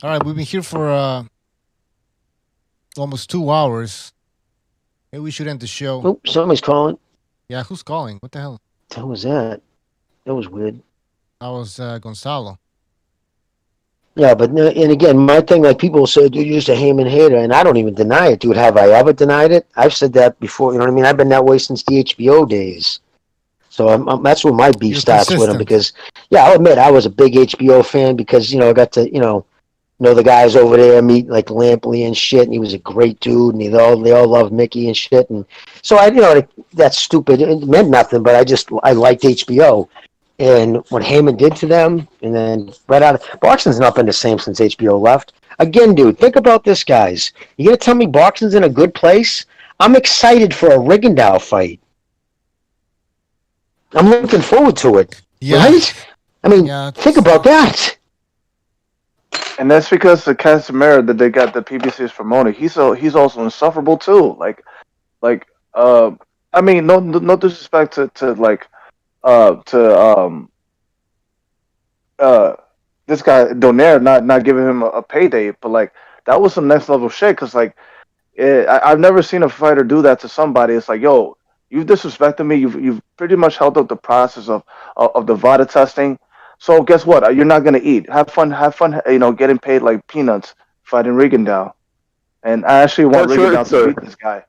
All right, we've been here for almost 2 hours. Maybe we should end the show. Oh, somebody's calling. Yeah, who's calling? What the hell? What was that? That was weird. That was Gonzalo. Yeah, but and again, my thing, like people say, dude, you're just a Heyman hater, and I don't even deny it, dude. Have I ever denied it? I've said that before. You know what I mean? I've been that way since the HBO days. So that's where my beef starts with him because, I'll admit I was a big HBO fan because I got to the guys over there meet like Lampley and shit, and he was a great dude, and they all love Mickey and shit, and so that's stupid. It meant nothing, but I liked HBO, and what Heyman did to them, and then right out of boxing's not been the same since HBO left. Again, dude, think about this, guys. You gonna tell me boxing's in a good place? I'm excited for a Rigondeaux fight. I'm looking forward to it. Yeah. Right? I mean, think about that. And that's because the Casimiro that they got the PBC is promoting. He's also insufferable too. I mean, no disrespect to this guy Donaire not giving him a payday, but like that was some next level shit. Cause like I've never seen a fighter do that to somebody. It's like, yo, you've disrespected me. You've pretty much held up the process of the VADA testing. So guess what? You're not gonna eat. Have fun. Getting paid like peanuts fighting Rigondeaux. And I actually want Rigondeaux to beat this guy.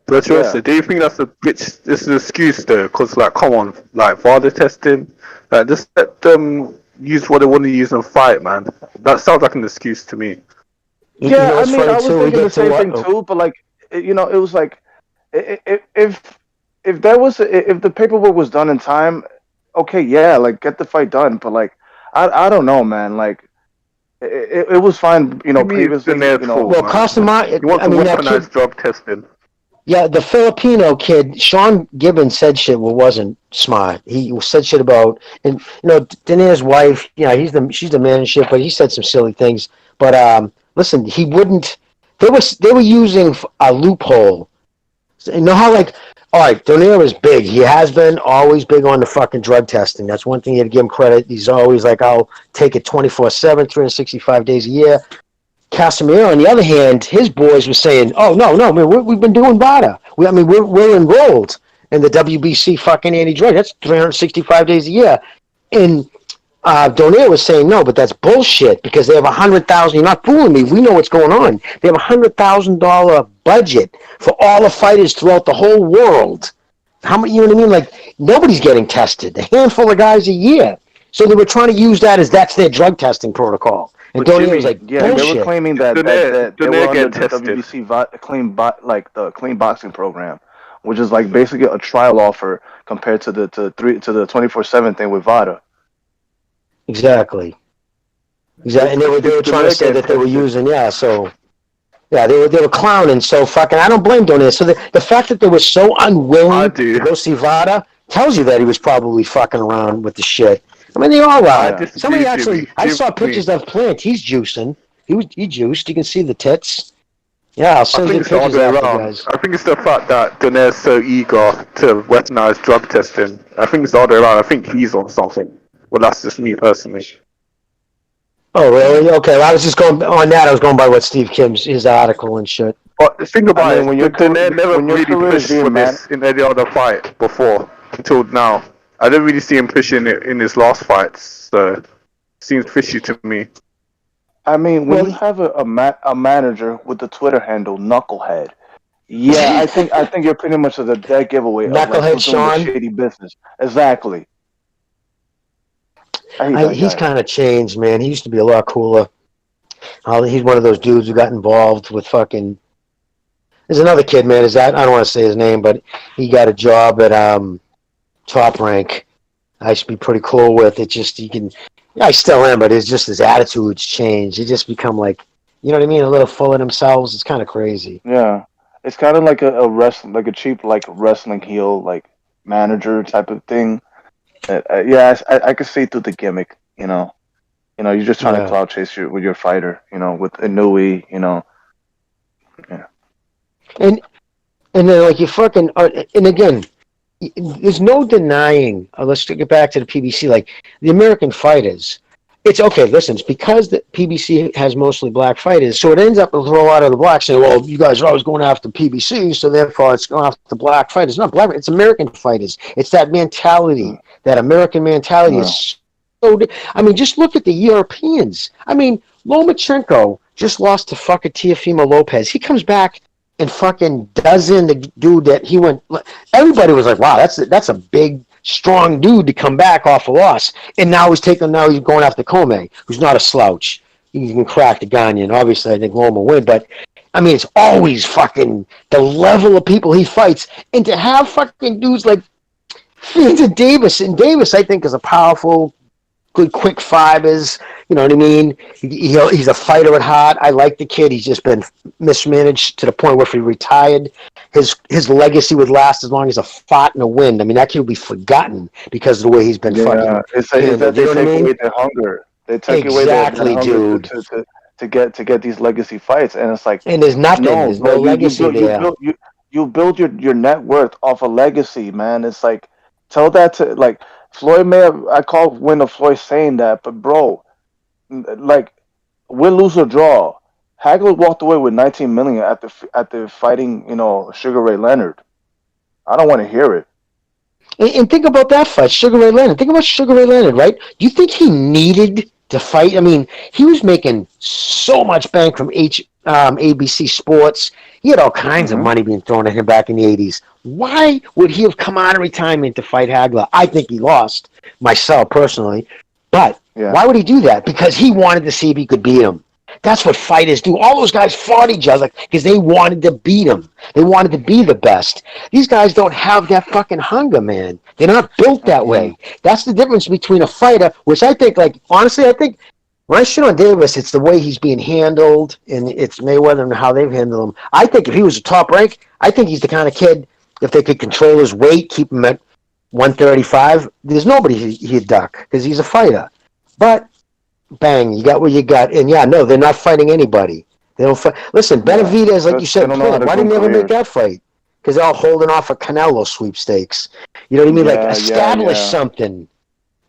But do you think that's this is an excuse though? Because like, come on, like VADA testing, like just let them use what they want to use in a fight, man. That sounds like an excuse to me. Yeah, I mean, I was thinking the same thing too. But like, it was like, if the paperwork was done in time, okay, yeah, like get the fight done. But like, I don't know, man. Like, it was fine, previously. Well, Costamare, you want to weaponize drug testing. Yeah, the Filipino kid, Sean Gibbons, said shit wasn't smart. He said shit about, and Donaire's wife, she's the man and shit, but he said some silly things. But listen, he wouldn't. They were using a loophole. You know how all right, Donaire is big. He has been always big on the fucking drug testing. That's one thing you have to give him credit. He's always like, I'll take it 24/7, 365 days a year. Casimiro, on the other hand, his boys were saying, "Oh no, man, we've been doing VADA. We're enrolled in the WBC fucking anti-drug. That's 365 days a year." And Donaire was saying, "No, but that's bullshit because they have 100,000. You're not fooling me. We know what's going on. They have $100,000 budget for all the fighters throughout the whole world. How many? You know what I mean? Like nobody's getting tested. A handful of guys a year. So they were trying to use that as that's their drug testing protocol." And Donaire was like, bullshit. They were claiming that they were under the WBC the clean boxing program, which is like basically a trial offer compared to the 24/7 thing with VADA. Exactly. And they were trying to say that they were using they were clowning. So fucking, I don't blame Donaire. So the fact that they were so unwilling to go see VADA tells you that he was probably fucking around with the shit. I mean, they all are. Somebody actually, I saw pictures of Plant. He's juicing. He juiced. You can see the tits. Yeah, I'll send you pictures after, guys. I think it's the fact that Donaire's so eager to weaponize drug testing. I think it's the other way around. I think he's on something. Well, that's just me personally. Oh, really? Okay, well, I was just going on that. I was going by what Steve Kim's his article and shit. But think about it. Donaire never really pushed for this in any other fight before until now. I don't really see him pushing it in his last fights, so it seems fishy to me. I mean, when you have a manager with the Twitter handle Knucklehead, yeah, I think you're pretty much a dead giveaway. Knucklehead Sean, shady business. Exactly. He's kind of changed, man. He used to be a lot cooler. He's one of those dudes who got involved with fucking. There's another kid, man. I don't want to say his name, but he got a job at Top Rank. I used to be pretty cool with it. Just I still am, but it's just his attitude's changed. He just become like, you know what I mean, a little full of themselves. It's kind of crazy. Yeah, it's kind of like a wrestling, like a cheap like wrestling heel like manager type of thing. I could see through the gimmick. You're just trying to clout chase with your fighter. With Inouye. Yeah. And then like you fucking and again. There's no denying. Let's get back to the PBC. Like the American fighters, it's okay. Listen, it's because the PBC has mostly black fighters, so it ends up with a lot of the blacks saying, "Well, you guys are always going after PBC, so therefore it's going after black fighters." Not black. It's American fighters. It's that mentality, that American mentality is so. I mean, just look at the Europeans. I mean, Lomachenko just lost to fucking Teofimo Lopez. He comes back and fucking does in the dude that he went. Everybody was like, "Wow, that's a big, strong dude to come back off a loss." And now he's going after Comey, who's not a slouch. you can crack the Ghanaian. Obviously, I think Loma will win, but I mean, it's always fucking the level of people he fights, and to have fucking dudes like Davis, and Davis, I think, is a powerful, good, quick fibers. You know what I mean? He's a fighter at heart. I like the kid. He's just been mismanaged to the point where if he retired, his legacy would last as long as a fought and a win. I mean, that kid will be forgotten because of the way he's been fucking. It's that handled. they You know what I take mean? away their hunger. They take away Exactly, their hunger dude. to get these legacy fights, and it's like, And there's nothing. There's no legacy there. You build your net worth off a legacy, man. It's like, tell that to, like, Floyd may have, I call Win of Floyd saying that, but bro, like, win, lose or draw, Hagler walked away with 19 million after fighting, Sugar Ray Leonard. I don't want to hear it. And think about that fight, Sugar Ray Leonard. Think about Sugar Ray Leonard, right? Do you think he needed to fight? I mean, he was making so much bank from ABC Sports. He had all kinds of money being thrown at him back in the 80s. Why would he have come out of retirement to fight Hagler? I think he lost, myself personally. But why would he do that? Because he wanted to see if he could beat him. That's what fighters do. All those guys fought each other because they wanted to beat him. They wanted to be the best. These guys don't have that fucking hunger, man. They're not built that way. That's the difference between a fighter, which I think, like, honestly, I think when I shit on Davis, it's the way he's being handled, and it's Mayweather and how they've handled him. I think if he was a top rank, I think he's the kind of kid, if they could control his weight, keep him at 135, there's nobody he'd duck because he's a fighter. But bang, you got what you got. And they're not fighting anybody. They don't fight. Listen, Benavidez, like you said, why didn't they ever make that fight? Because they're all holding off a Canelo sweepstakes. You know what I mean? Like, establish something.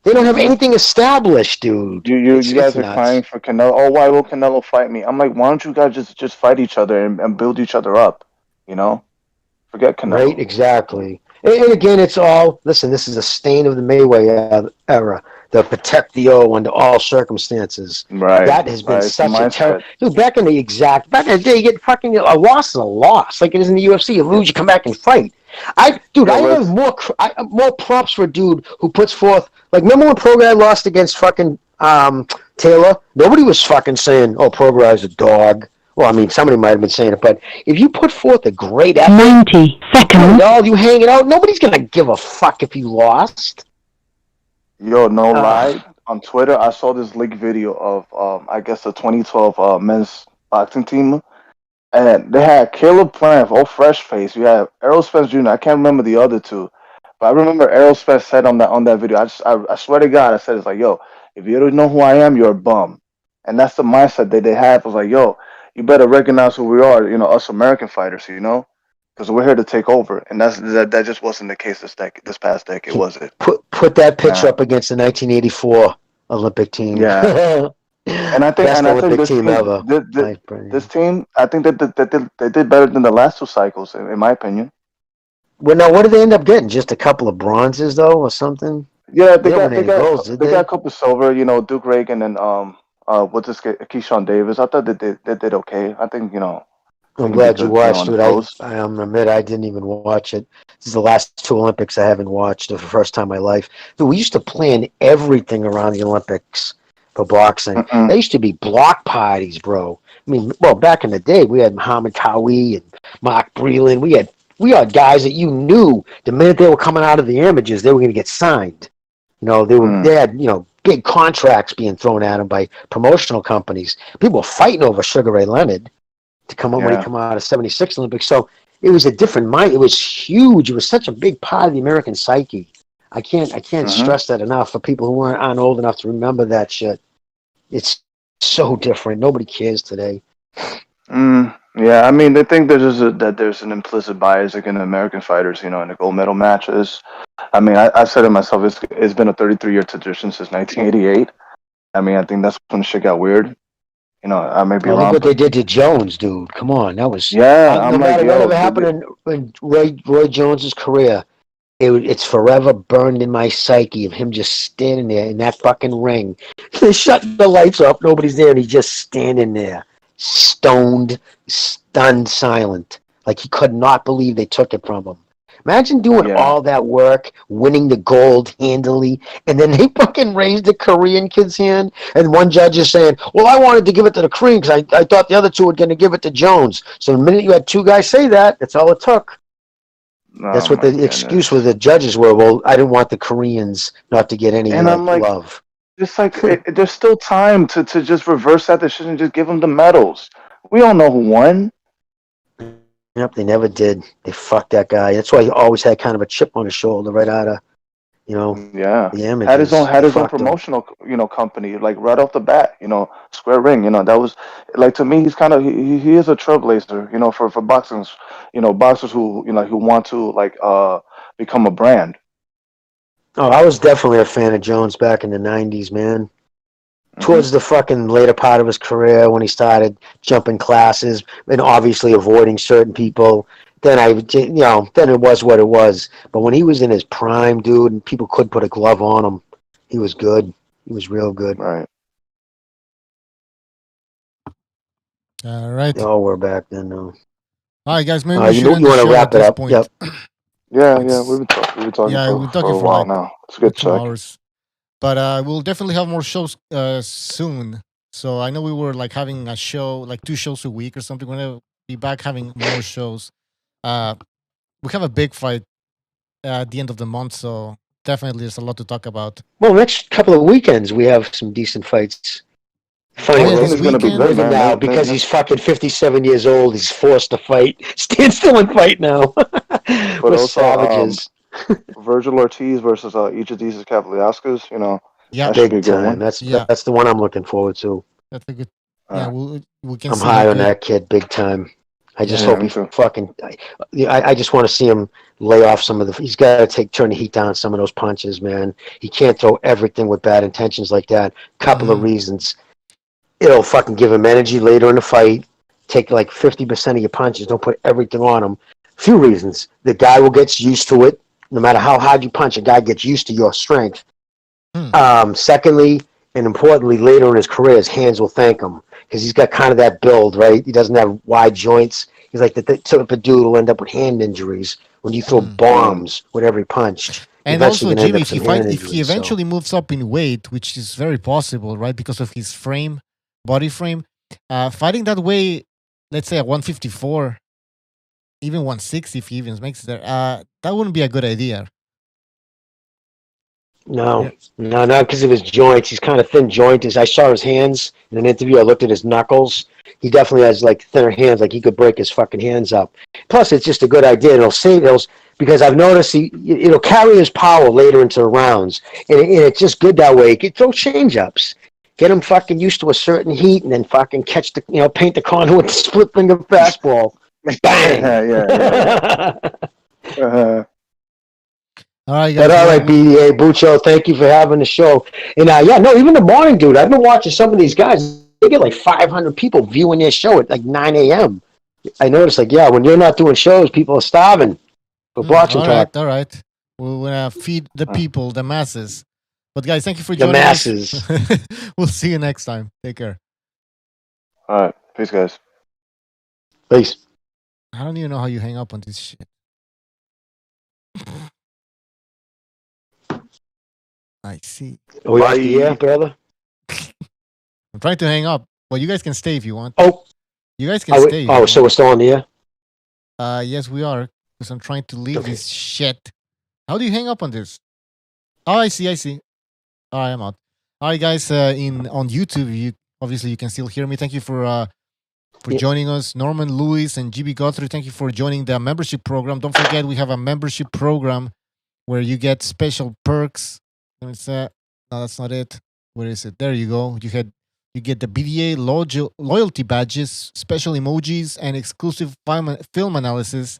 They don't have anything established, dude. You guys are crying for Canelo. Oh, why will Canelo fight me? I'm like, why don't you guys just fight each other and build each other up? Forget Canelo. Right, exactly. And again, it's all, listen, this is a stain of the Mayweather era. The protect the O under all circumstances. Right. That has been such a terrible. Mindset. Dude, back in the day, you get fucking, a loss is a loss. Like it is in the UFC. You lose, you come back and fight. I have more props for a dude who puts forth, like, remember when Prograis lost against fucking Taylor? Nobody was fucking saying, oh, Prograis a dog. Well, I mean, somebody might have been saying it, but if you put forth a great effort, 90 seconds, all you hanging out, nobody's gonna give a fuck if you lost. Yo, no lie. On Twitter, I saw this leaked video of, I guess, the 2012 men's boxing team, and they had Caleb Plant, old fresh face. You had Errol Spence Jr. I can't remember the other two, but I remember Errol Spence said on that video. I swear to God, I said, it's like, yo, if you don't know who I am, you're a bum, and that's the mindset that they have. It was like, yo, you better recognize who we are, us American fighters, because we're here to take over, and that just wasn't the case this past decade, was it? Put that picture up against the 1984 Olympic team. Yeah, and I think this team ever. This team, I think they did better than the last two cycles, in my opinion. Well, now what did they end up getting? Just a couple of bronzes, though, or something? Yeah, they got a couple of silver. Duke Reagan and what's this guy, Keyshawn Davis. I thought they did okay. I think I'm glad you watched it. I admit I didn't even watch it. This is the last two Olympics I haven't watched for the first time in my life. Dude, we used to plan everything around the Olympics for boxing. There used to be block parties, bro. I mean, well, back in the day, we had Muhammad Kawi and Mark Breland. We had guys that you knew the minute they were coming out of the amateurs, they were going to get signed. They had big contracts being thrown at them by promotional companies. People were fighting over Sugar Ray Leonard to come on when he come out of '76 Olympics. So it was a different mind. It was huge. It was such a big part of the American psyche. I can't stress that enough for people who aren't old enough to remember that shit. It's so different. Nobody cares today. Yeah, I mean, they think that there's an implicit bias against American fighters, in the gold medal matches. I mean, I said it myself. It's been a 33-year tradition since 1988. I mean, I think that's when shit got weird. I may be wrong. Look what they did to Jones, dude. Come on, that was no matter whatever happened in Roy Jones's career. It's forever burned in my psyche of him just standing there in that fucking ring. They shut the lights off, nobody's there, and he's just standing there, stoned, stunned, silent, like he could not believe they took it from him. Imagine doing all that work, winning the gold handily, and then they fucking raised the Korean kid's hand, and one judge is saying, well, I wanted to give it to the Korean because I thought the other two were going to give it to Jones. So the minute you had two guys say that, that's all it took. That's what the excuse with the judges were. Well, I didn't want the Koreans not to get any love. It's like there's still time to just reverse that decision and just give them the medals. We don't know who won. Yep, they never did. They fucked that guy. That's why he always had kind of a chip on his shoulder right out of, the images. Had his own promotional, company, like right off the bat, Square Ring, that was like, to me, he's kind of he is a trailblazer, for boxing, boxers who who want to become a brand. Oh, I was definitely a fan of Jones back in the 90s, man. Towards the fucking later part of his career, when he started jumping classes and obviously avoiding certain people, then then it was what it was. But when he was in his prime, dude, and people could put a glove on him, he was good. He was real good. Right. All right. They all were back then, though. All right, guys. Maybe we should you end the want to show wrap at it this up? point. Yep. Yeah, we've been talking for a while now. It's a good 2 check. hours. But we'll definitely have more shows soon. So I know we were having a show, 2 shows a week or something. We're gonna be back having more shows. We have a big fight at the end of the month, so definitely there's a lot to talk about. Well, next couple of weekends we have some decent fights. Funny, this weekend, even now, because he's fucking 57 years old, he's forced to fight. Stand still and fight now. But We're also, savages. Virgil Ortiz versus Ichidizis Kapliauskas, Yeah, that should be a Big good time. one. That's the one I'm looking forward to. That's a good. Yeah, we can. I'm see high a on good- that kid, big time. I just Yeah, hope me he too. fucking. I just want to see him lay off some of the. He's got to turn the heat down some of those punches, man. He can't throw everything with bad intentions like that. Couple of reasons. It'll fucking give him energy later in the fight. Take 50% of your punches. Don't put everything on him. Few reasons. The guy will get used to it. No matter how hard you punch, a guy gets used to your strength. Secondly, and importantly, later in his career, his hands will thank him because he's got kind of that build, right? He doesn't have wide joints. He's like the type of dude who'll end up with hand injuries when you throw bombs with every punch. And Eventually also, gonna end Jimmy, up some hand if he injuries, so. eventually moves up in weight, which is very possible, right, because of his body frame, fighting that way, let's say at 154, even 160, if he even makes it there, that wouldn't be a good idea. No, not because of his joints. He's kind of thin jointed. I saw his hands in an interview. I looked at his knuckles. He definitely has thinner hands. He could break his fucking hands up. Plus, it's just a good idea. It'll save those because I've noticed it'll carry his power later into the rounds, and it's just good that way. He can throw change-ups. Get him fucking used to a certain heat, and then fucking catch paint the corner with the split finger fastball. Bang. Yeah. All right, guys. But all right, BDA Bucho, thank you for having the show. And even the morning, dude. I've been watching some of these guys. They get 500 people viewing their show at 9 a.m. I noticed, when you're not doing shows, people are starving for boxing talk. All right. We're gonna feed the people, the masses. But guys, thank you for The joining masses. us. We'll see you next time. Take care. All right. Peace, guys. Peace. I don't even know how you hang up on this shit. I see. Are we off the air, brother? I'm trying to hang up. Well, you guys can stay if you want. Oh. You guys can stay. So we're still on the air? Yes, we are. Because I'm trying to leave this shit. How do you hang up on this? Oh, I see. All right, I'm out. All right, guys. On YouTube, you can still hear me. Thank you for joining us, Norman Lewis and GB Guthrie. Thank you for joining the membership program. Don't forget, we have a membership program where you get special perks. No, that's not it. Where is it? There you go. You get the BDA loyalty badges, special emojis, and exclusive film analysis.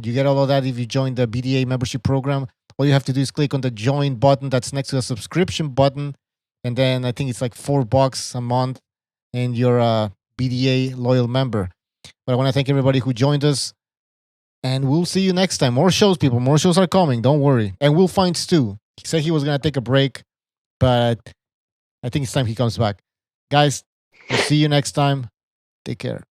You get all of that if you join the BDA membership program. All you have to do is click on the join button that's next to the subscription button, and then I think it's $4 a month, and you're a BDA loyal member. But I want to thank everybody who joined us, and we'll see you next time. More shows, people. More shows are coming. Don't worry. And we'll find Stu. He said he was going to take a break, but I think it's time he comes back. Guys, we'll see you next time. Take care.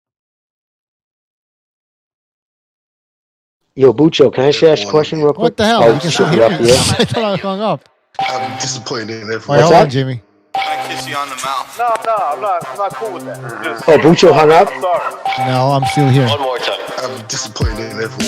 Yo, Bucho, can I ask you a question real quick? What the hell? Oh, You can shit, still you hear off me. the air? I thought I hung up. I'm disappointed in everyone. Wait, hold on, Jimmy. I kiss you on the mouth. No, I'm not cool with that. Oh, Bucho hung up? I'm sorry. No, I'm still here. One more time. I'm disappointed in everyone.